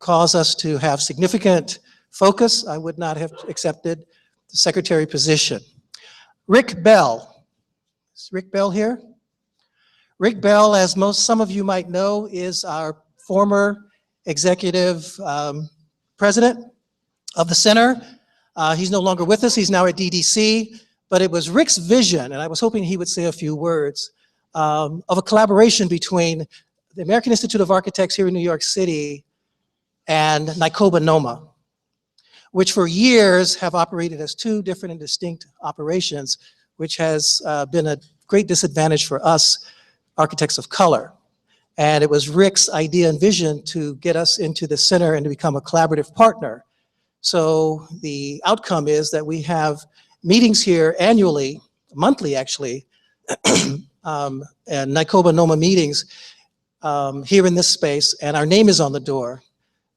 cause us to have significant focus, I would not have accepted the secretary position. Rick Bell. Is Rick Bell here? Rick Bell, as some of you might know, is our former executive president of the center. He's no longer with us, he's now at DDC, but it was Rick's vision, and I was hoping he would say a few words, of a collaboration between the American Institute of Architects here in New York City and Nycoba Noma, which for years have operated as 2 different and distinct operations, which has been a great disadvantage for us architects of color. And it was Rick's idea and vision to get us into the center and to become a collaborative partner. So the outcome is that we have meetings here annually, monthly actually, and Nycoba Noma meetings here in this space, and our name is on the door.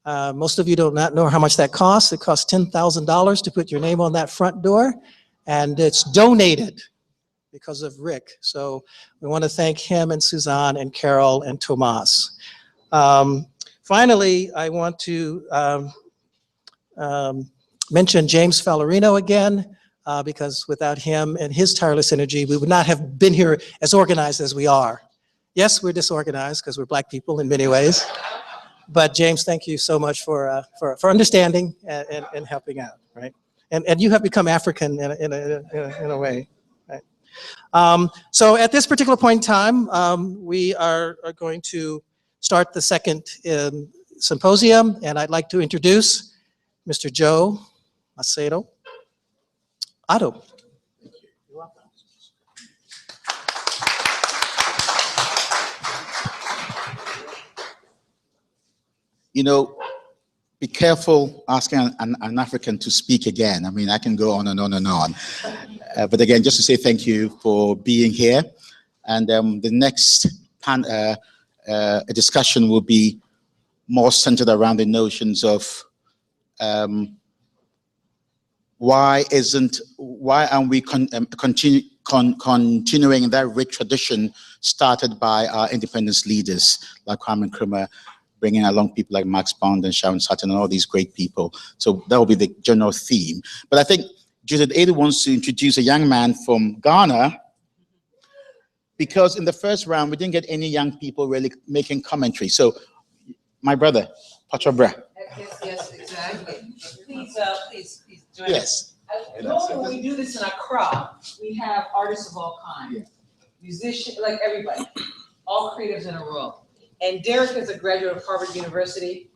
Most of you do not know how much that costs. It costs $10,000 to put your name on that front door, and it's donated because of Rick. So we want to thank him and Suzanne and Carol and Tomas. Finally, I want to mention James Falorino again, because without him and his tireless energy, we would not have been here as organized as we are. Yes, we're disorganized because we're Black people in many ways, But James, thank you so much for understanding and helping out, right? And you have become African in a way, right? So at this particular point in time, we are going to start the second symposium, and I'd like to introduce Mr. Joe Macedo Otto. You know, be careful asking an African to speak again. I mean, I can go on and on and on. But again, just to say thank you for being here. And the next discussion will be more centered around the notions of why aren't we continuing that rich tradition started by our independence leaders like Kwame Nkrumah, bringing along people like Max Bond and Sharon Sutton and all these great people. So that will be the general theme. But I think Judith Ada wants to introduce a young man from Ghana, because in the first round, we didn't get any young people really making commentary. So my brother, Patra. Yes, exactly. Please join Yes. us. Normally when we do this in Accra, we have artists of all kinds, musicians, like everybody, all creatives in a row. And Derek is a graduate of Harvard University.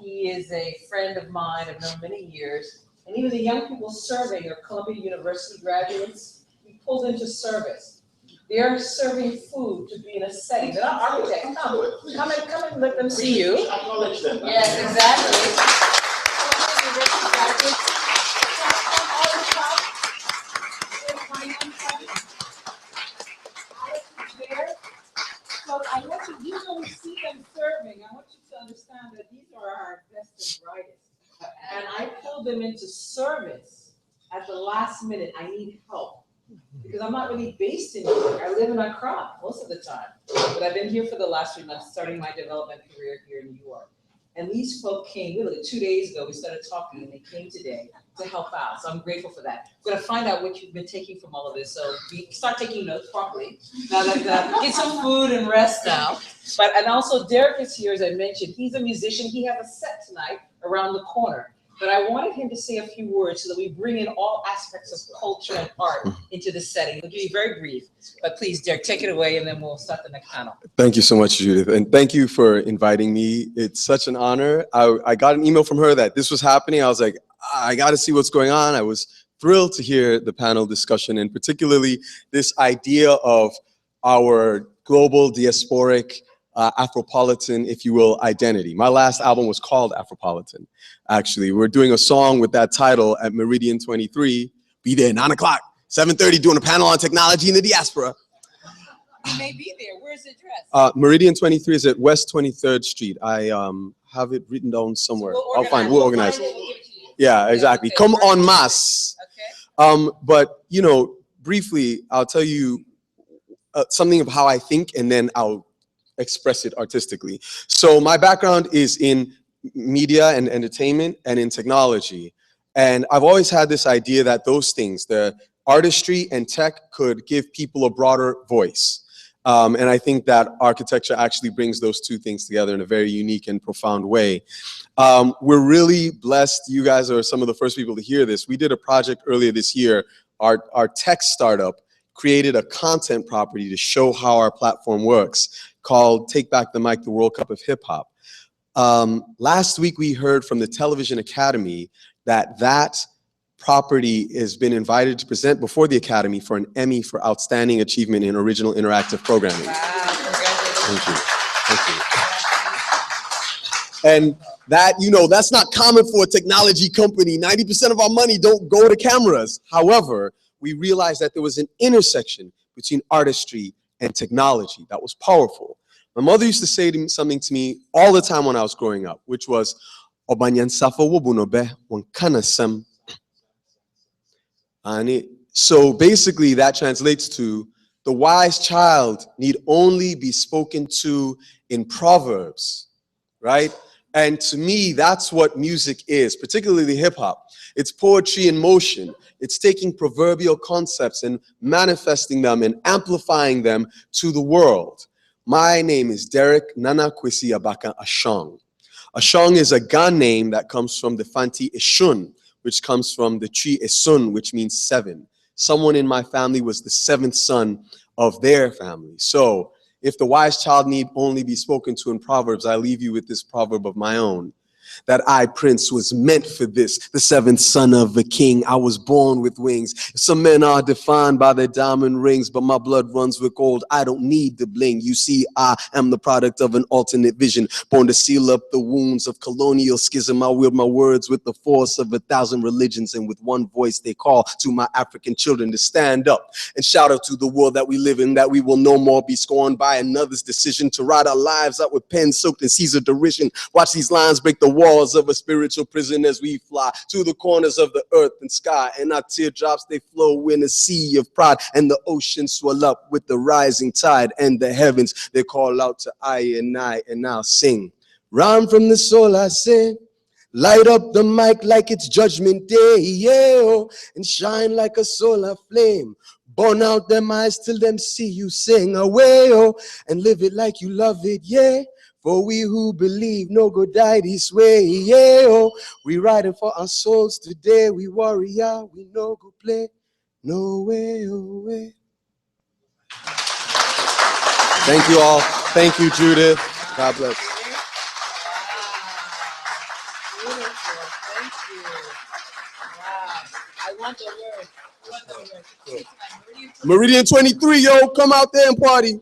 He is a friend of mine. I've known many years. And even the young people serving are Columbia University graduates. We pulled into service. They're serving food to be in a setting. They're not architects. Come and let them see you. Acknowledge them. Yes, exactly. So I want you don't see them serving. I want you to understand that these are our best and brightest. And I pulled them into service at the last minute. I need help. Because I'm not really based in New York. I live in Accra most of the time. But I've been here for the last 3 months, starting my development career here in New York. And these folk came, really 2 days ago, we started talking, and they came today to help out. So I'm grateful for that. We're gonna find out what you've been taking from all of this. So we start taking notes properly. Now that get some food and rest now. And also Derek is here, as I mentioned. He's a musician. He has a set tonight around the corner. But I wanted him to say a few words so that we bring in all aspects of culture and art into the setting. We'll be very brief, but please, Derek, take it away, and then we'll start the next panel. Thank you so much, Judith, and thank you for inviting me. It's such an honor. I got an email from her that this was happening. I was like, I got to see what's going on. I was thrilled to hear the panel discussion, and particularly this idea of our global diasporic Afropolitan, if you will, identity. My last album was called Afropolitan, actually. We're doing a song with that title at Meridian 23. Be there 9 o'clock, 7:30, doing a panel on technology in the diaspora. You may be there. Where's the address? Meridian 23 is at West 23rd Street. I have it written down somewhere. So We'll organize it. Yeah, exactly. Okay. Come en masse. Okay. But, you know, briefly, I'll tell you something of how I think, and then I'll express it artistically. So my background is in media and entertainment and in technology. And I've always had this idea that those things, the artistry and tech, could give people a broader voice. And I think that architecture actually brings those two things together in a very unique and profound way. We're really blessed. You guys are some of the first people to hear this. We did a project earlier this year. Our tech startup created a content property to show how our platform works, called Take Back the Mic, the World Cup of Hip Hop. Last week, we heard from the Television Academy that property has been invited to present before the Academy for an Emmy for Outstanding Achievement in Original Interactive Programming. Wow, congratulations. Thank you. Thank you. And that, you know, that's not common for a technology company. 90% of our money don't go to cameras. However, we realized that there was an intersection between artistry and technology that was powerful. My mother used to say something to me all the time when I was growing up, which was, so basically that translates to, the wise child need only be spoken to in Proverbs, right? And to me, that's what music is, particularly hip hop. It's poetry in motion. It's taking proverbial concepts and manifesting them and amplifying them to the world. My name is Derek Nana Kwesi Abaka Ashong. Ashong is a Ga name that comes from the Fanti Eshun, which comes from the tree Esun, which means 7. Someone in my family was the 7th son of their family. So if the wise child need only be spoken to in Proverbs, I leave you with this proverb of my own. That I, Prince, was meant for this, the 7th son of a king. I was born with wings. Some men are defined by their diamond rings, but my blood runs with gold. I don't need the bling. You see, I am the product of an alternate vision, born to seal up the wounds of colonial schism. I wield my words with the force of 1,000 religions, and with one voice they call to my African children to stand up and shout out to the world that we live in, that we will no more be scorned by another's decision to write our lives out with pens soaked in Caesar derision. Watch these lines break the walls of a spiritual prison as we fly to the corners of the earth and sky, and our teardrops they flow in a sea of pride, and the ocean swell up with the rising tide, and the heavens they call out to I, and I'll sing. Rhyme from the soul, I say, light up the mic like it's judgment day, yeah, oh, and shine like a solar flame. Burn out them eyes till them see you sing away, oh, and live it like you love it, yeah. For we who believe no go die this way, yeah, oh. We riding for our souls today, we warrior, we no go play, no way, oh way. Thank you all. Thank you, Judith. God bless. I want the word. Meridian 23, yo, come out there and party.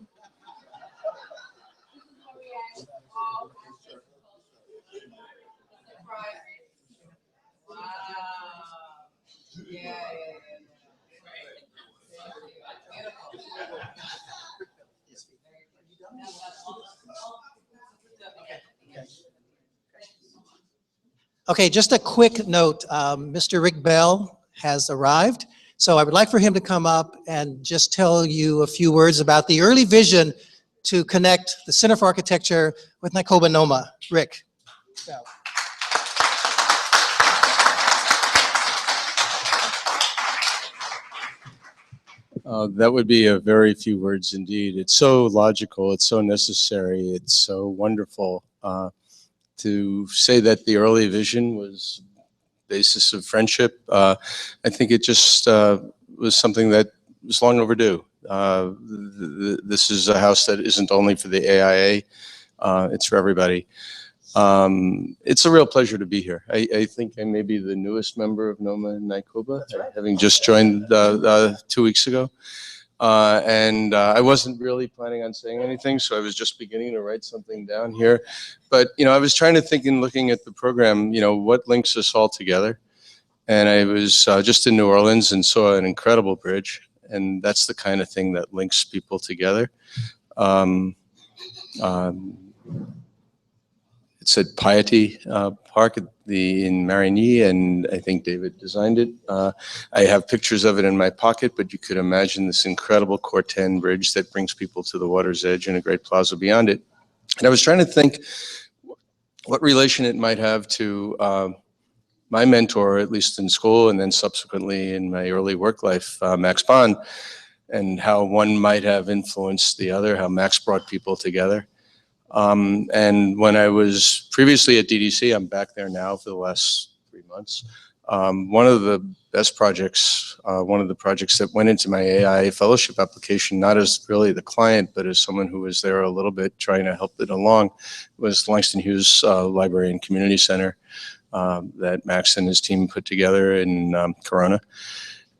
Okay, just a quick note. Mr. Rick Bell has arrived. So I would like for him to come up and just tell you a few words about the early vision to connect the Center for Architecture with Naikoba Noma. Rick. That would be a very few words indeed. It's so logical, it's so necessary, it's so wonderful to say that the early vision was basis of friendship. I think it just was something that was long overdue. This is a house that isn't only for the AIA, it's for everybody. It's a real pleasure to be here. I think I may be the newest member of Noma and Naikoba, having just joined 2 weeks ago. I wasn't really planning on saying anything, so I was just beginning to write something down here. But, I was trying to think and looking at the program, what links us all together. And I was just in New Orleans and saw an incredible bridge. And that's the kind of thing that links people together. It said Piety Park in Marigny, and I think David designed it. I have pictures of it in my pocket, but you could imagine this incredible Corten bridge that brings people to the water's edge and a great plaza beyond it. And I was trying to think what relation it might have to my mentor, at least in school, and then subsequently in my early work life, Max Bond, and how one might have influenced the other, how Max brought people together. And when I was previously at DDC, I'm back there now for the last 3 months. One of the best projects, one of the projects that went into my AI fellowship application, not as really the client, but as someone who was there a little bit trying to help it along, was Langston Hughes Library and Community Center that Max and his team put together in Corona.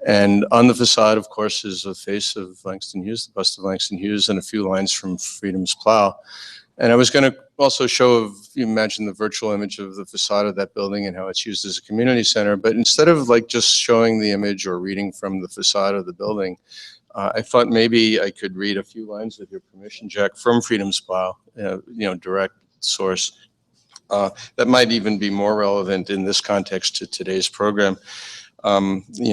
And on the facade, of course, is a face of Langston Hughes, the bust of Langston Hughes, and a few lines from Freedom's Plow. And I was going to also show, you imagine the virtual image of the facade of that building and how it's used as a community center. But instead of like just showing the image or reading from the facade of the building, I thought maybe I could read a few lines with your permission, Jack, from Freedom's Plow, direct source. That might even be more relevant in this context to today's program.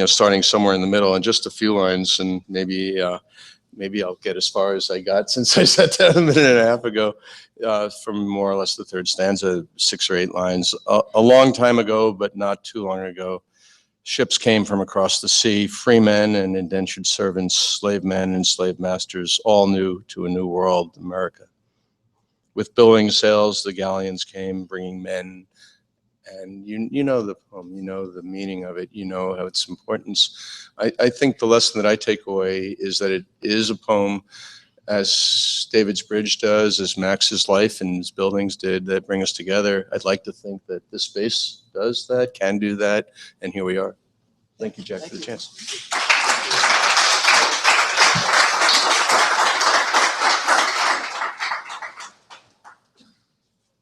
Starting somewhere in the middle, and just a few lines, and maybe I'll get as far as I got since I sat down a minute and a half ago, from more or less the third stanza, 6 or 8 lines. A long time ago, but not too long ago, ships came from across the sea, free men and indentured servants, slave men and slave masters, all new to a new world, America. with building sales, the galleons came bringing men. And you know the poem, you know the meaning of it, you know how its importance. I think the lesson that I take away is that it is a poem, as David's Bridge does, as Max's life and his buildings did, that bring us together. I'd like to think that this space does that, can do that, and here we are. Thank you, Jack, for the chance.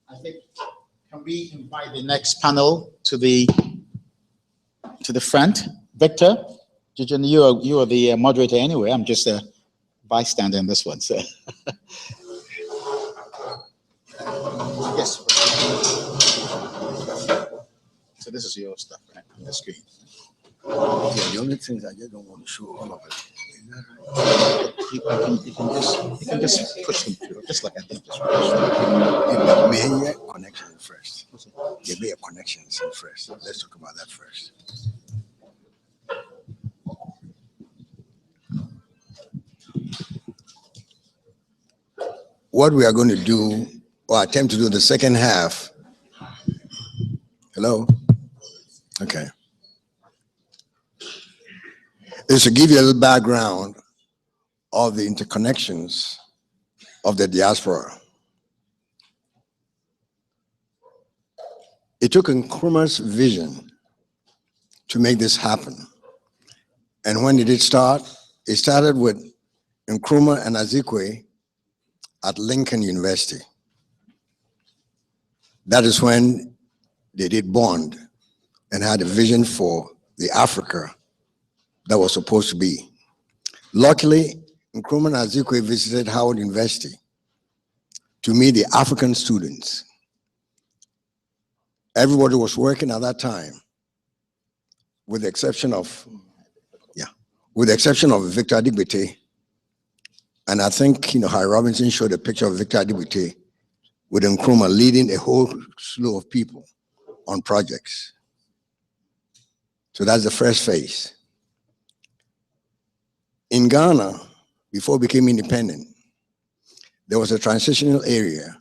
I think, can we invite the next panel to the front? Victor, you are the moderator anyway. I'm just a bystander in this one. So, yes. So this is your stuff, right, on the screen. Yeah, the only things I just don't want to show all of it. Is that right? You can just push them through, just like I did this one. Yeah, may I hear connection first? There may be a connection first. Let's talk about that first. What we are going to do, or attempt to do in the second half. Hello? Okay. Is to give you a little background of the interconnections of the diaspora. It took Nkrumah's vision to make this happen. And when did it start? It started with Nkrumah and Azikwe at Lincoln University. That is when they did bond and had a vision for the Africa that was supposed to be. Luckily, Nkrumah and Azikwe visited Howard University to meet the African students. Everybody was working at that time, with the exception of Victor Adigbite. And I think, Harry Robinson showed a picture of Victor Adigbite with Nkrumah leading a whole slew of people on projects. So that's the first phase. In Ghana, before it became independent, there was a transitional area.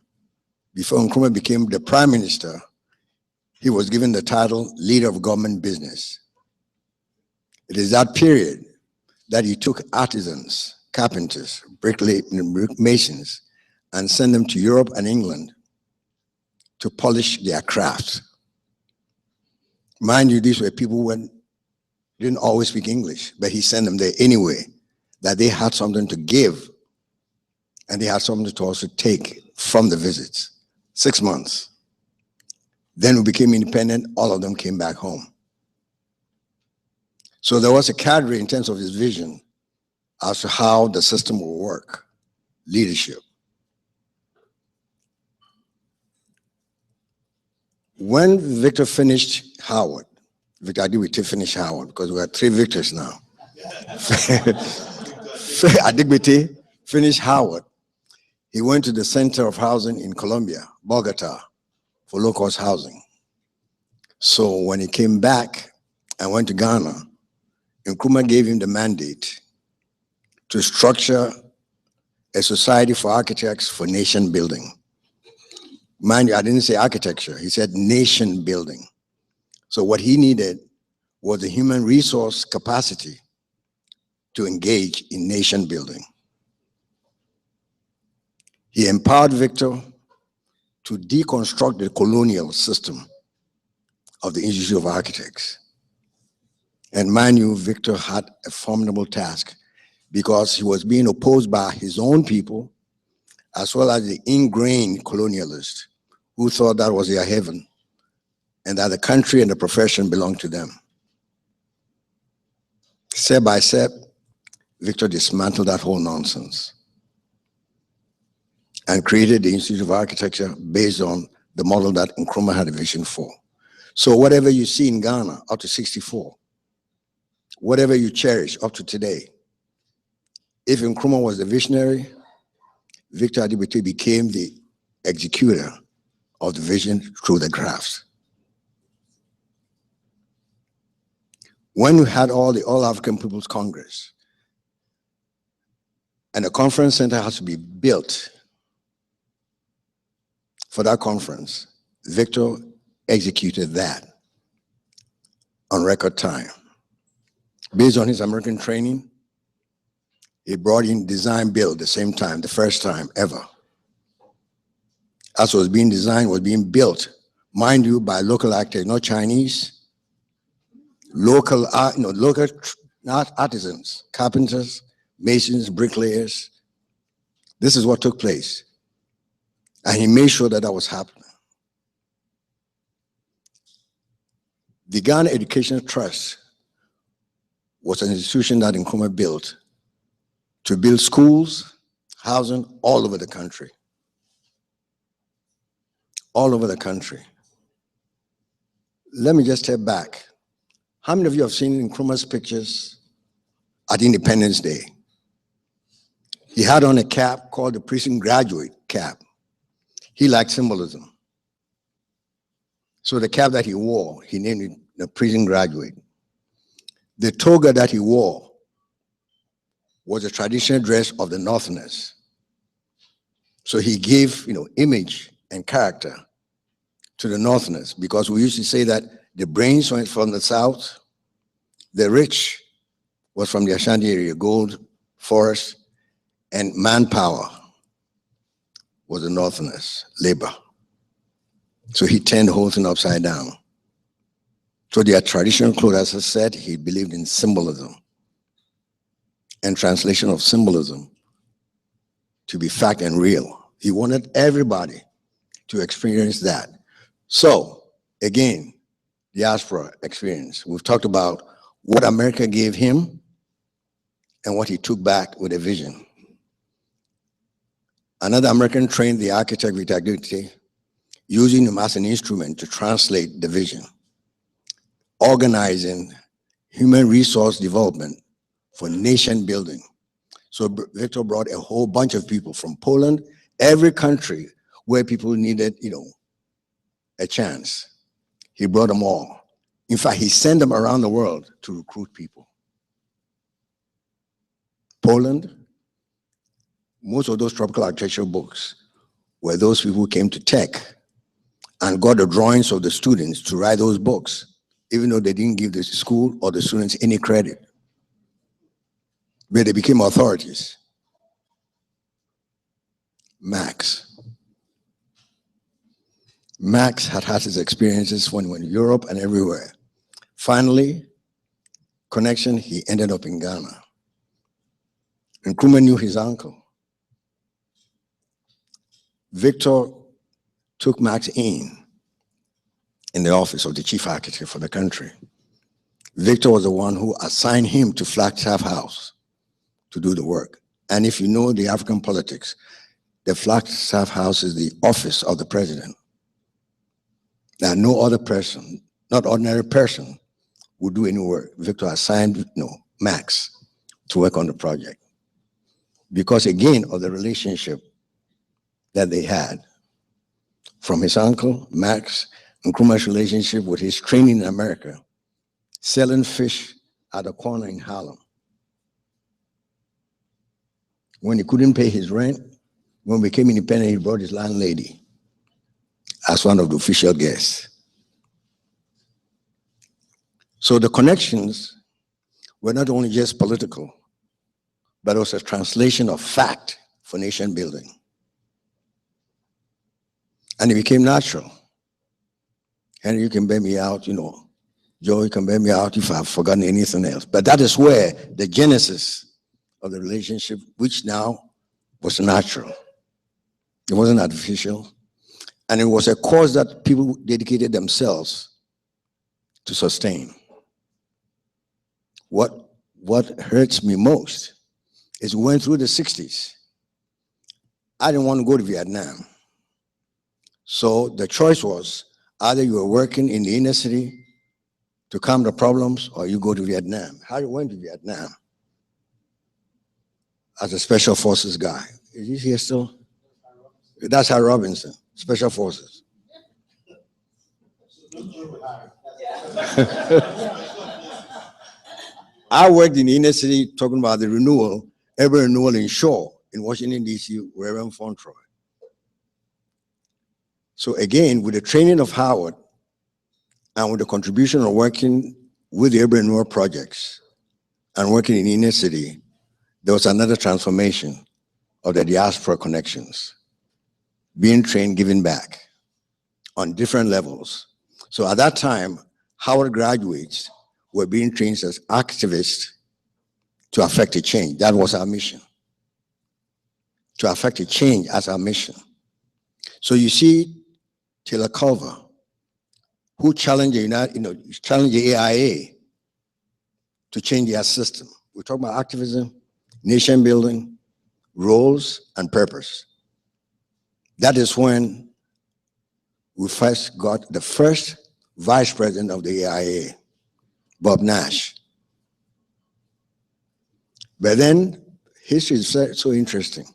Before Nkrumah became the prime minister, he was given the title leader of government business. It is that period that he took artisans, carpenters, brick masons, and sent them to Europe and England to polish their crafts. Mind you, these were people who didn't always speak English, but he sent them there anyway, that they had something to give, and they had something to also take from the visits. 6 months. Then we became independent, all of them came back home. So there was a cadre in terms of his vision as to how the system will work, leadership. When Victor finished Howard, Victor Adigbite finished Howard, because we have 3 Victors now. Adigbite finished Howard. He went to the Center of Housing in Colombia, Bogota, for low-cost housing. So when he came back and went to Ghana, Nkrumah gave him the mandate to structure a society for architects for nation building. Mind you, I didn't say architecture, he said nation building. So what he needed was the human resource capacity to engage in nation building. He empowered Victor to deconstruct the colonial system of the Institute of Architects. And mind you, Victor had a formidable task because he was being opposed by his own people, as well as the ingrained colonialists who thought that was their heaven and that the country and the profession belonged to them. Step by step, Victor dismantled that whole nonsense and created the Institute of Architecture based on the model that Nkrumah had a vision for. So whatever you see in Ghana up to 64, whatever you cherish up to today, if Nkrumah was the visionary, Victor Adigbite became the executor of the vision through the crafts. When we had all the All-African People's Congress, and a conference center has to be built for that conference, Victor executed that on record time. Based on his American training, he brought in design build the same time, the first time ever. As was being designed, was being built, mind you, by local actors, not Chinese, local artisans, carpenters, masons, bricklayers. This is what took place. And he made sure that that was happening. The Ghana Education Trust was an institution that Nkrumah built to build schools, housing all over the country. All over the country. Let me just step back. How many of you have seen Nkrumah's pictures at Independence Day? He had on a cap called the Prison Graduate cap. He liked symbolism. So the cap that he wore, he named it the Prison Graduate. The toga that he wore was a traditional dress of the Northerners. So he gave, image and character to the Northerners, because we used to say that the brains went from the South, the rich was from the Ashanti area, gold, forest, and manpower was the Northerners, labor. So he turned the whole thing upside down. So their traditional clothes, as I said, he believed in symbolism and translation of symbolism to be fact and real. He wanted everybody to experience that. So, again, diaspora experience. We've talked about what America gave him and what he took back with a vision. Another American trained the architect Victor Agute, using him as an instrument to translate the vision, organizing human resource development for nation building. So Victor brought a whole bunch of people from Poland, every country where people needed, a chance. He brought them all. In fact, he sent them around the world to recruit people. Poland, most of those tropical architecture books were those people who came to tech and got the drawings of the students to write those books, even though they didn't give the school or the students any credit. But they became authorities. Max. Max had had his experiences when he went to Europe and everywhere. Finally, connection, he ended up in Ghana. Nkrumah knew his uncle. Victor took Max in the office of the chief architect for the country. Victor was the one who assigned him to Flagstaff House to do the work. And if you know the African politics, the Flagstaff House is the office of the president. Now, no other person, not ordinary person, would do any work. Victor assigned Max to work on the project. Because again, of the relationship that they had from his uncle, Max, Nkrumah's relationship with his training in America, selling fish at a corner in Harlem. When he couldn't pay his rent, when we became independent, he brought his landlady as one of the official guests. So the connections were not only just political, but also a translation of fact for nation building. And it became natural. Henry, you can bear me out, Joe, you can bear me out if I've forgotten anything else. But that is where the genesis of the relationship, which now was natural. It wasn't artificial. And it was a cause that people dedicated themselves to sustain. What hurts me most is we went through the 60s. I didn't want to go to Vietnam. So the choice was either you were working in the inner city to calm the problems or you go to Vietnam. Harry went to Vietnam as a special forces guy. Is he here still? That's Harry Robinson, Special Forces. I worked in the inner city talking about the renewal, every renewal in Shaw in Washington, D.C., Reverend Fontroy. So again, with the training of Howard and with the contribution of working with the urban renewal projects and working in inner city, there was another transformation of the diaspora connections, being trained, giving back on different levels. So at that time, Howard graduates were being trained as activists to affect a change. That was our mission. To affect a change as our mission. So you see Taylor Culver, who challenged challenged the AIA to change their system. We're talking about activism, nation building, roles, and purpose. That is when we first got the first vice president of the AIA, Bob Nash. But then history is so interesting.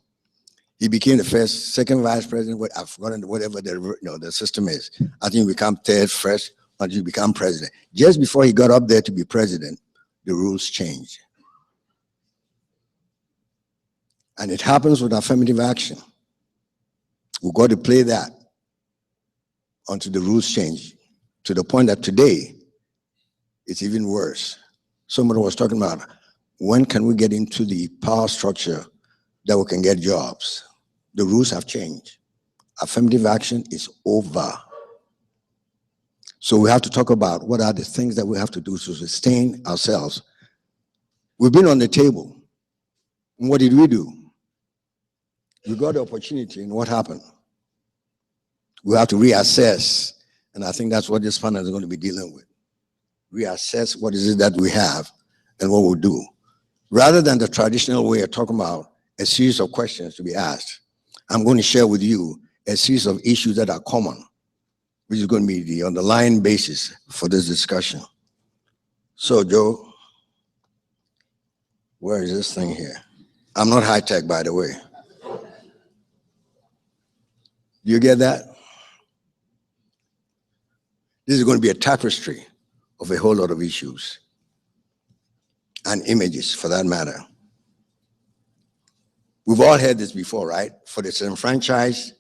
He became the first, second vice president. I've forgotten whatever the system is. I think he became third, first, until he became president. Just before he got up there to be president, the rules changed. And it happens with affirmative action. We've got to play that until the rules change, to the point that today, it's even worse. Somebody was talking about, when can we get into the power structure that we can get jobs? The rules have changed. Affirmative action is over. So we have to talk about what are the things that we have to do to sustain ourselves. We've been on the table. And what did we do? We got the opportunity, and what happened? We have to reassess, and I think that's what this panel is going to be dealing with. Reassess what is it that we have and what we'll do. Rather than the traditional way of talking about a series of questions to be asked, I'm going to share with you a series of issues that are common, which is going to be the underlying basis for this discussion. So, Joe, where is this thing here? I'm not high tech, by the way. Do you get that? This is going to be a tapestry of a whole lot of issues and images, for that matter. We've all heard this before, right? For the disenfranchised,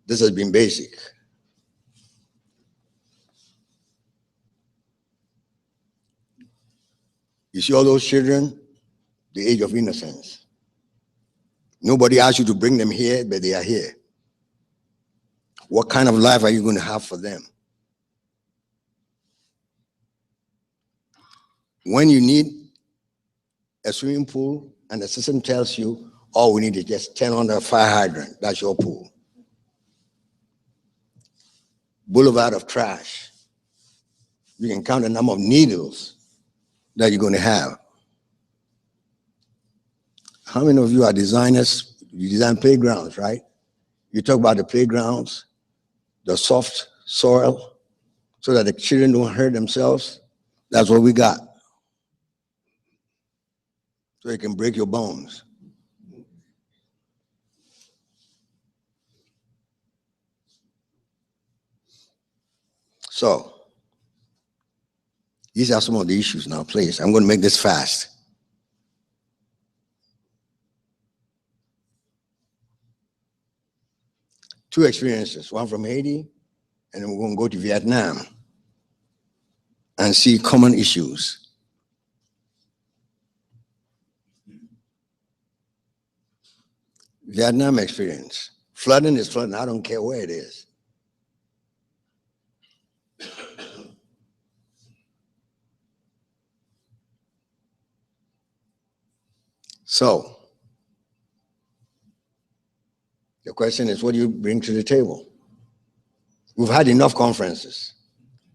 this has been basic. You see all those children, the age of innocence. Nobody asked you to bring them here, but they are here. What kind of life are you going to have for them? When you need a swimming pool and the system tells you, all we need is just turn on the fire hydrant, that's your pool. Boulevard of trash. You can count the number of needles that you're going to have. How many of you are designers? You design playgrounds, right? You talk about the playgrounds, the soft soil, so that the children don't hurt themselves. That's what we got. So it can break your bones. So, these are some of the issues now, please. I'm going to make this fast. Two experiences, one from Haiti, and then we're going to go to Vietnam and see common issues. Vietnam experience. Flooding is flooding, I don't care where it is. So, the question is, what do you bring to the table? We've had enough conferences.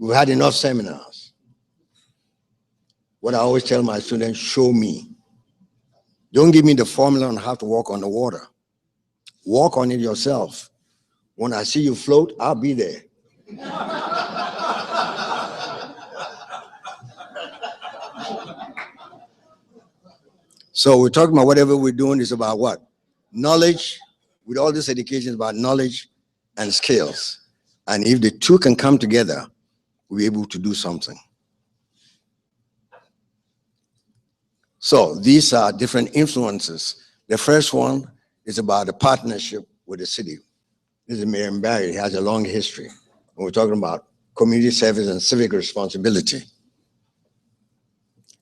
We've had enough seminars. What I always tell my students, show me. Don't give me the formula on how to walk on the water. Walk on it yourself. When I see you float, I'll be there. So we're talking about whatever we're doing is about what? Knowledge, with all this education, is about knowledge and skills. And if the two can come together, we're able to do something. So these are different influences. The first one is about the partnership with the city. This is Miriam Barry. He has a long history. We're talking about community service and civic responsibility. And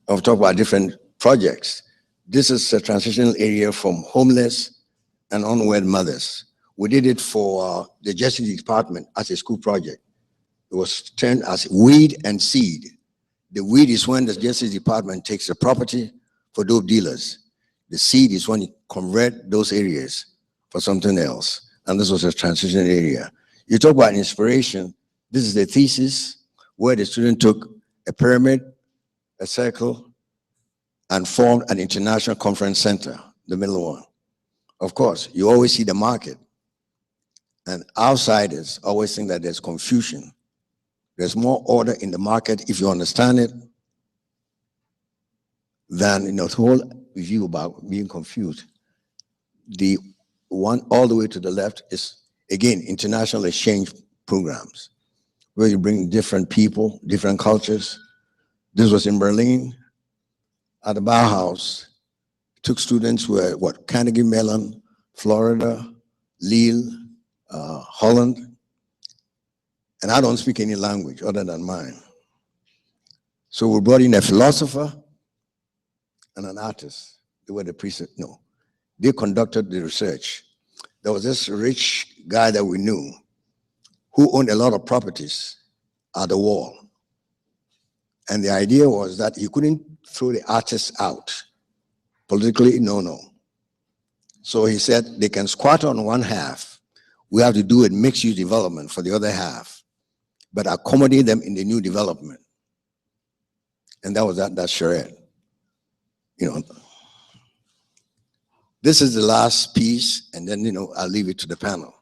we'll talk about different projects. This is a transitional area from homeless and unwed mothers. We did it for the Justice Department as a school project. It was termed as weed and seed. The weed is when the Justice Department takes the property for dope dealers. The seed is when you convert those areas for something else. And this was a transition area. You talk about inspiration. This is the thesis where the student took a pyramid, a circle, and formed an international conference center, the middle one. Of course, you always see the market. And outsiders always think that there's confusion. There's more order in the market if you understand it than the whole view about being confused. The one all the way to the left is, again, international exchange programs, where you bring different people, different cultures. This was in Berlin at the Bauhaus. Took students who were, Carnegie Mellon, Florida, Lille, Holland, and I don't speak any language other than mine. So we brought in a philosopher and an artist. They were the president, no. They conducted the research. There was this rich guy that we knew who owned a lot of properties at the wall. And the idea was that he couldn't throw the artists out. Politically, no. So he said they can squat on one half. We have to do a mixed-use development for the other half, but accommodate them in the new development. And that was that charade. This is the last piece, and then, I'll leave it to the panel.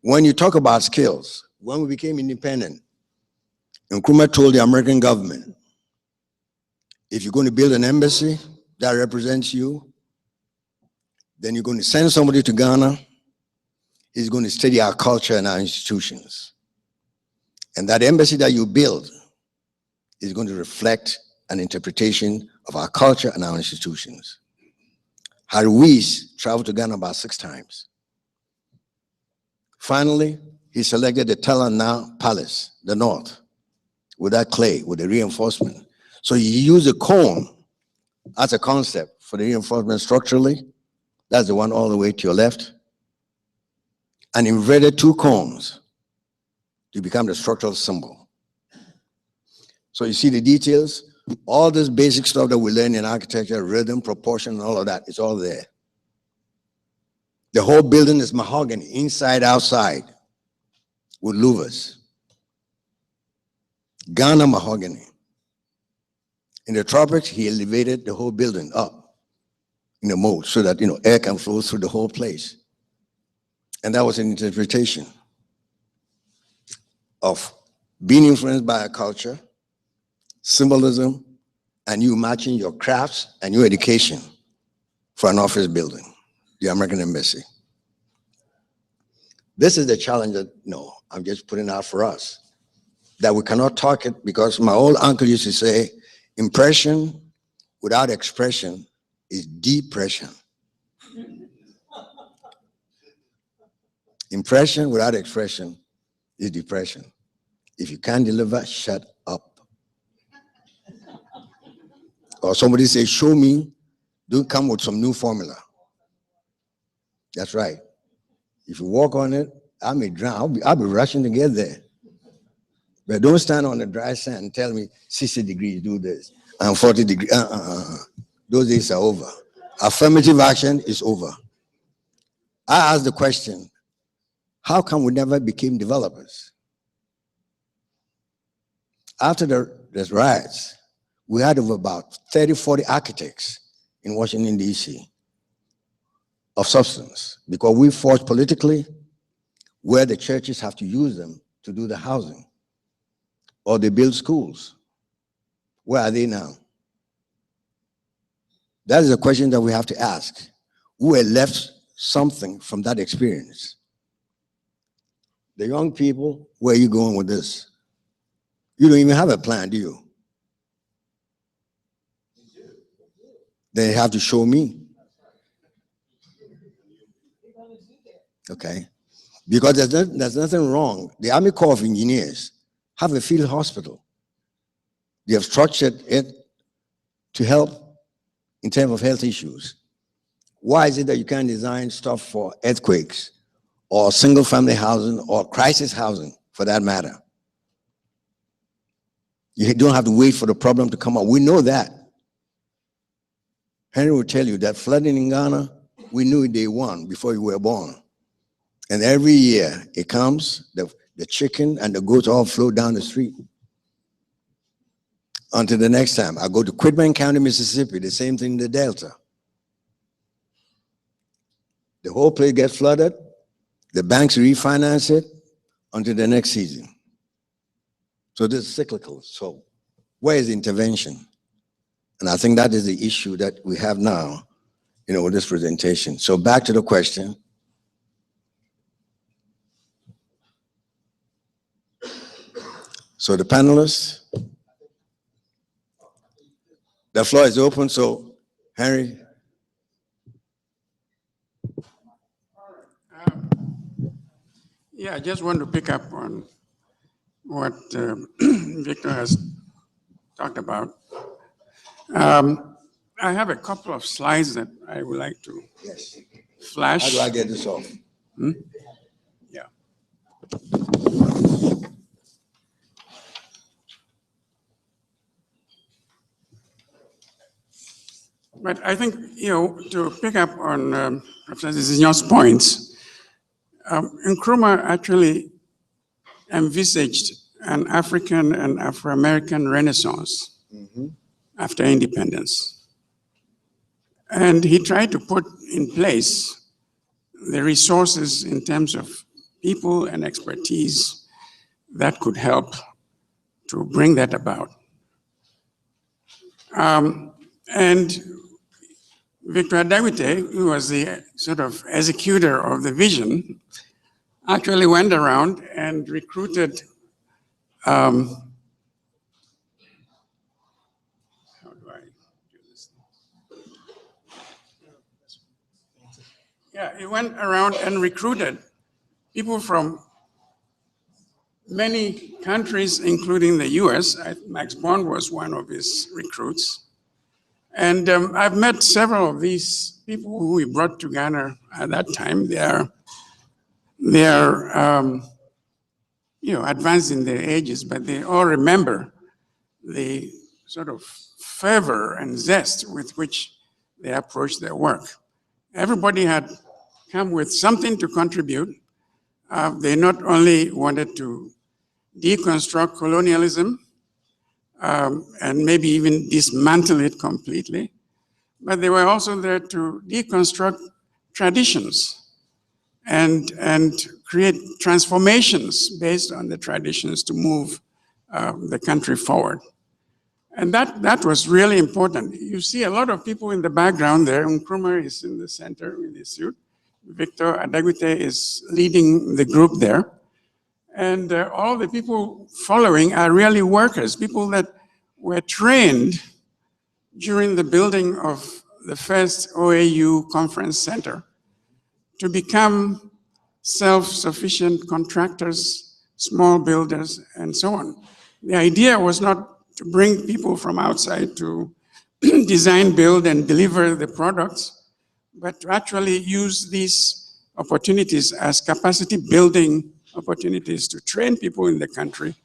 When you talk about skills, when we became independent, Nkrumah told the American government, if you're going to build an embassy that represents you, then you're going to send somebody to Ghana. He's going to study our culture and our institutions. And that embassy that you build is going to reflect an interpretation of our culture and our institutions. Harry Weiss traveled to Ghana about 6 times. Finally, he selected the Telana Palace, the north, with that clay, with the reinforcement. So he used a cone as a concept for the reinforcement structurally. That's the one all the way to your left. And inverted 2 cones to become the structural symbol. So you see the details. All this basic stuff that we learn in architecture, rhythm, proportion, and all of that, it's all there. The whole building is mahogany, inside, outside, with louvers. Ghana mahogany. In the tropics, he elevated the whole building up in a mold so that air can flow through the whole place. And that was an interpretation of being influenced by a culture, symbolism, and you matching your crafts and your education for an office building, the American Embassy. This is the challenge that, I'm just putting out for us, that we cannot talk it, because my old uncle used to say, impression without expression is depression. Impression without expression is depression. If you can't deliver, shut up. Or somebody say, show me, don't come with some new formula. That's right. If you walk on it, I may drown. I'll be rushing to get there. But don't stand on the dry sand and tell me 60 degrees, do this, and 40 degrees. Those days are over. Affirmative action is over. I asked the question, how come we never became developers? After the riots, we had over about 30, 40 architects in Washington, D.C. of substance, because we fought politically where the churches have to use them to do the housing, or they build schools. Where are they now? That is a question that we have to ask. Who had left something from that experience? The young people, where are you going with this? You don't even have a plan, do you? They have to show me. Okay. Because there's nothing wrong. The Army Corps of Engineers have a field hospital. They have structured it to help in terms of health issues. Why is it that you can't design stuff for earthquakes or single family housing or crisis housing for that matter? You don't have to wait for the problem to come up. We know that. Henry will tell you that flooding in Ghana, we knew it day one before you were born. And every year it comes, the chicken and the goats all flow down the street. Until the next time. I go to Quitman County, Mississippi, the same thing in the Delta. The whole place gets flooded, the banks refinance it until the next season. So this is cyclical. So where is the intervention? And I think that is the issue that we have now, with this presentation. So back to the question. So the panelists, the floor is open. So Henry. Yeah, I just want to pick up on what Victor has talked about. I have a couple of slides that I would like to flash. How do I get this off? Yeah. But I think, to pick up on Professor Zignon's points, Nkrumah actually envisaged an African and Afro-American renaissance after independence. And he tried to put in place the resources in terms of people and expertise that could help to bring that about. And Victor Adagwite, who was the sort of executor of the vision, actually went around and recruited how do I do this? Yeah, he went around and recruited people from many countries, including the US. Max Bond was one of his recruits. And I've met several of these people who he brought to Ghana at that time. They are advanced in their ages, but they all remember the sort of fervor and zest with which they approached their work. Everybody had come with something to contribute. They not only wanted to deconstruct colonialism, and maybe even dismantle it completely, but they were also there to deconstruct traditions and create transformations based on the traditions to move the country forward. And that was really important. You see a lot of people in the background there. Nkrumah is in the center with his suit. Victor Adagwite is leading the group there. And all the people following are really workers, people that were trained during the building of the first OAU conference center to become self-sufficient contractors, small builders, and so on. The idea was not to bring people from outside to design, build, and deliver the products, but to actually use these opportunities as capacity building opportunities to train people in the country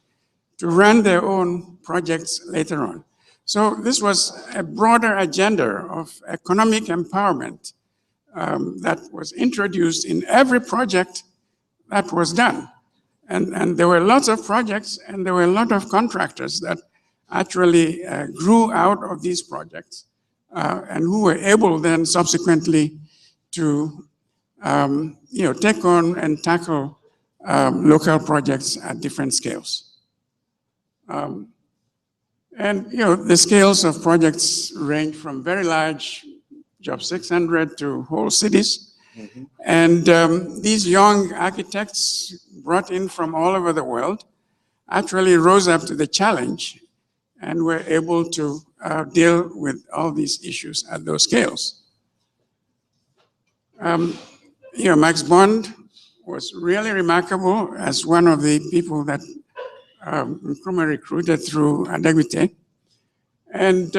to run their own projects later on. So this was a broader agenda of economic empowerment that was introduced in every project that was done. And there were lots of projects and there were a lot of contractors that actually grew out of these projects and who were able then subsequently to take on and tackle local projects at different scales. The scales of projects range from very large, job 600 to whole cities. And these young architects brought in from all over the world actually rose up to the challenge and were able to deal with all these issues at those scales. Max Bond was really remarkable as one of the people that Nkrumah recruited through Adegwite. And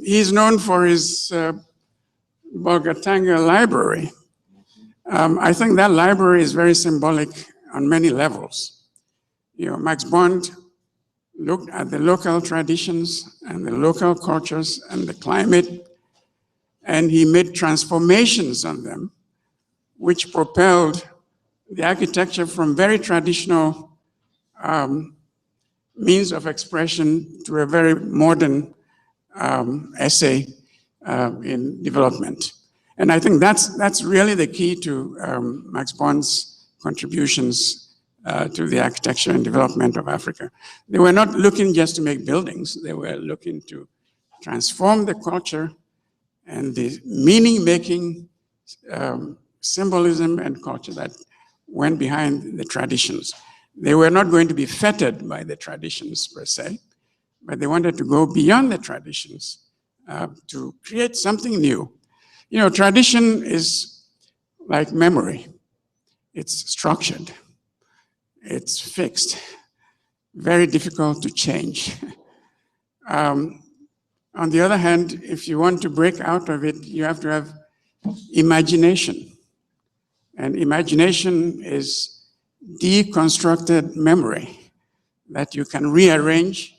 he's known for his Bolgatanga library. I think that library is very symbolic on many levels. You know, Max Bond looked at the local traditions and the local cultures and the climate, and he made transformations on them, which propelled the architecture from very traditional means of expression to a very modern essay in development. And I think that's really the key to Max Bond's contributions to the architecture and development of Africa. They were not looking just to make buildings, they were looking to transform the culture and the meaning-making symbolism and culture that went behind the traditions. They were not going to be fettered by the traditions per se, but they wanted to go beyond the traditions to create something new. You know, tradition is like memory. It's structured, it's fixed, very difficult to change. On the other hand, if you want to break out of it, you have to have imagination. And imagination is deconstructed memory that you can rearrange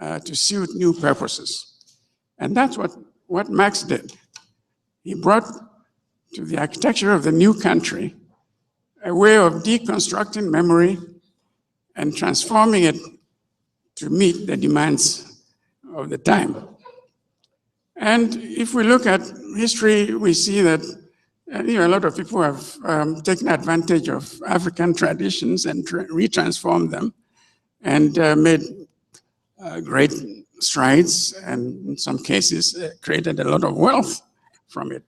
to suit new purposes. And that's what Max did. He brought to the architecture of the new country a way of deconstructing memory and transforming it to meet the demands of the time. And if we look at history, we see that a lot of people have taken advantage of African traditions and retransformed them and made great strides, and in some cases created a lot of wealth from it.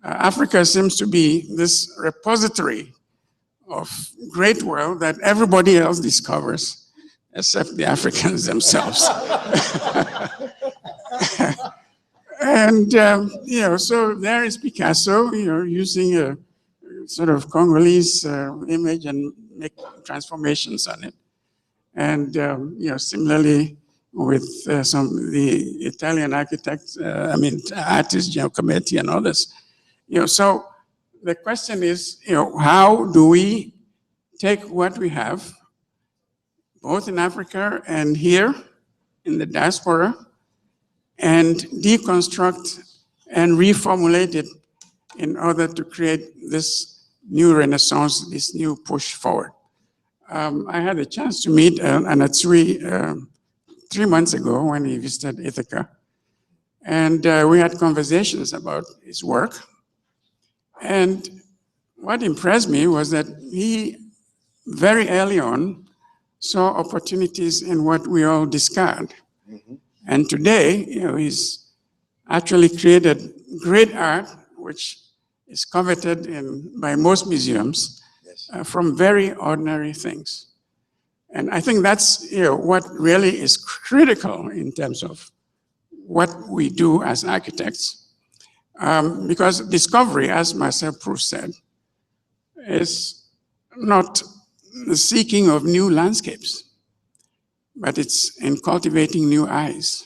Africa seems to be this repository of great wealth that everybody else discovers except the Africans themselves. And, so there is Picasso, using a sort of Congolese image and make transformations on it. And, similarly with some of the Italian architects, artists, Giacometti and others. So the question is, how do we take what we have, both in Africa and here in the diaspora, and deconstruct and reformulate it in order to create this new renaissance, this new push forward. I had a chance to meet Anatsui 3 months ago when he visited Ithaca. And we had conversations about his work. And what impressed me was that he, very early on, saw opportunities in what we all discard. And today, he's actually created great art, which is coveted by most museums, from very ordinary things. And I think that's what really is critical in terms of what we do as architects. Because discovery, as Marcel Proust said, is not the seeking of new landscapes, but it's in cultivating new eyes.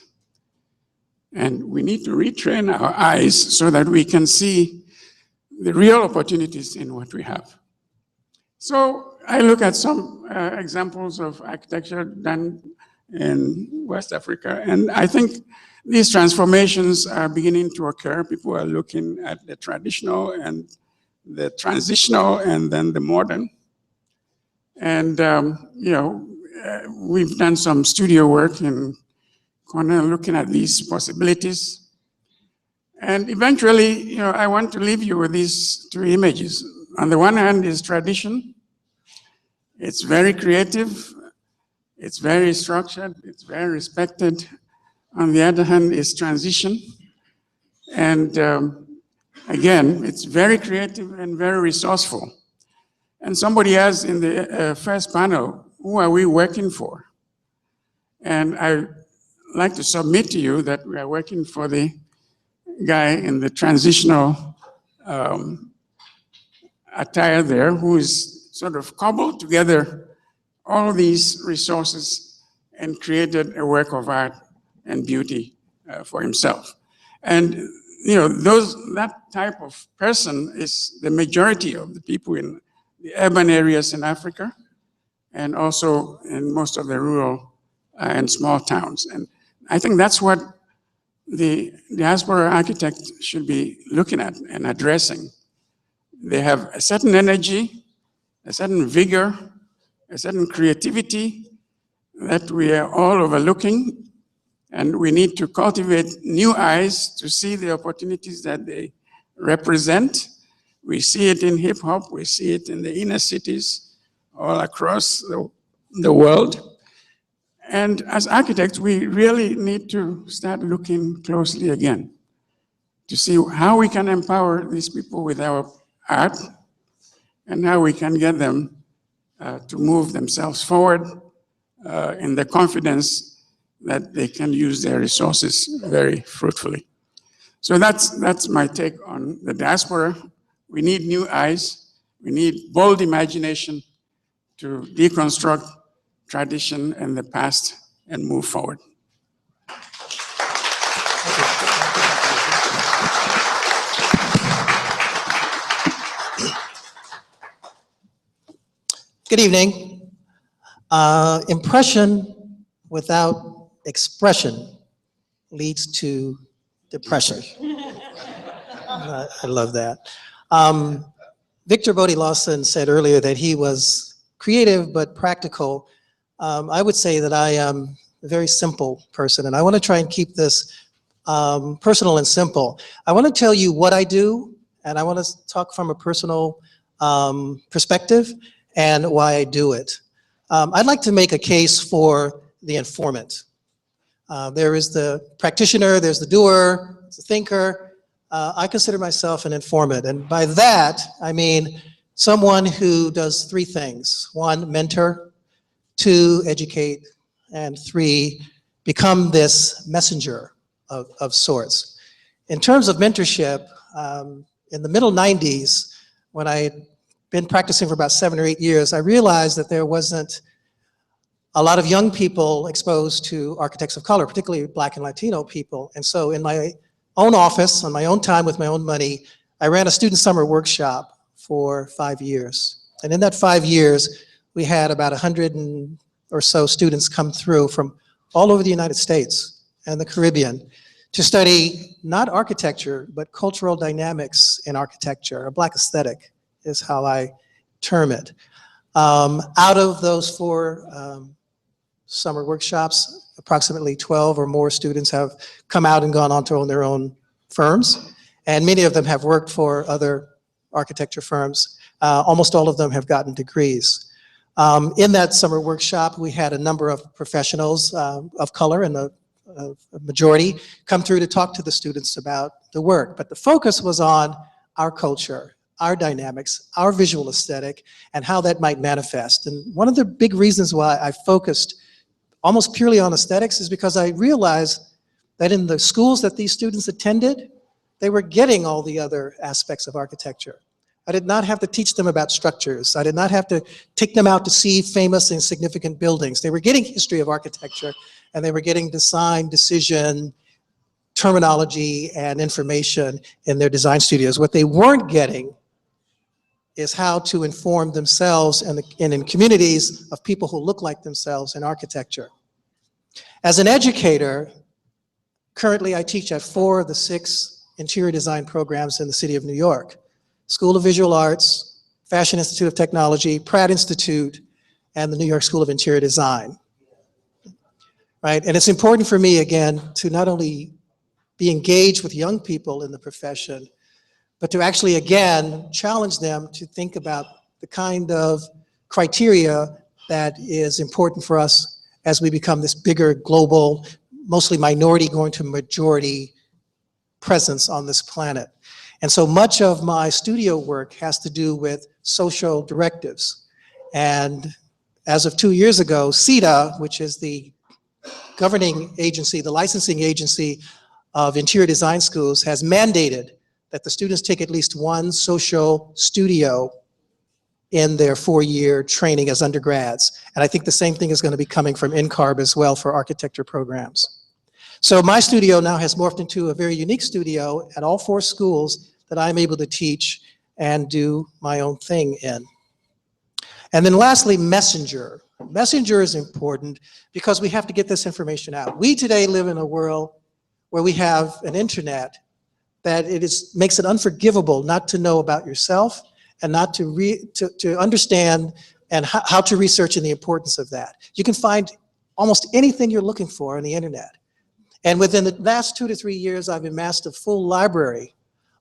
And we need to retrain our eyes so that we can see the real opportunities in what we have. So I look at some examples of architecture done in West Africa, and I think these transformations are beginning to occur. People are looking at the traditional and the transitional and then the modern. And, we've done some studio work in Cornell looking at these possibilities. And eventually, I want to leave you with these two images. On the one hand is tradition. It's very creative. It's very structured. It's very respected. On the other hand is transition. And again, it's very creative and very resourceful. And somebody asked in the first panel, who are we working for? And I'd like to submit to you that we are working for the guy in the transitional attire there, who is sort of cobbled together all these resources and created a work of art and beauty for himself. And you know, that type of person is the majority of the people in the urban areas in Africa, and also in most of the rural and small towns. And I think that's what the diaspora architect should be looking at and addressing. They have a certain energy, a certain vigor, a certain creativity that we are all overlooking, and we need to cultivate new eyes to see the opportunities that they represent. We see it in hip hop, we see it in the inner cities all across the world. And as architects, we really need to start looking closely again to see how we can empower these people with our art and how we can get them to move themselves forward in the confidence that they can use their resources very fruitfully. So that's my take on the diaspora. We need new eyes. We need bold imagination to deconstruct tradition and the past and move forward. Good evening. Impression without expression leads to depression. I love that. Victor Bodie Lawson said earlier that he was creative but practical. I would say that I am a very simple person, and I want to try and keep this personal and simple. I want to tell you what I do, and I want to talk from a personal perspective and why I do it. I'd like to make a case for the informant. There is the practitioner, there's the doer, there's the thinker. I consider myself an informant, and by that, I mean someone who does three things. One, mentor. Two, educate. And three, become this messenger of sorts. In terms of mentorship, in the middle 90s, when I had been practicing for about 7 or 8 years, I realized that there wasn't a lot of young people exposed to architects of color, particularly Black and Latino people. And so in my own office, on my own time with my own money, I ran a student summer workshop for 5 years. And in that 5 years, we had about 100 or so students come through from all over the United States and the Caribbean to study not architecture, but cultural dynamics in architecture. A Black aesthetic is how I term it. Out of those 4 summer workshops, approximately 12 or more students have come out and gone on to own their own firms, and many of them have worked for other architecture firms. Almost all of them have gotten degrees. In that summer workshop, we had a number of professionals of color, and a majority, come through to talk to the students about the work. But the focus was on our culture, our dynamics, our visual aesthetic, and how that might manifest. And one of the big reasons why I focused almost purely on aesthetics is because I realized that in the schools that these students attended, they were getting all the other aspects of architecture. I did not have to teach them about structures. I did not have to take them out to see famous and significant buildings. They were getting history of architecture, and they were getting design, decision, terminology, and information in their design studios. What they weren't getting is how to inform themselves and in communities of people who look like themselves in architecture. As an educator, currently I teach at 4 of the 6 interior design programs in the city of New York: School of Visual Arts, Fashion Institute of Technology, Pratt Institute, and the New York School of Interior Design. Right? And it's important for me, again, to not only be engaged with young people in the profession, but to actually, again, challenge them to think about the kind of criteria that is important for us as we become this bigger, global, mostly minority going to majority presence on this planet. And so much of my studio work has to do with social directives. And as of 2 years ago, CETA, which is the governing agency, the licensing agency of interior design schools, has mandated that the students take at least 1 social studio in their 4-year training as undergrads. And I think the same thing is going to be coming from NCARB as well for architecture programs. So my studio now has morphed into a very unique studio at all 4 schools that I'm able to teach and do my own thing in. And then lastly, Messenger. Messenger is important because we have to get this information out. We today live in a world where we have an internet that makes it unforgivable not to know about yourself and not to understand and how to research and the importance of that. You can find almost anything you're looking for on the internet. And within the last 2 to 3 years, I've amassed a full library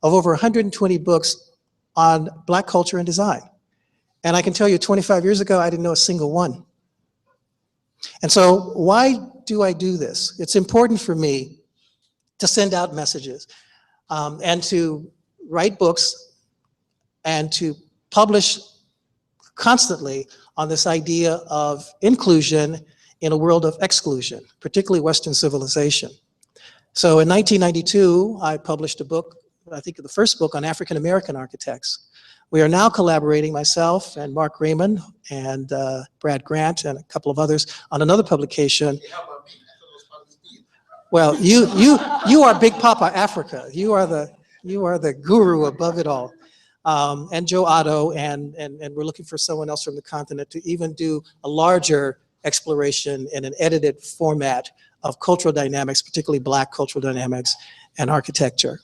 of over 120 books on Black culture and design. And I can tell you 25 years ago, I didn't know a single one. And so why do I do this? It's important for me to send out messages and to write books and to publish constantly on this idea of inclusion in a world of exclusion, particularly Western civilization. So in 1992, I published a book, I think the first book on African American architects. We are now collaborating, myself and Mark Raymond and Brad Grant and a couple of others, on another publication. Well, you are Big Papa Africa. You are the guru above it all. And Joe Otto, and we're looking for someone else from the continent to even do a larger exploration in an edited format of cultural dynamics, particularly Black cultural dynamics and architecture.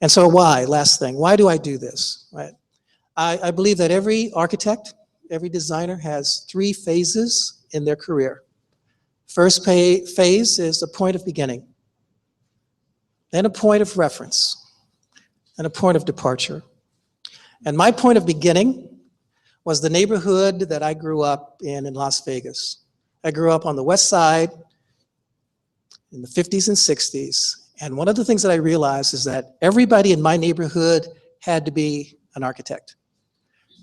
And so why, last thing, why do I do this, right? I believe that every architect, every designer has 3 phases in their career. First phase is a point of beginning, then a point of reference, and a point of departure. And my point of beginning was the neighborhood that I grew up in Las Vegas. I grew up on the West Side in the 50s and 60s. And one of the things that I realized is that everybody in my neighborhood had to be an architect.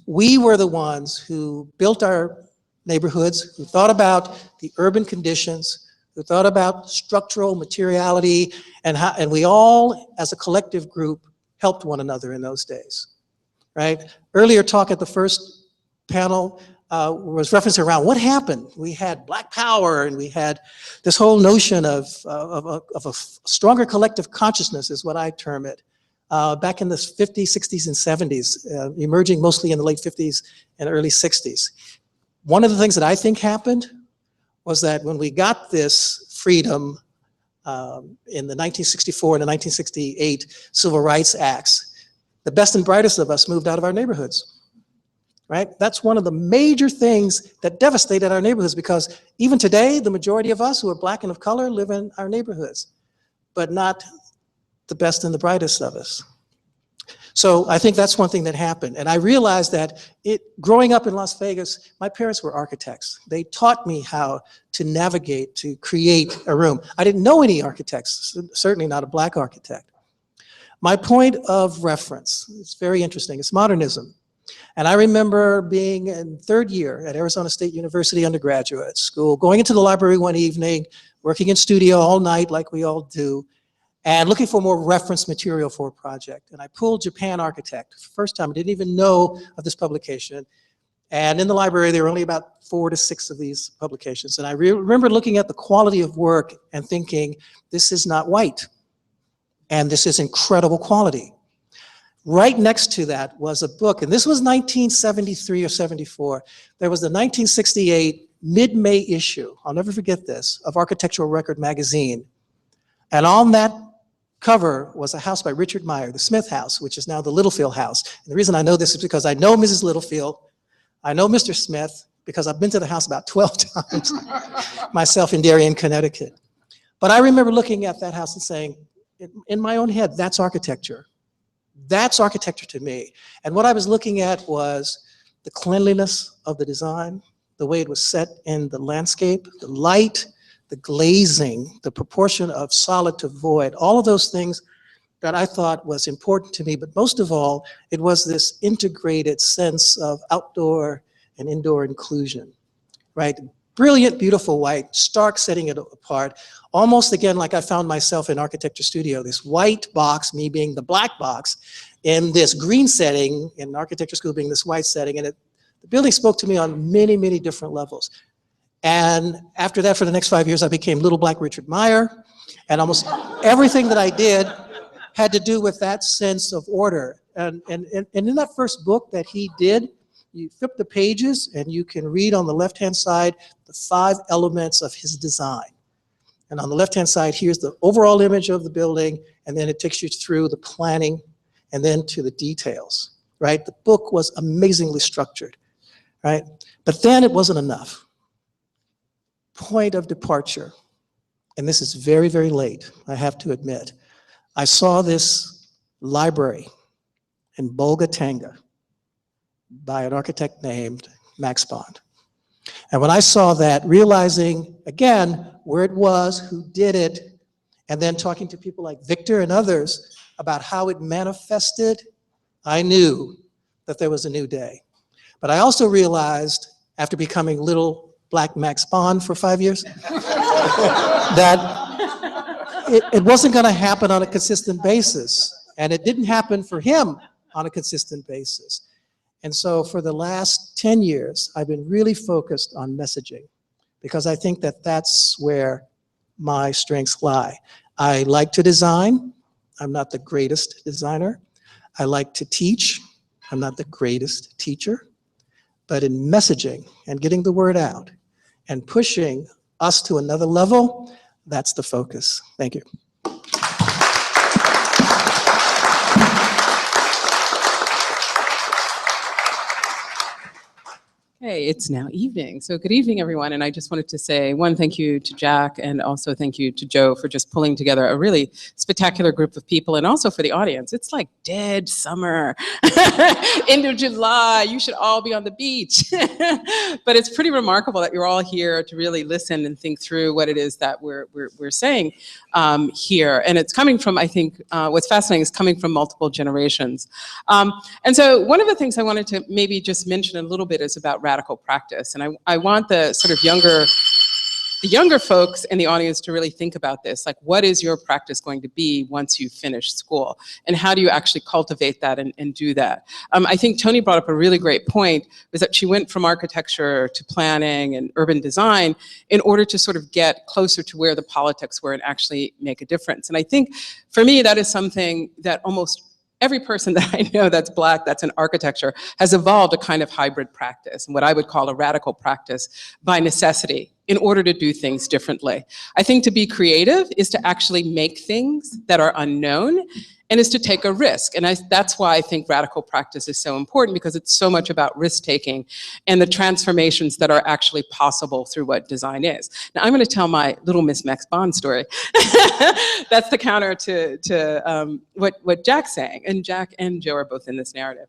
We were the ones who built our neighborhoods, who thought about the urban conditions, who thought about structural materiality, and we all, as a collective group, helped one another in those days, right? Earlier talk at the first panel was referencing around what happened. We had Black Power, and we had this whole notion of a stronger collective consciousness, is what I term it, back in the 50s, 60s, and 70s, emerging mostly in the late 50s and early 60s. One of the things that I think happened was that when we got this freedom in the 1964 and the 1968 Civil Rights Acts, the best and brightest of us moved out of our neighborhoods. Right? That's one of the major things that devastated our neighborhoods, because even today, the majority of us who are Black and of color live in our neighborhoods, but not the best and the brightest of us. So I think that's one thing that happened. And I realized that growing up in Las Vegas, my parents were architects. They taught me how to navigate, to create a room. I didn't know any architects, certainly not a Black architect. My point of reference, it's very interesting, it's modernism. And I remember being in 3rd year at Arizona State University undergraduate school, going into the library one evening, working in studio all night like we all do, and looking for more reference material for a project. And I pulled Japan Architect. First time, I didn't even know of this publication. And in the library, there were only about 4 to 6 of these publications. And I remember looking at the quality of work and thinking, this is not white. And this is incredible quality. Right next to that was a book, and this was 1973 or 74. There was the 1968 mid-May issue, I'll never forget this, of Architectural Record magazine. And on that cover was a house by Richard Meyer, the Smith House, which is now the Littlefield House. And the reason I know this is because I know Mrs. Littlefield, I know Mr. Smith, because I've been to the house about 12 times, myself in Darien, Connecticut. But I remember looking at that house and saying, in my own head, that's architecture. That's architecture to me. And what I was looking at was the cleanliness of the design, the way it was set in the landscape, the light, the glazing, the proportion of solid to void, all of those things that I thought was important to me. But most of all, it was this integrated sense of outdoor and indoor inclusion, right? Brilliant, beautiful white, stark setting it apart. Almost again like I found myself in architecture studio, this white box, me being the black box, in this green setting, in architecture school being this white setting, and the building spoke to me on many, many different levels. And after that, for the next 5 years, I became Little Black Richard Meyer, and almost everything that I did had to do with that sense of order. And in that first book that he did, you flip the pages and you can read on the left-hand side the 5 elements of his design. And on the left-hand side, here's the overall image of the building, and then it takes you through the planning and then to the details, right? The book was amazingly structured, right? But then it wasn't enough. Point of departure, and this is very, very late, I have to admit. I saw this library in Bolgatanga by an architect named Max Bond. And when I saw that, realizing, again, where it was, who did it, and then talking to people like Victor and others about how it manifested, I knew that there was a new day. But I also realized, after becoming Little Black Max Bond for 5 years, that it wasn't going to happen on a consistent basis. And it didn't happen for him on a consistent basis. And so for the last 10 years, I've been really focused on messaging, because I think that that's where my strengths lie. I like to design. I'm not the greatest designer. I like to teach. I'm not the greatest teacher. But in messaging and getting the word out and pushing us to another level, that's the focus. Thank you. Hey, it's now evening. So good evening, everyone. And I just wanted to say one, thank you to Jack, and also thank you to Joe for just pulling together a really spectacular group of people, and also for the audience. It's like dead summer, end of July. You should all be on the beach. But it's pretty remarkable that you're all here to really listen and think through what it is that we're saying here. And it's coming from, I think, what's fascinating is coming from multiple generations. And so one of the things I wanted to maybe just mention a little bit is about radical practice. And I want the sort of younger folks in the audience to really think about this. Like, what is your practice going to be once you finish school? And how do you actually cultivate that and do that? I think Tony brought up a really great point, was that she went from architecture to planning and urban design in order to sort of get closer to where the politics were and actually make a difference. And I think for me, that is something that almost every person that I know that's Black, that's in architecture, has evolved a kind of hybrid practice, and what I would call a radical practice by necessity, in order to do things differently. I think to be creative is to actually make things that are unknown, and is to take a risk. And that's why I think radical practice is so important, because it's so much about risk-taking and the transformations that are actually possible through what design is. Now, I'm gonna tell my little Miss Max Bond story. That's the counter to what Jack's saying, and Jack and Joe are both in this narrative.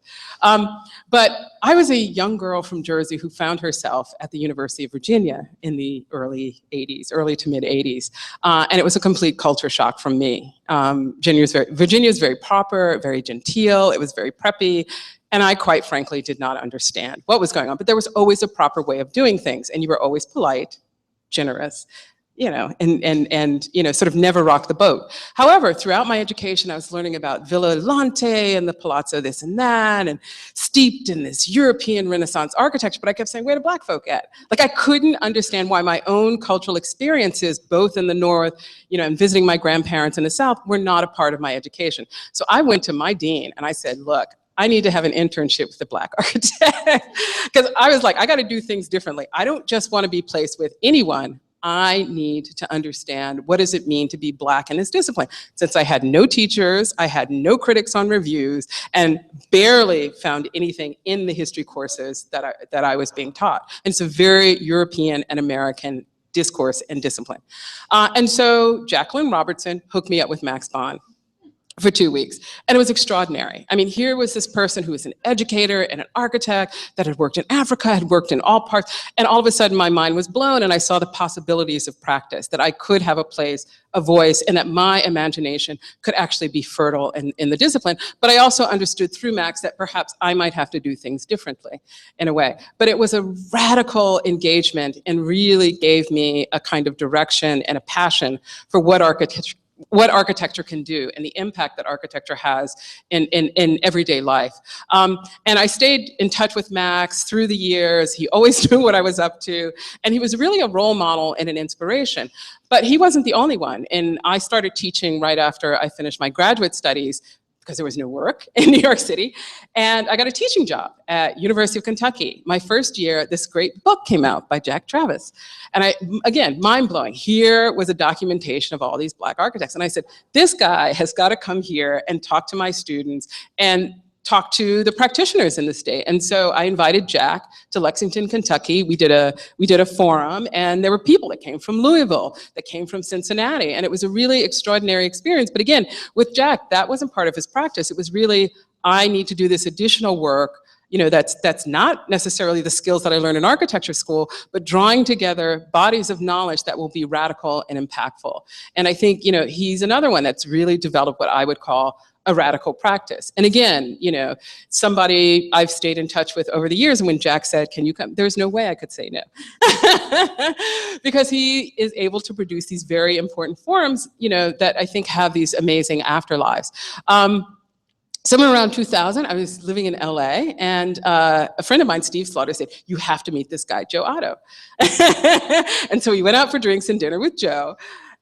But I was a young girl from Jersey who found herself at the University of Virginia in the early 80s, early to mid 80s. And it was a complete culture shock from me. Virginia is very proper, very genteel, it was very preppy, and I quite frankly did not understand what was going on. But there was always a proper way of doing things, and you were always polite, generous, and sort of never rock the boat. However, throughout my education, I was learning about Villa Lante and the Palazzo this and that, and steeped in this European Renaissance architecture, but I kept saying, where do Black folk at? Like, I couldn't understand why my own cultural experiences, both in the North, and visiting my grandparents in the South, were not a part of my education. So I went to my dean and I said, look, I need to have an internship with a Black architect. Because I was like, I gotta do things differently. I don't just wanna be placed with anyone. I need to understand, what does it mean to be Black in this discipline? Since I had no teachers, I had no critics on reviews, and barely found anything in the history courses that I was being taught. And it's a very European and American discourse and discipline. And so Jacqueline Robertson hooked me up with Max Bond. for 2 weeks. And it was extraordinary. I mean, here was this person who was an educator and an architect that had worked in Africa, had worked in all parts, and all of a sudden my mind was blown and I saw the possibilities of practice, that I could have a place, a voice, and that my imagination could actually be fertile in the discipline. But I also understood through Max that perhaps I might have to do things differently in a way. But it was a radical engagement and really gave me a kind of direction and a passion for what architecture can do and the impact that architecture has in everyday life. And I stayed in touch with Max through the years. He always knew what I was up to. And he was really a role model and an inspiration. But he wasn't the only one. And I started teaching right after I finished my graduate studies because there was no work in New York City. And I got a teaching job at University of Kentucky. My first year, this great book came out by Jack Travis. And again, mind-blowing. Here was a documentation of all these Black architects. And I said, this guy has got to come here and talk to my students and talk to the practitioners in the state. And so I invited Jack to Lexington, Kentucky. We did a forum, and there were people that came from Louisville, that came from Cincinnati, and it was a really extraordinary experience. But again, with Jack, that wasn't part of his practice. It was really, I need to do this additional work, you know, that's not necessarily the skills that I learned in architecture school, but drawing together bodies of knowledge that will be radical and impactful. And I think, you know, he's another one that's really developed what I would call a radical practice. And again, you know, somebody I've stayed in touch with over the years, and when Jack said, can you come? There's no way I could say no. Because he is able to produce these very important forms, you know, that I think have these amazing afterlives. Somewhere around 2000, I was living in LA, and a friend of mine, Steve Slaughter, said, you have to meet this guy, Joe Otto. And so we went out for drinks and dinner with Joe.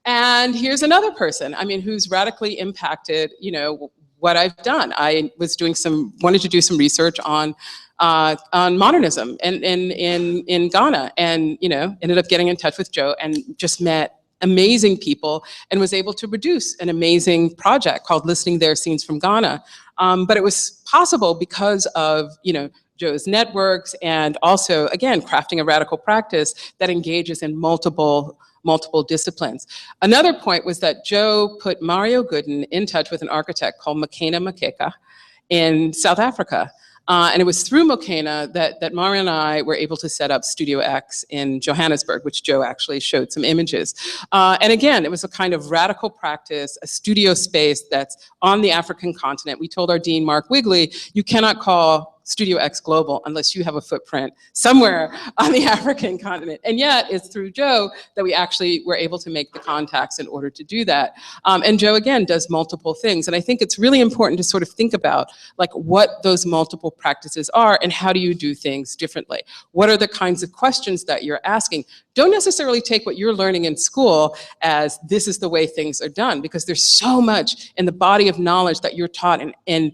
And here's another person, I mean, who's radically impacted, you know, what I've done. I was wanted to do some research on modernism in Ghana, and, you know, ended up getting in touch with Joe and just met amazing people and was able to produce an amazing project called Listening There, Scenes from Ghana. But it was possible because of, you know, Joe's networks and also, again, crafting a radical practice that engages in multiple disciplines. Another point was that Joe put Mario Gooden in touch with an architect called Makena Makeka in South Africa. And it was through Mokena that Mario and I were able to set up Studio X in Johannesburg, which Joe actually showed some images. And again, it was a kind of radical practice, a studio space that's on the African continent. We told our dean, Mark Wigley, you cannot call Studio X Global unless you have a footprint somewhere on the African continent. And yet it's through Joe that we actually were able to make the contacts in order to do that. And Joe, again, does multiple things. And I think it's really important to sort of think about like what those multiple practices are and how do you do things differently? What are the kinds of questions that you're asking? Don't necessarily take what you're learning in school as this is the way things are done, because there's so much in the body of knowledge that you're taught in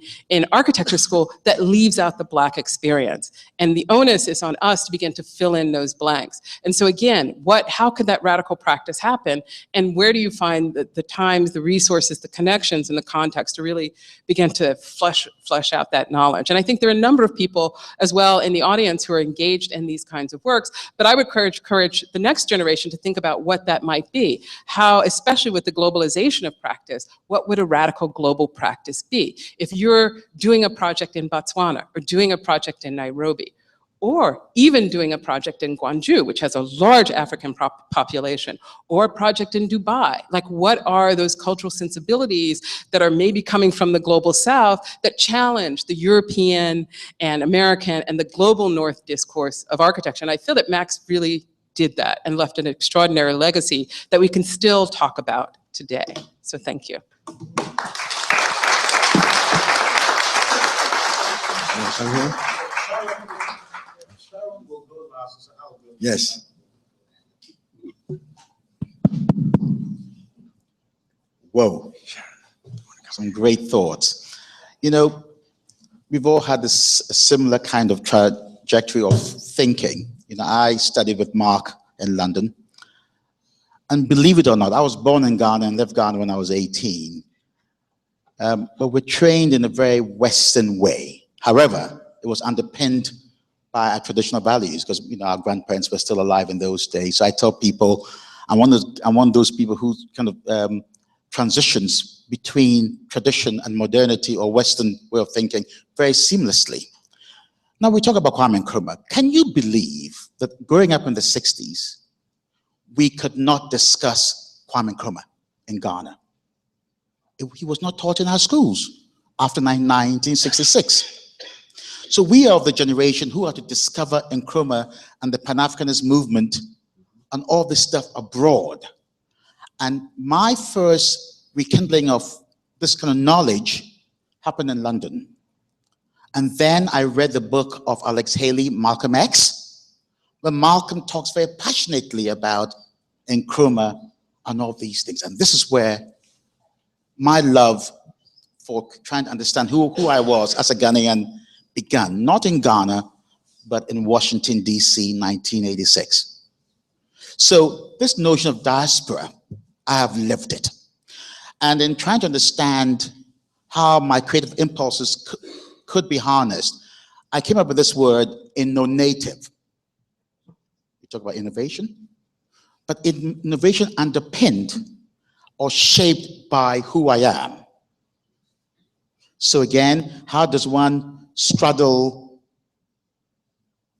architecture school that leaves out the Black experience. And the onus is on us to begin to fill in those blanks. And so again, how could that radical practice happen? And where do you find the times, the resources, the connections, and the context to really begin to flesh out that knowledge? And I think there are a number of people as well in the audience who are engaged in these kinds of works, but I would encourage the next generation to think about what that might be. How, especially with the globalization of practice, what would a radical global practice be? If you're doing a project in Botswana or doing a project in Nairobi, or even doing a project in Gwangju, which has a large African population, or a project in Dubai. Like, what are those cultural sensibilities that are maybe coming from the global South that challenge the European and American and the global North discourse of architecture? And I feel that Max really did that and left an extraordinary legacy that we can still talk about today. So thank you. Yes. Whoa, some great thoughts. You know, we've all had this similar kind of trajectory of thinking. You know, I studied with Mark in London. And believe it or not, I was born in Ghana and left Ghana when I was 18. But we're trained in a very Western way. However, it was underpinned by our traditional values because, you know, our grandparents were still alive in those days. So I tell people, I'm one of those people who kind of transitions between tradition and modernity or Western way of thinking very seamlessly. Now we talk about Kwame Nkrumah. Can you believe that growing up in the 60s, we could not discuss Kwame Nkrumah in Ghana? He was not taught in our schools after 1966. So we are of the generation who are to discover Nkrumah and the Pan-Africanist movement and all this stuff abroad. And my first rekindling of this kind of knowledge happened in London. And then I read the book of Alex Haley, Malcolm X, where Malcolm talks very passionately about Nkrumah and all these things. And this is where my love for trying to understand who I was as a Ghanaian began, not in Ghana, but in Washington, D.C., 1986. So this notion of diaspora, I have lived it. And in trying to understand how my creative impulses could be harnessed, I came up with this word, innovative. We talk about innovation, but innovation underpinned or shaped by who I am. So again, how does one straddle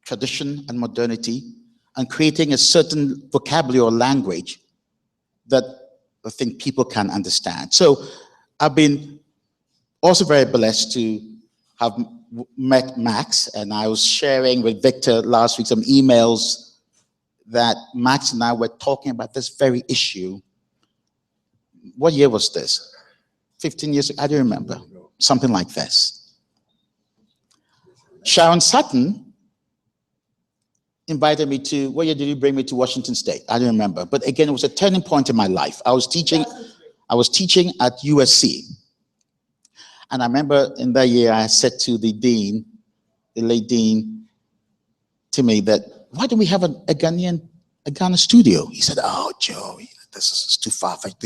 tradition and modernity and creating a certain vocabulary or language that I think people can understand? So I've been also very blessed to have met Max, and I was sharing with Victor last week some emails that Max and I were talking about this very issue. What year was this? 15 years ago? I don't remember. Something like this. Sharon Sutton invited me to, what year did you bring me to Washington State? I don't remember. But again, it was a turning point in my life. I was teaching at USC. And I remember in that year, I said to the dean, the late dean, to me that, why don't we have a Ghana studio? He said, oh, Joe, this is too far-fetched.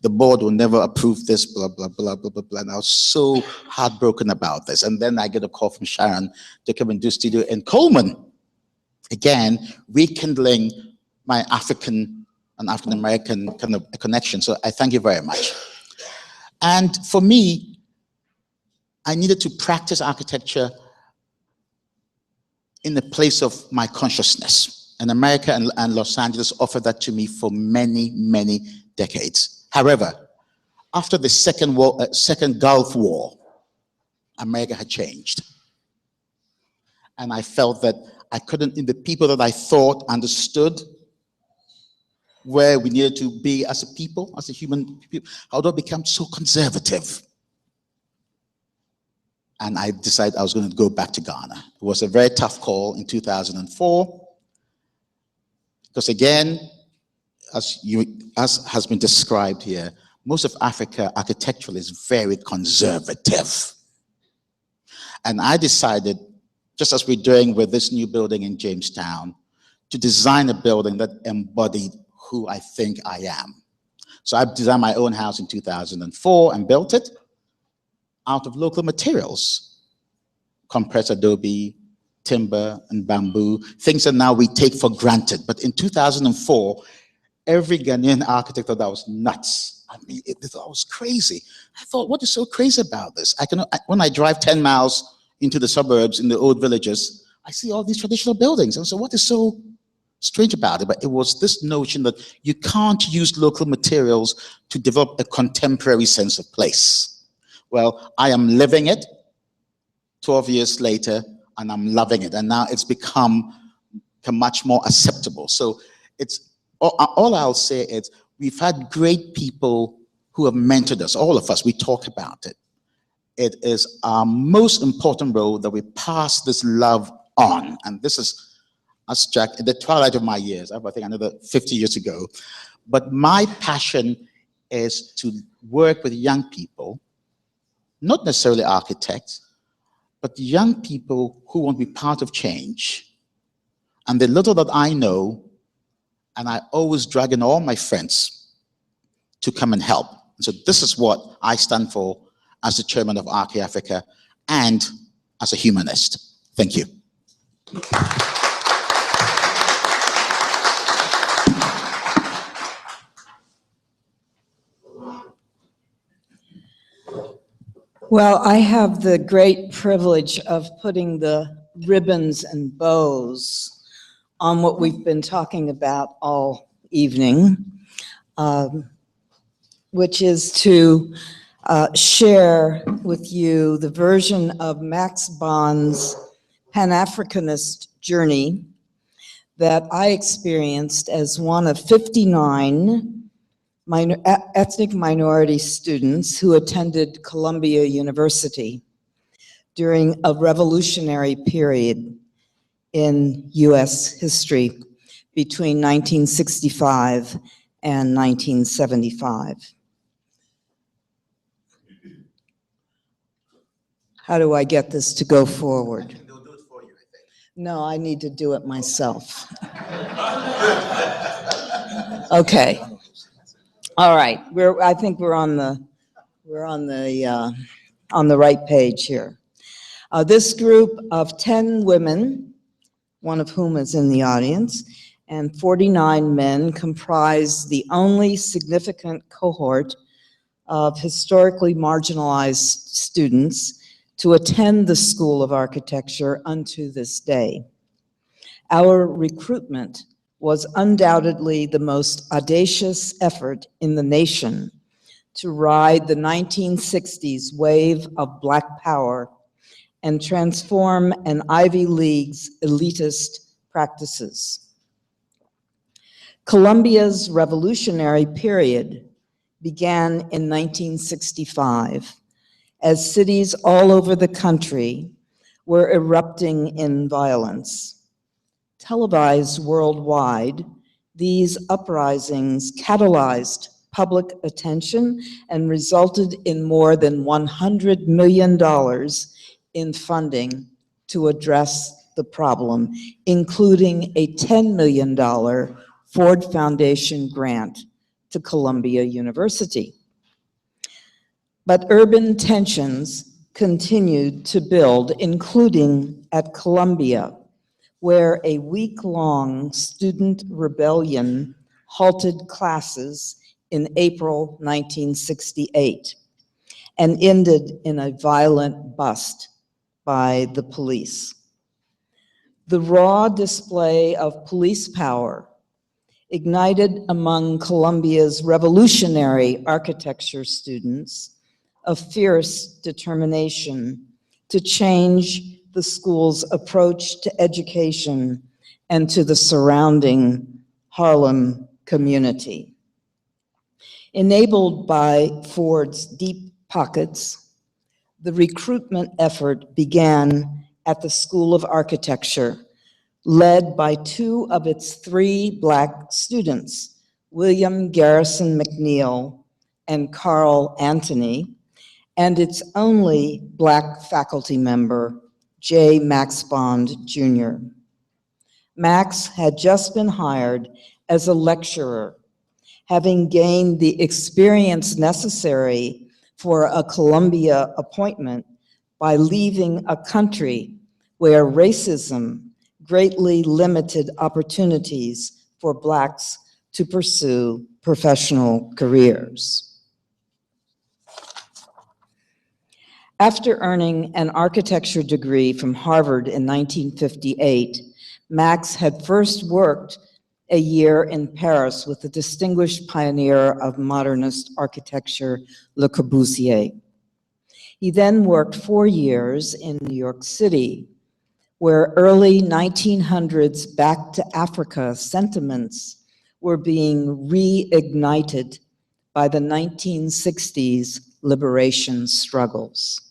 The board will never approve this, blah, blah, blah, blah, blah, blah. And I was so heartbroken about this. And then I get a call from Sharon to come and do studio in Coleman. Again, rekindling my African and African-American kind of a connection. So I thank you very much. And for me, I needed to practice architecture in the place of my consciousness. And America and Los Angeles offered that to me for many, many decades. However, after the second Gulf War, America had changed. And I felt that I couldn't, in the people that I thought understood where we needed to be as a people, as a human people, how do I become so conservative? And I decided I was going to go back to Ghana. It was a very tough call in 2004. Because again, as has been described here, most of Africa architecturally is very conservative. And I decided, just as we're doing with this new building in Jamestown, to design a building that embodied who I think I am. So I designed my own house in 2004 and built it out of local materials, compressed adobe, timber, and bamboo, things that now we take for granted. But in 2004, every Ghanaian architect thought that was nuts. I mean, it was crazy. I thought, what is so crazy about this? When I drive 10 miles into the suburbs, in the old villages, I see all these traditional buildings. And so what is so strange about it? But it was this notion that you can't use local materials to develop a contemporary sense of place. Well, I am living it 12 years later, and I'm loving it. And now it's become much more acceptable. So it's all I'll say is we've had great people who have mentored us, all of us, we talk about it. It is our most important role that we pass this love on. And this is, as Jack, at the twilight of my years, I think another 50 years ago. But my passion is to work with young people, not necessarily architects, but young people who want to be part of change. And the little that I know, and I always drag in all my friends to come and help. And so this is what I stand for as the chairman of Archi Africa and as a humanist. Thank you. Well, I have the great privilege of putting the ribbons and bows on what we've been talking about all evening, which is to share with you the version of Max Bond's Pan-Africanist journey that I experienced as one of 59 ethnic minority students who attended Columbia University during a revolutionary period in US history between 1965 and 1975. How do I get this to go forward? No, I need to do it myself. Okay. All right. I think we're on the right page here. This group of 10 women, one of whom is in the audience, and 49 men comprise the only significant cohort of historically marginalized students to attend the School of Architecture unto this day. Our recruitment was undoubtedly the most audacious effort in the nation to ride the 1960s wave of Black power and transform an Ivy League's elitist practices. Columbia's revolutionary period began in 1965 as cities all over the country were erupting in violence. Televised worldwide, these uprisings catalyzed public attention and resulted in more than $100 million in funding to address the problem, including a $10 million Ford Foundation grant to Columbia University. But urban tensions continued to build, including at Columbia, where a week-long student rebellion halted classes in April 1968 and ended in a violent bust by the police. The raw display of police power ignited among Columbia's revolutionary architecture students a fierce determination to change the school's approach to education and to the surrounding Harlem community. Enabled by Ford's deep pockets, the recruitment effort began at the School of Architecture, led by 2 of its 3 Black students, William Garrison McNeil and Carl Anthony, and its only Black faculty member, J. Max Bond Jr. Max had just been hired as a lecturer, having gained the experience necessary for a Columbia appointment by leaving a country where racism greatly limited opportunities for Blacks to pursue professional careers. After earning an architecture degree from Harvard in 1958, Max had first worked a year in Paris with the distinguished pioneer of modernist architecture, Le Corbusier. He then worked 4 years in New York City, where early 1900s back to Africa sentiments were being reignited by the 1960s liberation struggles.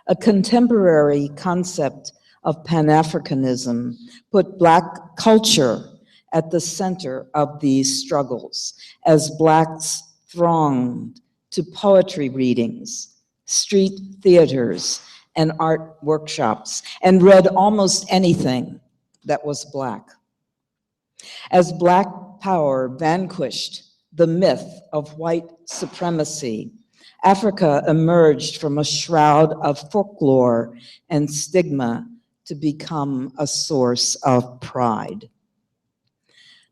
A contemporary concept of Pan-Africanism put Black culture at the center of these struggles as Blacks thronged to poetry readings, street theaters, and art workshops, and read almost anything that was Black. As Black power vanquished the myth of white supremacy, Africa emerged from a shroud of folklore and stigma to become a source of pride.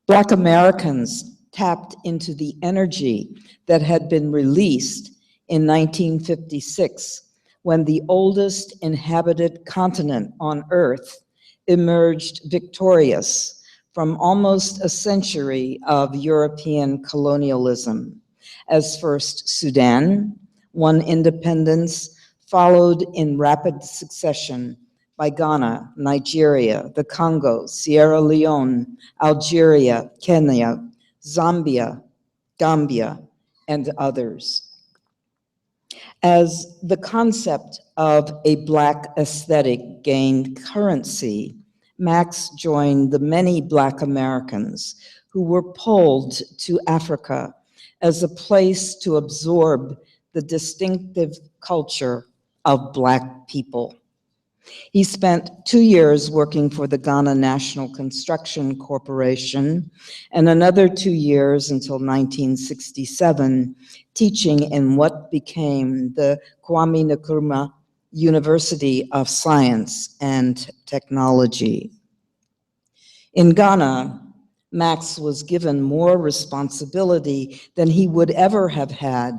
Black Americans tapped into the energy that had been released in 1956, when the oldest inhabited continent on Earth emerged victorious from almost a century of European colonialism, as first Sudan won independence, followed in rapid succession by Ghana, Nigeria, the Congo, Sierra Leone, Algeria, Kenya, Zambia, Gambia, and others. As the concept of a Black aesthetic gained currency, Max joined the many Black Americans who were pulled to Africa as a place to absorb the distinctive culture of Black people. He spent 2 years working for the Ghana National Construction Corporation and another 2 years until 1967 teaching in what became the Kwame Nkrumah University of Science and Technology. In Ghana, Max was given more responsibility than he would ever have had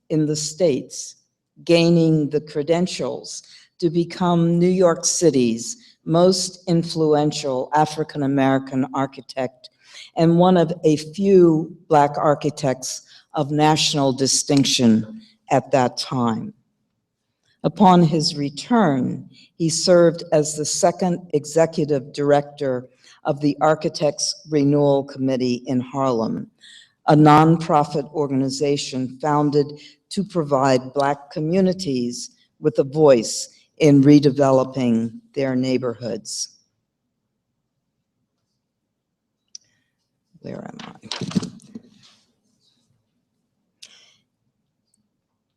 in the States, gaining the credentials to become New York City's most influential African-American architect and one of a few Black architects of national distinction at that time. Upon his return, he served as the second executive director of the Architects Renewal Committee in Harlem, a nonprofit organization founded to provide Black communities with a voice in redeveloping their neighborhoods. Where am I?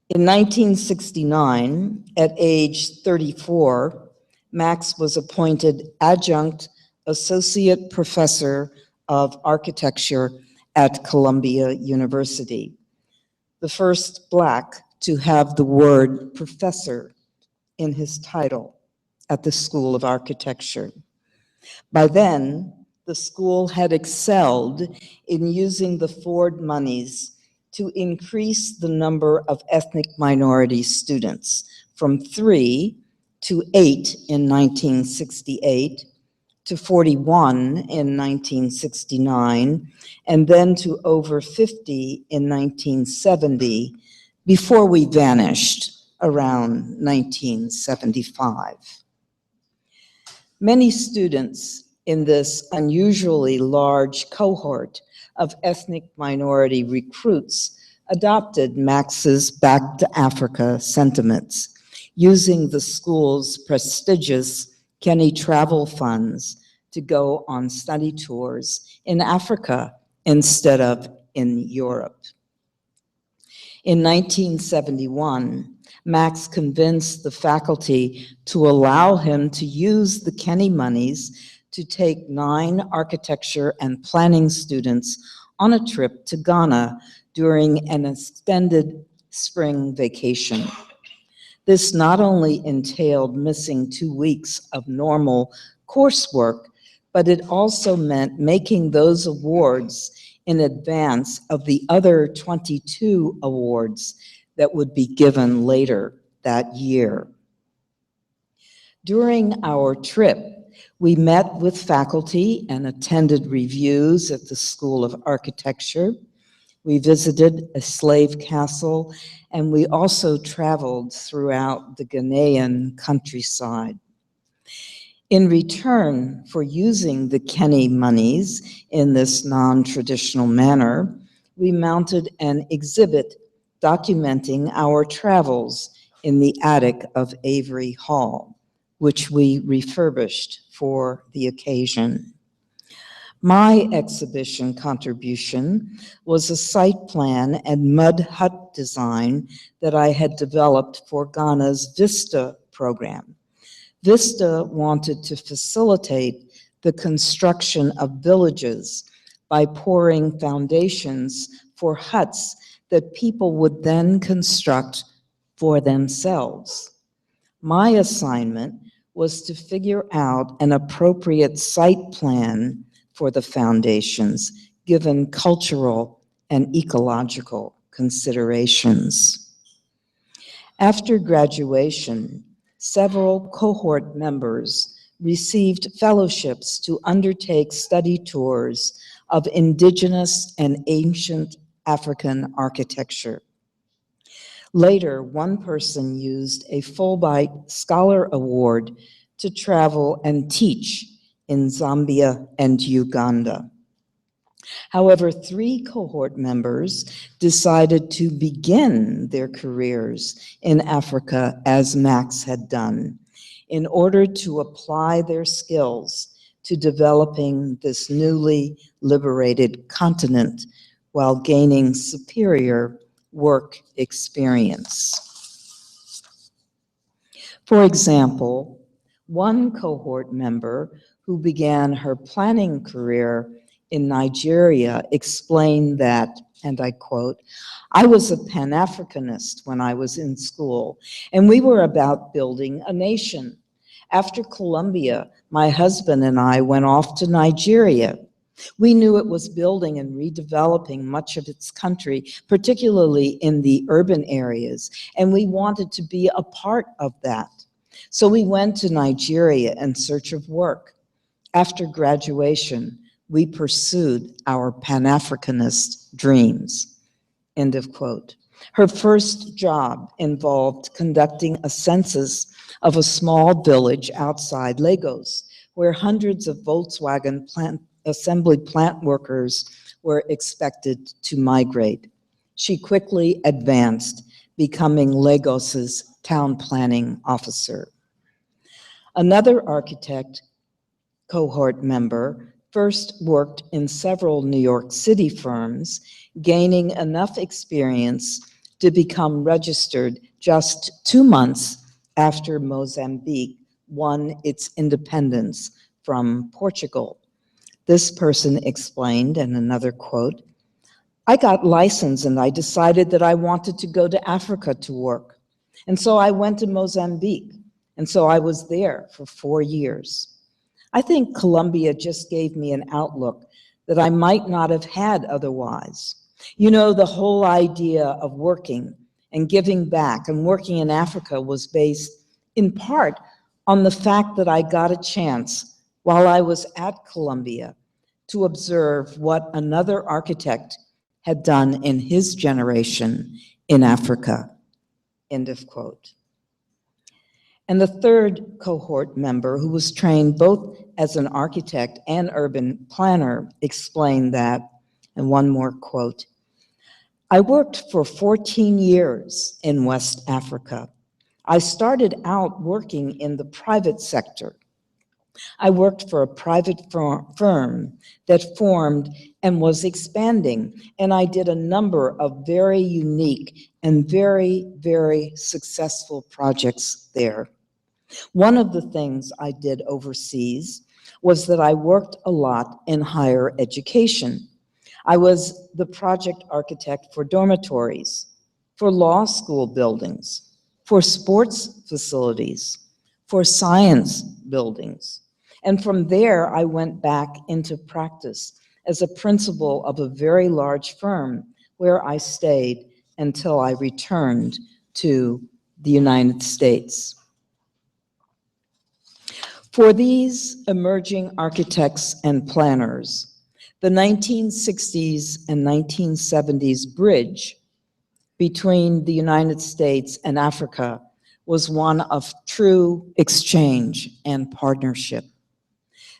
In 1969, at age 34, Max was appointed adjunct associate professor of architecture at Columbia University, the first Black to have the word professor in his title at the School of Architecture. By then, the school had excelled in using the Ford monies to increase the number of ethnic minority students from 3 to 8 in 1968, to 41 in 1969, and then to over 50 in 1970, before we vanished around 1975. Many students in this unusually large cohort of ethnic minority recruits adopted Max's Back to Africa sentiments, using the school's prestigious Kenny travel funds to go on study tours in Africa instead of in Europe. In 1971, Max convinced the faculty to allow him to use the Kenny monies to take 9 architecture and planning students on a trip to Ghana during an extended spring vacation. This not only entailed missing 2 weeks of normal coursework, but it also meant making those awards in advance of the other 22 awards that would be given later that year. During our trip, we met with faculty and attended reviews at the School of Architecture. We visited a slave castle, and we also traveled throughout the Ghanaian countryside. In return for using the Kenny monies in this non-traditional manner, we mounted an exhibit documenting our travels in the attic of Avery Hall, which we refurbished for the occasion. My exhibition contribution was a site plan and mud hut design that I had developed for Ghana's VISTA program. VISTA wanted to facilitate the construction of villages by pouring foundations for huts that people would then construct for themselves. My assignment was to figure out an appropriate site plan for the foundations, given cultural and ecological considerations. After graduation, several cohort members received fellowships to undertake study tours of indigenous and ancient African architecture. Later, one person used a Fulbright Scholar Award to travel and teach in Zambia and Uganda. However, 3 cohort members decided to begin their careers in Africa as Max had done, in order to apply their skills to developing this newly liberated continent while gaining superior work experience. For example, one cohort member who began her planning career in Nigeria explained that, and I quote, "I was a Pan-Africanist when I was in school, and we were about building a nation. After Columbia, my husband and I went off to Nigeria. We knew it was building and redeveloping much of its country, particularly in the urban areas, and we wanted to be a part of that. So we went to Nigeria in search of work. After graduation, we pursued our Pan-Africanist dreams." End of quote. Her first job involved conducting a census of a small village outside Lagos, where hundreds of Volkswagen assembly plant workers were expected to migrate. She quickly advanced, becoming Lagos's town planning officer. Another architect cohort member first worked in several New York City firms, gaining enough experience to become registered just 2 months after Mozambique won its independence from Portugal. This person explained, in another quote, "I got licensed and I decided that I wanted to go to Africa to work. And so I went to Mozambique. And so I was there for 4 years. I think Colombia just gave me an outlook that I might not have had otherwise. You know, the whole idea of working and giving back and working in Africa was based in part on the fact that I got a chance while I was at Columbia to observe what another architect had done in his generation in Africa." End of quote. And the third cohort member, who was trained both as an architect and urban planner, explained that, and one more quote, "I worked for 14 years in West Africa. I started out working in the private sector. I worked for a private firm that formed and was expanding, and I did a number of very unique and very, very successful projects there. One of the things I did overseas was that I worked a lot in higher education. I was the project architect for dormitories, for law school buildings, for sports facilities, for science buildings. And from there, I went back into practice as a principal of a very large firm where I stayed until I returned to the United States." For these emerging architects and planners, the 1960s and 1970s bridge between the United States and Africa was one of true exchange and partnership.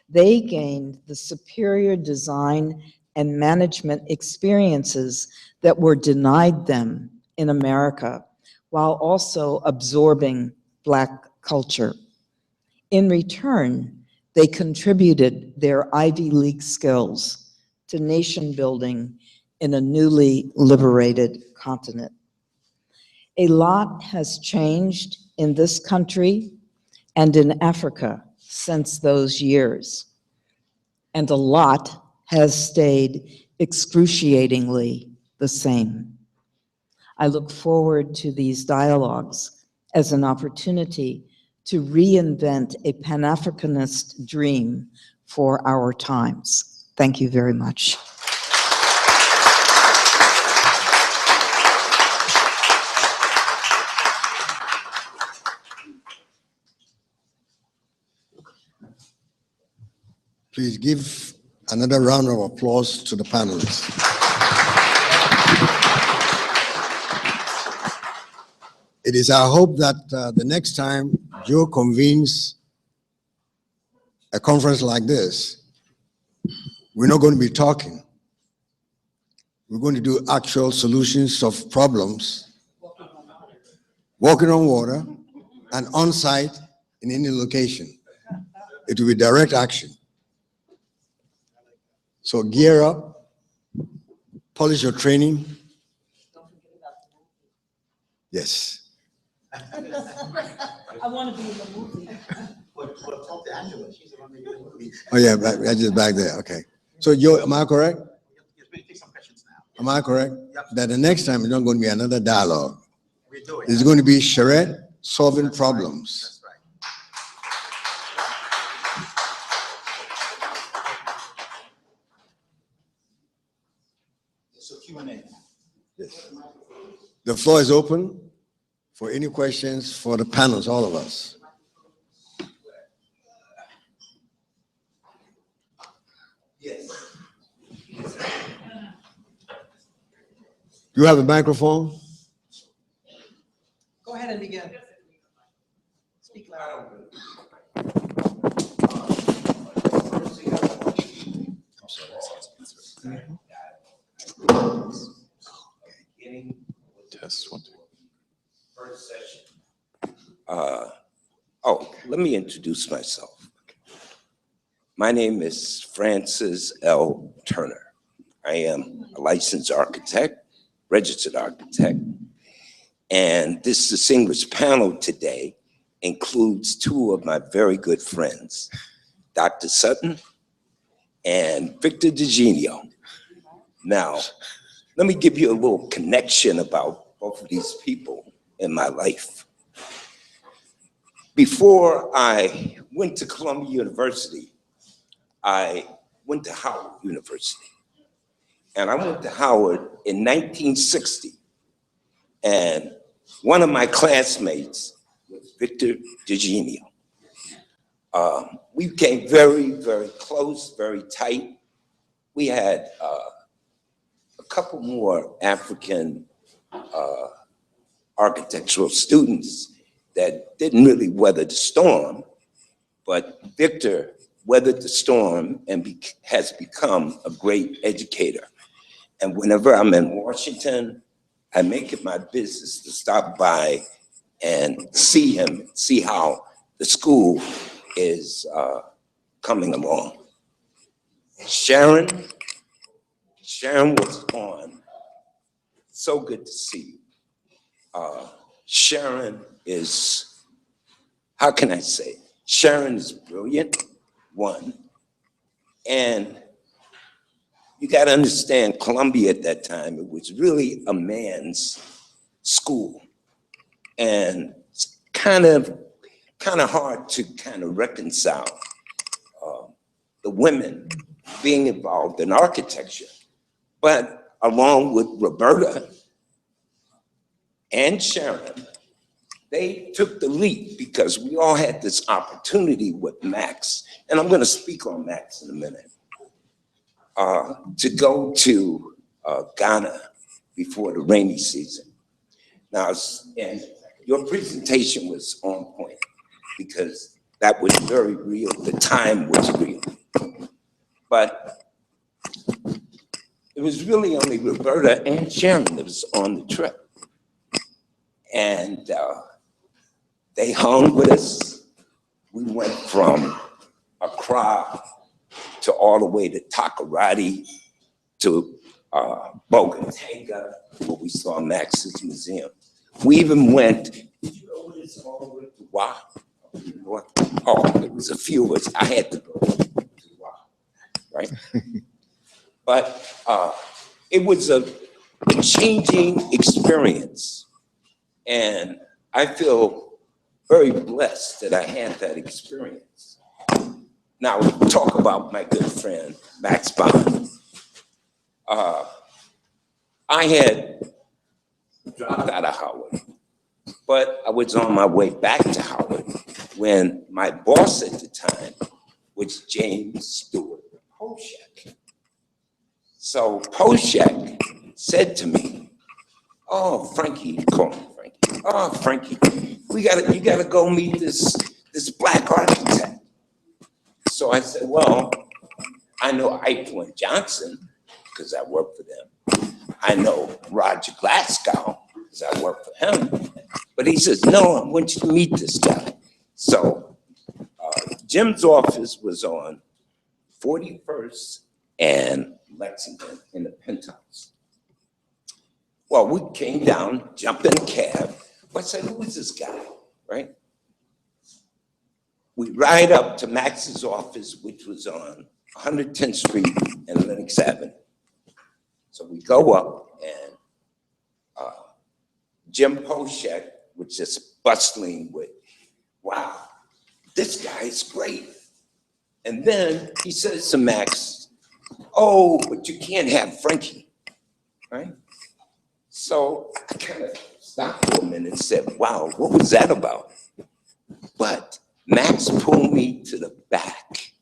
They gained the superior design and management experiences that were denied them in America, while also absorbing Black culture. In return, they contributed their Ivy League skills to nation building in a newly liberated continent. A lot has changed in this country and in Africa since those years, and a lot has stayed excruciatingly the same. I look forward to these dialogues as an opportunity to reinvent a Pan-Africanist dream for our times. Thank you very much. Please give another round of applause to the panelists. It is our hope that the next time Joe convenes a conference like this, we're not going to be talking. We're going to do actual solutions of problems, walking on water, and on-site in any location. It will be direct action. So gear up, polish your training. Yes. I want to be in the movie. Talk to Angela. She's the one making the movie. Oh yeah, just back there. Okay. So Joe, am I correct? Yes, we can take some questions now. Am I correct? Yep. That the next time it's not going to be another dialogue. We do it. It's going to be charrette solving problems. That's right. So Q&A. Yes. The floor is open for any questions for the panels, all of us. Yes. You have a microphone? Go ahead and begin. Speak loud. Test one, two. First session. Let me introduce myself. My name is Francis L. Turner. I am a licensed architect, registered architect, and this distinguished panel today includes two of my very good friends, Dr. Sutton and Victor DeGenio. Now, let me give you a little connection about both of these people in my life. Before I went to Columbia University, I went to Howard University. And I went to Howard in 1960. And one of my classmates was Victor DeGenio. We became very, very close, very tight. We had a couple more African architectural students that didn't really weather the storm, but Victor weathered the storm and has become a great educator. And whenever I'm in Washington, I make it my business to stop by and see him, see how the school is coming along. Sharon was on. So good to see you. Sharon is, how can I say? Sharon is brilliant, one. And you got to understand, Columbia at that time, it was really a man's school. And it's kind of hard to kind of reconcile the women being involved in architecture. But along with Roberta and Sharon, they took the leap because we all had this opportunity with Max, and I'm going to speak on Max in a minute, to go to Ghana before the rainy season. Now, and your presentation was on point because that was very real. The time was real. But it was really only Roberta and Sharon that was on the trip. And they hung with us. We went from Accra to all the way to Takoradi to Bogatanga, where we saw Max's museum. We even went, did you go with us all the way to Wa? Oh, there was a few of us. I had to go to Wa, right? But it was a changing experience. And I feel very blessed that I had that experience. Now, talk about my good friend, Max Bond. I had dropped out of Howard, but I was on my way back to Howard when my boss at the time was James Stewart Poshak. So Poshak said to me, "Oh, Frankie," call me Frankie. "Oh, Frankie, you gotta go meet this black architect." So I said, "Well, I know Eichler Johnson because I work for them. I know Roger Glasgow because I work for him." But he says, "No, I want you to meet this guy." So Jim's office was on 41st and Lexington in the penthouse. Well, we came down, jumped in a cab. I said, "Who is this guy?" Right? We ride up to Max's office, which was on 110th Street and Lenox Avenue. So we go up, and Jim Poshak was just bustling with, "Wow, this guy is great." And then he says to Max, "Oh, but you can't have Frankie," right? So I kind of stopped for a minute and said, "Wow, what was that about?" But Max pulled me to the back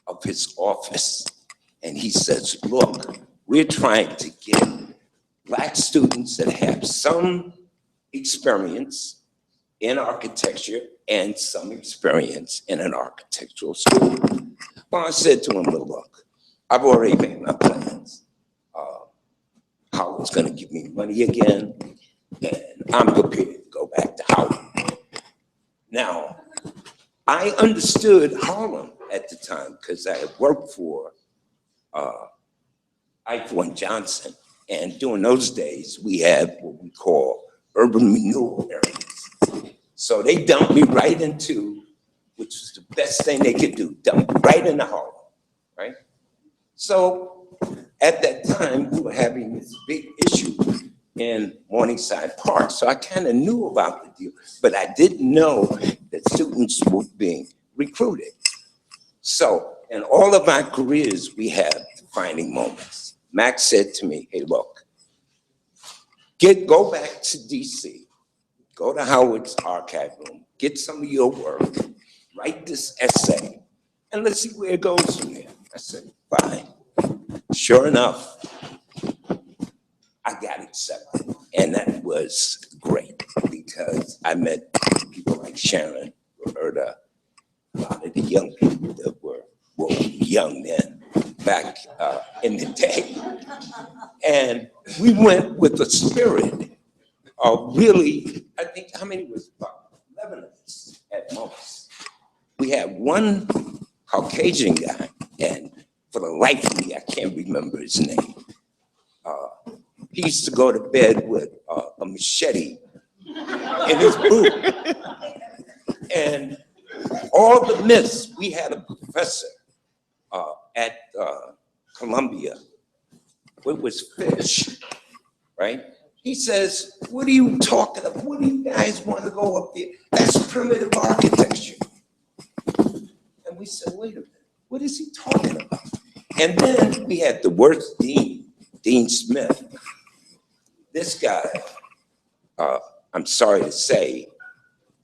of his office, and he says, "Look, we're trying to get Black students that have some experience in architecture and some experience in an architectural school." Well, I said to him, "Look, I've already made my plans. Howard's going to give me money again, and I'm prepared to go back to Howard." Now, I understood Harlem at the time because I had worked for Eichler Johnson, and during those days, we had what we call urban renewal areas. So they dumped me right into, which was the best thing they could do, dump me right into Harlem, right? So at that time, we were having this big issue in Morningside Park. So I kind of knew about the deal, but I didn't know that students were being recruited. So in all of our careers, we have defining moments. Max said to me, "Hey, look, go back to DC, go to Howard's archive room, get some of your work, write this essay, and let's see where it goes from there." I said, "Fine." Sure enough, I got accepted, and that was great because I met people like Sharon, Roberta, a lot of the young people that were young then back in the day. And we went with the spirit of really, I think, how many was about 11 of us at most. We had one Caucasian guy, and for the life of me, I can't remember his name. He used to go to bed with a machete in his boot. And all the myths, we had a professor at Columbia, it was Fish, right? He says, "What are you talking about? What do you guys want to go up there? That's primitive architecture." And we said, "Wait a minute, what is he talking about?" And then we had the worst dean, Dean Smith. This guy, I'm sorry to say,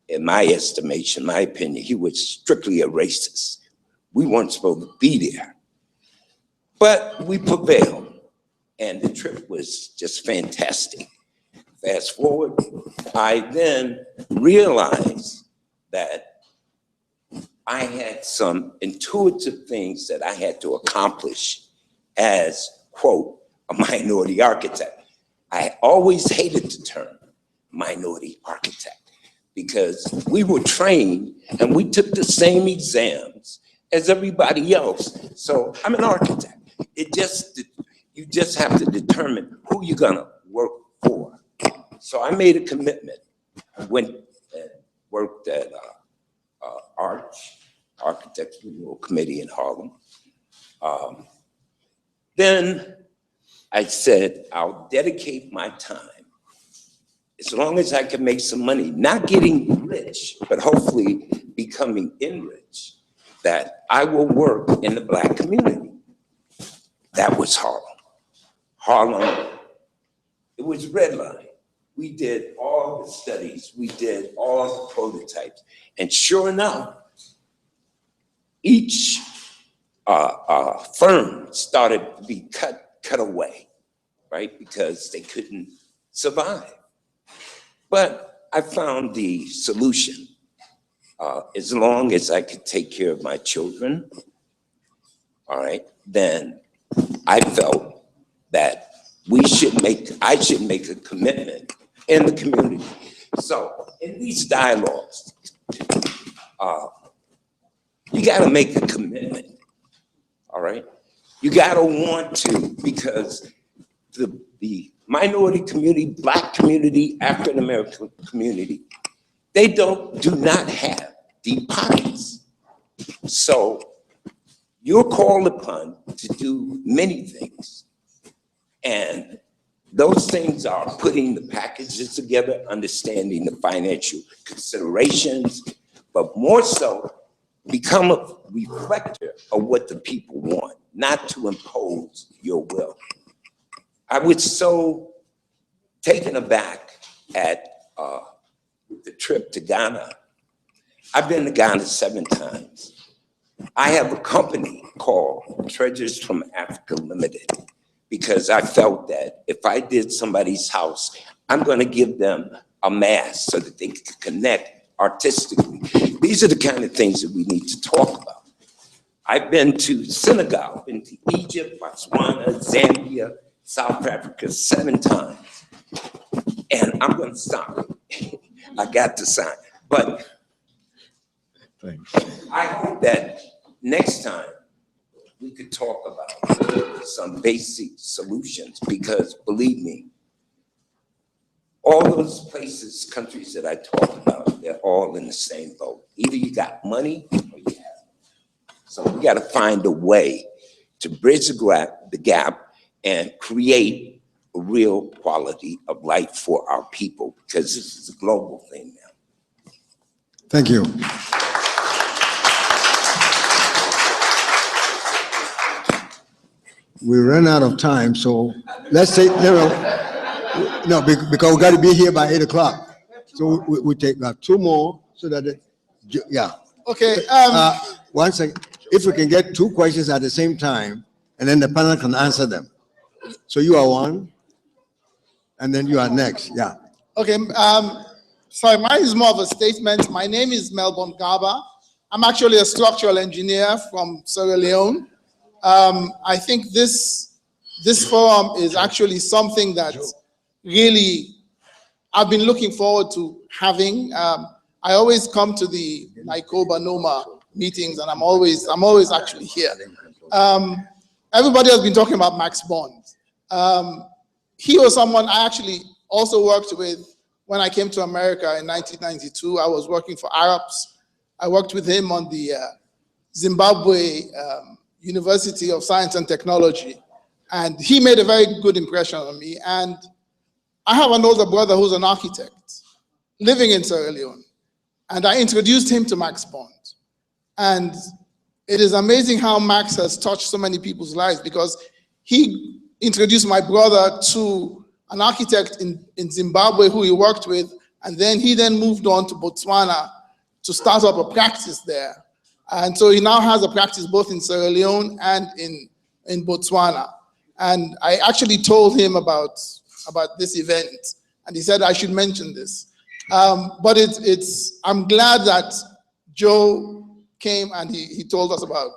in my estimation, my opinion, he was strictly a racist. We weren't supposed to be there. But we prevailed, and the trip was just fantastic. Fast forward, I then realized that I had some intuitive things that I had to accomplish as, quote, a minority architect. I always hated the term minority architect because we were trained and we took the same exams as everybody else. So I'm an architect. You just have to determine who you're gonna work for. So I made a commitment. I went and worked at Architects Renewal Committee in Harlem. Then I said, I'll dedicate my time, as long as I can make some money, not getting rich, but hopefully becoming enriched, that I will work in the Black community. That was Harlem. Harlem, it was redline. We did all the studies, we did all the prototypes. And sure enough, each firm started to be cut away, right? Because they couldn't survive. But I found the solution. As long as I could take care of my children, all right, then I felt that I should make a commitment in the community. So in these dialogues, you gotta make a commitment, all right? You gotta want to, because the minority community, Black community, African American community, they do not have deep pockets. So you're called upon to do many things. And those things are putting the packages together, understanding the financial considerations, but more so become a reflector of what the people want, not to impose your will. I was so taken aback at the trip to Ghana. I've been to Ghana 7 times. I have a company called Treasures from Africa Limited, because I felt that if I did somebody's house, I'm gonna give them a mass so that they can connect artistically. These are the kind of things that we need to talk about. I've been to Senegal, been to Egypt, Botswana, Zambia, South Africa 7 times. And I'm gonna stop. I got to sign. But I hope that next time we could talk about some basic solutions, because believe me, all those places, countries that I talk about, they're all in the same boat. Either you got money or you have. So we got to find a way to bridge the gap and create a real quality of life for our people, because this is a global thing now. Thank you. We ran out of time, so let's say, no, because we got to be here by 8 o'clock. So we take 2 more so that, yeah. Okay. 1 second. If we can get 2 questions at the same time, and then the panel can answer them. So you are one, and then you are next. Yeah. Okay. Sorry, mine is more of a statement. My name is Melbourne Garba. I'm actually a structural engineer from Sierra Leone. I think this forum is actually something that really I've been looking forward to having. I always come to the Naikoba Noma meetings, and I'm always actually here. Everybody has been talking about Max Bond. He was someone I actually also worked with when I came to America in 1992. I was working for Arabs. I worked with him on the Zimbabwe University of Science and Technology, and he made a very good impression on me. And I have an older brother who's an architect living in Sierra Leone, and I introduced him to Max Bond. And it is amazing how Max has touched so many people's lives, because he introduced my brother to an architect in Zimbabwe who he worked with, and then he moved on to Botswana to start up a practice there. And so he now has a practice both in Sierra Leone and in Botswana. And I actually told him about this event, and he said I should mention this. But I'm glad that Joe came and he told us about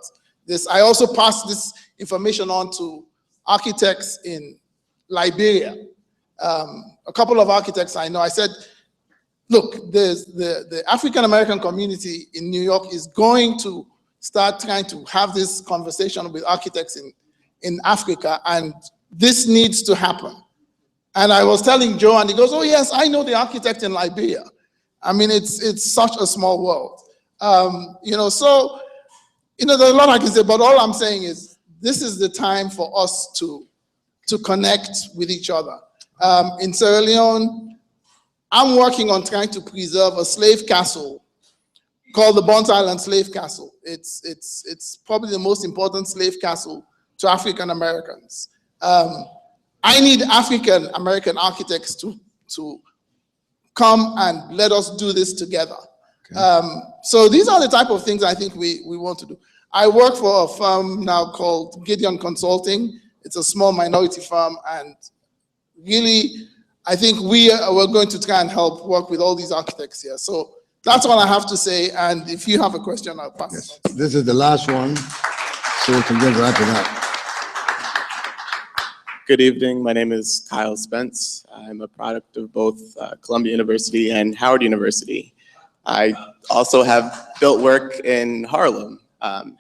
this. I also passed this information on to architects in Liberia. A couple of architects I know. I said, look, the African American community in New York is going to start trying to have this conversation with architects in Africa, and this needs to happen. And I was telling Joe, and he goes, oh yes, I know the architect in Liberia. I mean, it's such a small world. So there's a lot I can say, but all I'm saying is this is the time for us to connect with each other. In Sierra Leone, I'm working on trying to preserve a slave castle called the Bont Island Slave Castle. It's probably the most important slave castle to African Americans. I need African American architects to come and let us do this together. Okay. So these are the type of things I think we want to do. I work for a firm now called Gideon Consulting. It's a small minority firm, and really, I think we're going to try and help work with all these architects here. So that's all I have to say, and if you have a question, I'll pass it on. This is the last one, so we can just wrap it up. Good evening. My name is Kyle Spence. I'm a product of both Columbia University and Howard University. I also have built work in Harlem.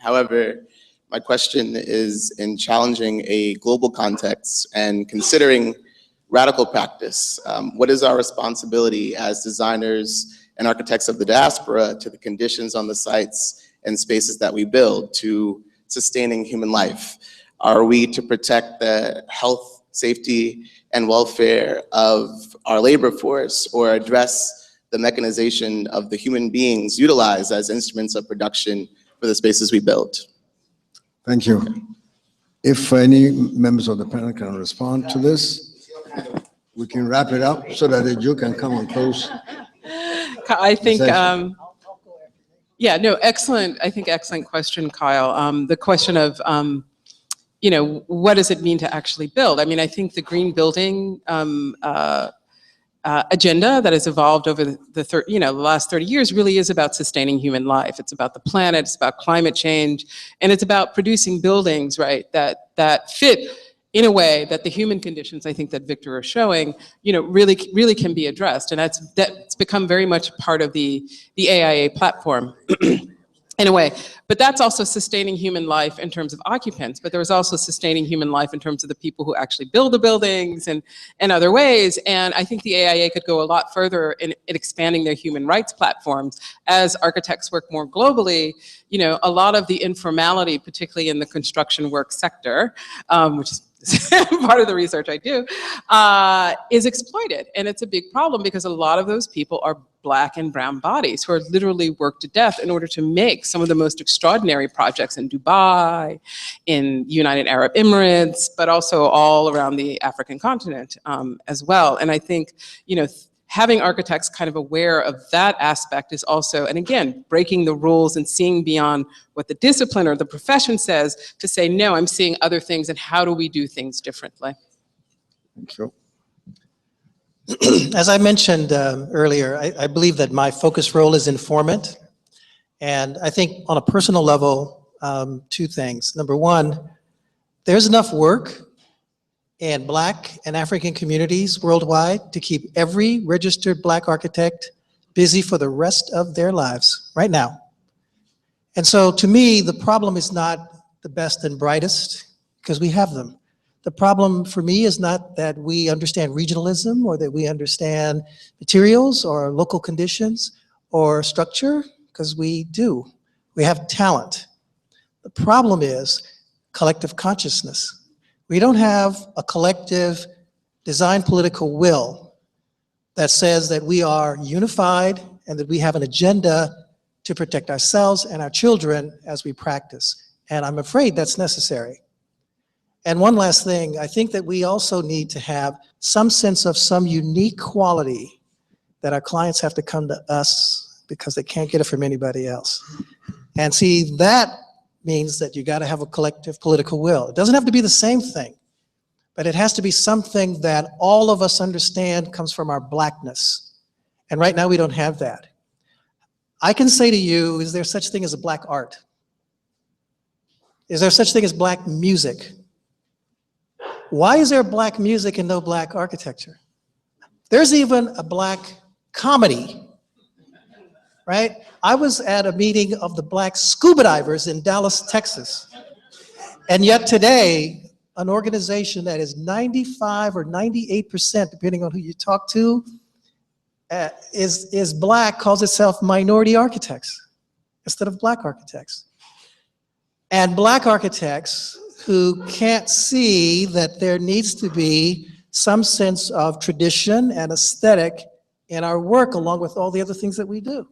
However, my question is in challenging a global context and considering radical practice. What is our responsibility as designers and architects of the diaspora to the conditions on the sites and spaces that we build to sustaining human life? Are we to protect the health, safety, and welfare of our labor force, or address the mechanization of the human beings utilized as instruments of production for the spaces we build? Thank you. If any members of the panel can respond to this, we can wrap it up so that the Jew can come and close. I think, yeah, no, excellent. I think excellent question, Kyle. The question of, you know, what does it mean to actually build? I mean, I think the green building agenda that has evolved over the last 30 years really is about sustaining human life. It's about the planet, it's about climate change, and it's about producing buildings, right, that fit in a way that the human conditions, I think, that Victor are showing, you know, really can be addressed. And that's become very much part of the AIA platform in a way. But that's also sustaining human life in terms of occupants, but there's also sustaining human life in terms of the people who actually build the buildings and other ways. And I think the AIA could go a lot further in expanding their human rights platforms. As architects work more globally, you know, a lot of the informality, particularly in the construction work sector, which is part of the research I do, is exploited. And it's a big problem because a lot of those people are Black and brown bodies who are literally worked to death in order to make some of the most extraordinary projects in Dubai, in United Arab Emirates, but also all around the African continent as well. And I think, you know, having architects kind of aware of that aspect is also, and again, breaking the rules and seeing beyond what the discipline or the profession says to say, no, I'm seeing other things, and how do we do things differently? Thank you. As I mentioned earlier, I believe that my focus role is informant. And I think on a personal level, two things. Number one, there's enough work in Black and African communities worldwide to keep every registered Black architect busy for the rest of their lives right now. And so to me, the problem is not the best and brightest, because we have them. The problem for me is not that we understand regionalism or that we understand materials or local conditions or structure, because we do. We have talent. The problem is collective consciousness. We don't have a collective design political will that says that we are unified and that we have an agenda to protect ourselves and our children as we practice. And I'm afraid that's necessary. And one last thing, I think that we also need to have some sense of some unique quality that our clients have to come to us because they can't get it from anybody else. And see, that means that you got to have a collective political will. It doesn't have to be the same thing, but it has to be something that all of us understand comes from our Blackness. And right now we don't have that. I can say to you, is there such thing as a Black art? Is there such thing as Black music? Why is there Black music and no Black architecture? There's even a Black comedy, right? I was at a meeting of the Black scuba divers in Dallas, Texas. And yet today, an organization that is 95 or 98%, depending on who you talk to, is Black, calls itself Minority Architects instead of Black architects. And Black architects who can't see that there needs to be some sense of tradition and aesthetic in our work along with all the other things that we do.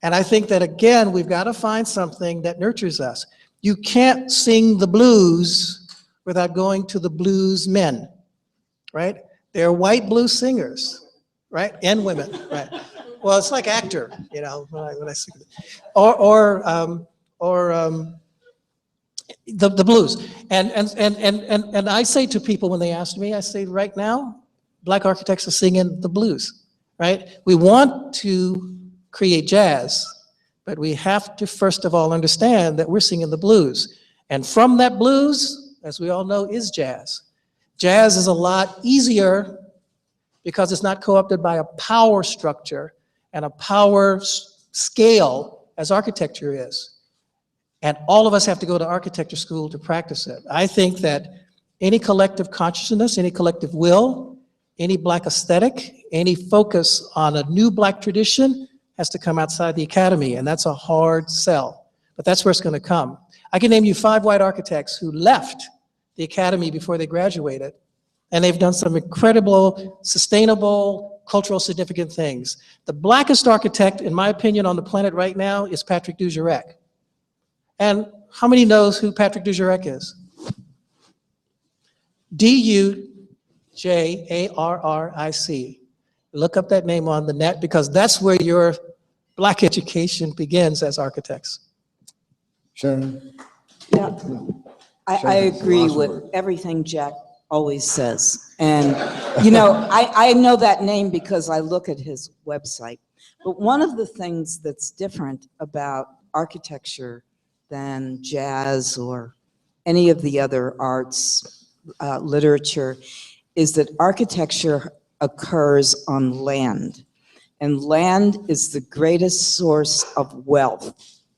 And I think that, again, we've got to find something that nurtures us. You can't sing the blues without going to the blues men, right? They're white blues singers, right? And women, right? Well, it's like actor, you know, when I sing. the blues. And I say to people when they ask me, I say right now, Black architects are singing the blues, right? We want to create jazz, but we have to first of all understand that we're singing the blues. And from that blues, as we all know, is jazz. Jazz is a lot easier because it's not co-opted by a power structure and a power scale as architecture is. And all of us have to go to architecture school to practice it. I think that any collective consciousness, any collective will, any Black aesthetic, any focus on a new Black tradition has to come outside the academy, and that's a hard sell, but that's where it's going to come. I can name you 5 white architects who left the academy before they graduated, and they've done some incredible, sustainable, cultural significant things. The Blackest architect, in my opinion, on the planet right now is Patrick Dujarric. And how many knows who Patrick Dujarric is? D-U-J-A-R-R-I-C. Look up that name on the net because that's where your Black education begins as architects. Sharon? Yeah, I agree with everything Jack always says. And, you know, I know that name because I look at his website. But one of the things that's different about architecture than jazz or any of the other arts, literature, is that architecture occurs on land. And land is the greatest source of wealth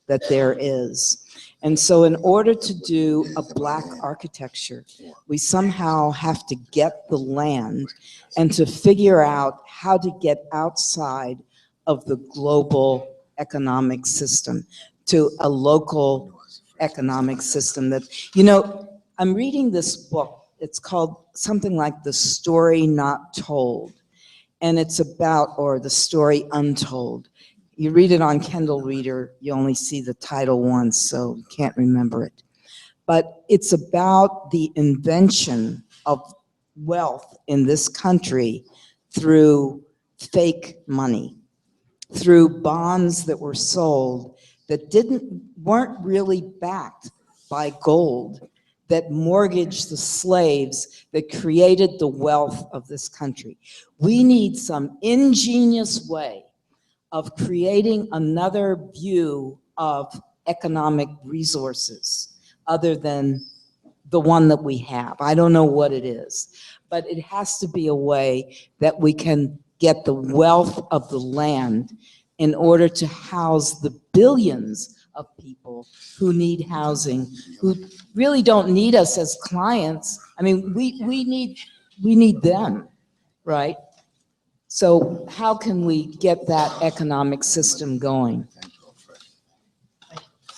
that there is. And so in order to do a Black architecture, we somehow have to get the land and to figure out how to get outside of the global economic system to a local economic system that, you know, I'm reading this book. It's called something like The Story Not Told. And it's about, or The Story Untold. You read it on Kindle Reader, you only see the title once, so you can't remember it. But it's about the invention of wealth in this country through fake money, through bonds that were sold that weren't really backed by gold, that mortgaged the slaves that created the wealth of this country. We need some ingenious way of creating another view of economic resources other than the one that we have. I don't know what it is, but it has to be a way that we can get the wealth of the land in order to house the billions of people who need housing, who really don't need us as clients. I mean, we need them, right? So how can we get that economic system going?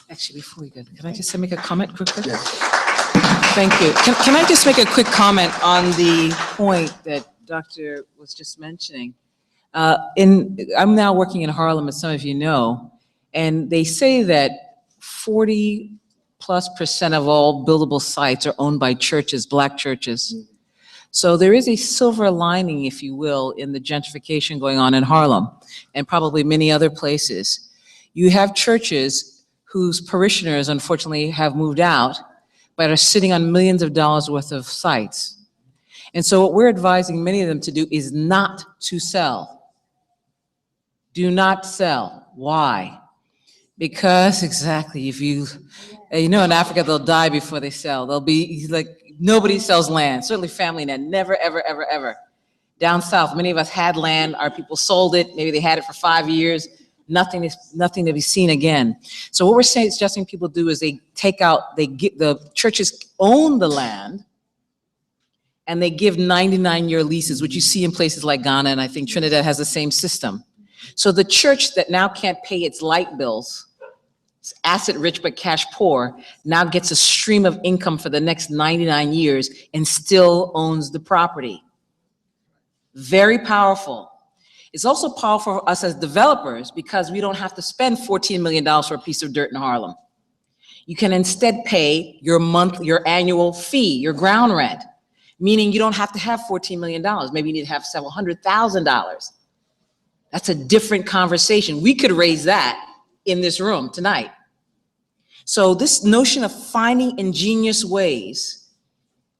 Actually, before we go, can I just make a comment quickly? Yes. Thank you. Can I just make a quick comment on the point that Dr. was just mentioning? I'm now working in Harlem, as some of you know, and they say that 40+% of all buildable sites are owned by churches, Black churches. So there is a silver lining, if you will, in the gentrification going on in Harlem and probably many other places. You have churches whose parishioners unfortunately have moved out, but are sitting on millions of dollars worth of sites. And so what we're advising many of them to do is not to sell. Do not sell. Why? Because exactly, if you know, in Africa, they'll die before they sell. They'll be like, nobody sells land, certainly family land, never, ever, ever, ever. Down south, many of us had land, our people sold it, maybe they had it for 5 years, nothing to be seen again. So what we're suggesting people do is the churches own the land, and they give 99-year leases, which you see in places like Ghana, and I think Trinidad has the same system. So the church that now can't pay its light bills, it's asset rich but cash poor, now gets a stream of income for the next 99 years and still owns the property. Very powerful. It's also powerful for us as developers because we don't have to spend $14 million for a piece of dirt in Harlem. You can instead pay your annual fee, your ground rent, meaning you don't have to have $14 million. Maybe you need to have several $100,000. That's a different conversation. We could raise that in this room tonight. So this notion of finding ingenious ways,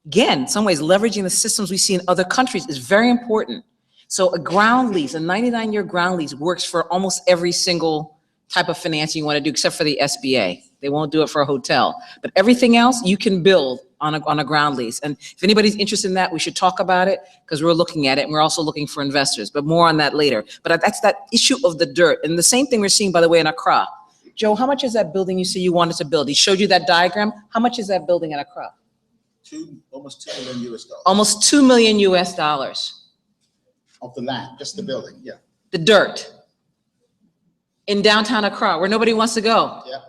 again, in some ways leveraging the systems we see in other countries is very important. So a ground lease, a 99-year ground lease works for almost every single type of financing you want to do, except for the SBA. They won't do it for a hotel. But everything else you can build on a ground lease. And if anybody's interested in that, we should talk about it because we're looking at it and we're also looking for investors, but more on that later. But that's that issue of the dirt. And the same thing we're seeing, by the way, in Accra. Joe, how much is that building you say you wanted to build? He showed you that diagram. How much is that building in Accra? Almost $2 million US. Almost $2 million US. Of the land, just the building, yeah. The dirt. In downtown Accra, where nobody wants to go. Yeah.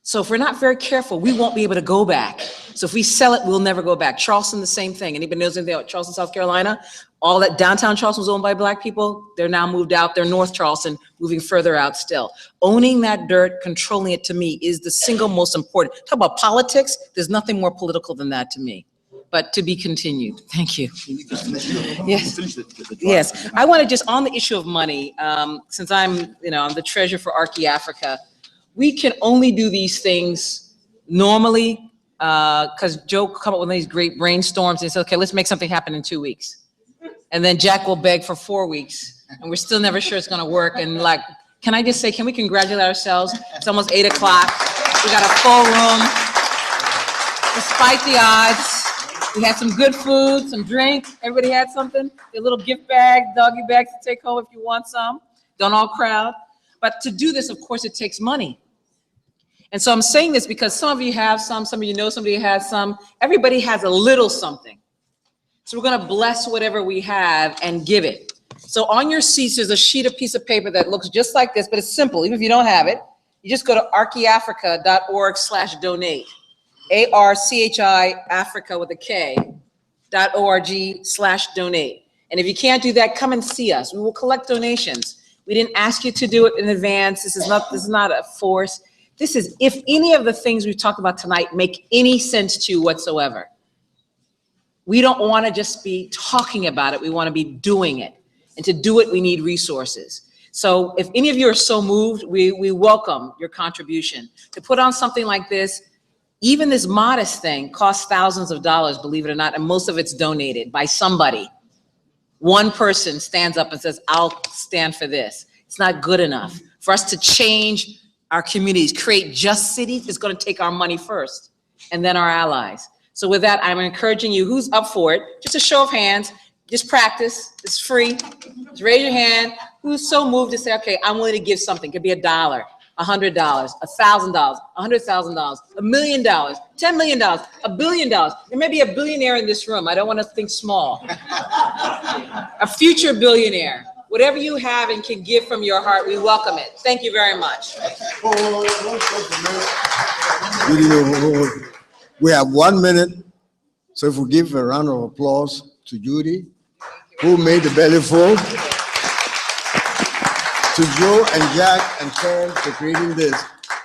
So if we're not very careful, we won't be able to go back. So if we sell it, we'll never go back. Charleston, the same thing. Anybody knows anything about Charleston, South Carolina? All that downtown Charleston was owned by Black people. They're now moved out. They're North Charleston, moving further out still. Owning that dirt, controlling it, to me, is the single most important. Talk about politics. There's nothing more political than that to me. But to be continued. Thank you. Yes. Yes. I want to just, on the issue of money, since I'm the treasurer for Archie Africa, we can only do these things normally because Joe come up with these great brainstorms and say, okay, let's make something happen in 2 weeks. And then Jack will beg for 4 weeks and we're still never sure it's going to work. And like, can I just say, can we congratulate ourselves? It's almost 8 o'clock. We got a full room. Despite the odds, we had some good food, some drink. Everybody had something. A little gift bag, doggy bags to take home if you want some. Don't all crowd. But to do this, of course, it takes money. And so I'm saying this because some of you have some of you know somebody who has some. Everybody has a little something. So we're going to bless whatever we have and give it. So on your seats, there's a piece of paper that looks just like this, but it's simple. Even if you don't have it, you just go to archiafrica.org/donate. ARCHI Africa with a K.org/donate. And if you can't do that, come and see us. We will collect donations. We didn't ask you to do it in advance. This is not a force. This is if any of the things we've talked about tonight make any sense to you whatsoever. We don't want to just be talking about it. We want to be doing it. And to do it, we need resources. So if any of you are so moved, we welcome your contribution. To put on something like this, even this modest thing costs thousands of dollars, believe it or not, and most of it's donated by somebody. One person stands up and says, I'll stand for this. It's not good enough. For us to change our communities, create just cities, it's going to take our money first, and then our allies. So with that, I'm encouraging you, who's up for it? Just a show of hands, just practice, it's free. Just raise your hand. Who's so moved to say, okay, I'm willing to give something. It could be $1, $100, $1,000, $100,000, $1 million, $10 million, $1 billion. There may be a billionaire in this room. I don't want to think small. A future billionaire. Whatever you have and can give from your heart, we welcome it. Thank you very much. We have 1 minute, so if we give a round of applause to Judy, who made the belly full, to Joe and Jack and Karen for creating this,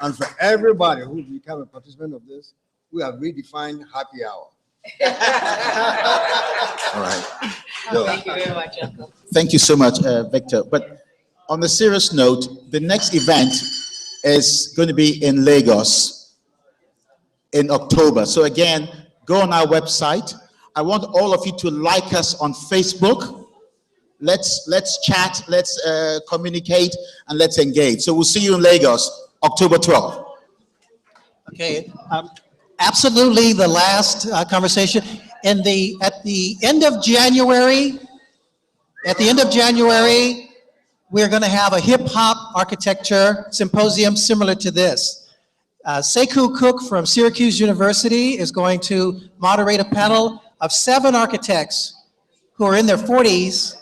and for everybody who become a participant of this, we have redefined happy hour. All right. Thank you very much, Uncle. Thank you so much, Victor. But on a serious note, the next event is going to be in Lagos in October. So again, go on our website. I want all of you to like us on Facebook. Let's chat, let's communicate, and let's engage. So we'll see you in Lagos, October 12th. Okay. Absolutely, the last conversation. At the end of January, we're going to have a hip hop architecture symposium similar to this. Sekou Cook from Syracuse University is going to moderate a panel of 7 architects who are in their 40s,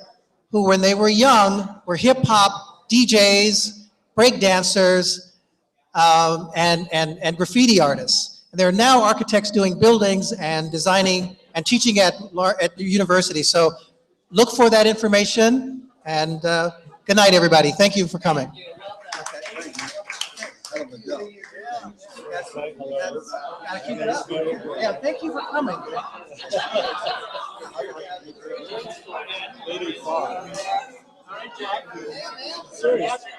who when they were young were hip hop DJs, break dancers, and graffiti artists. And they're now architects doing buildings and designing and teaching at the university. So look for that information, and good night, everybody. Thank you for coming. Yeah, thank you for coming. Seriously.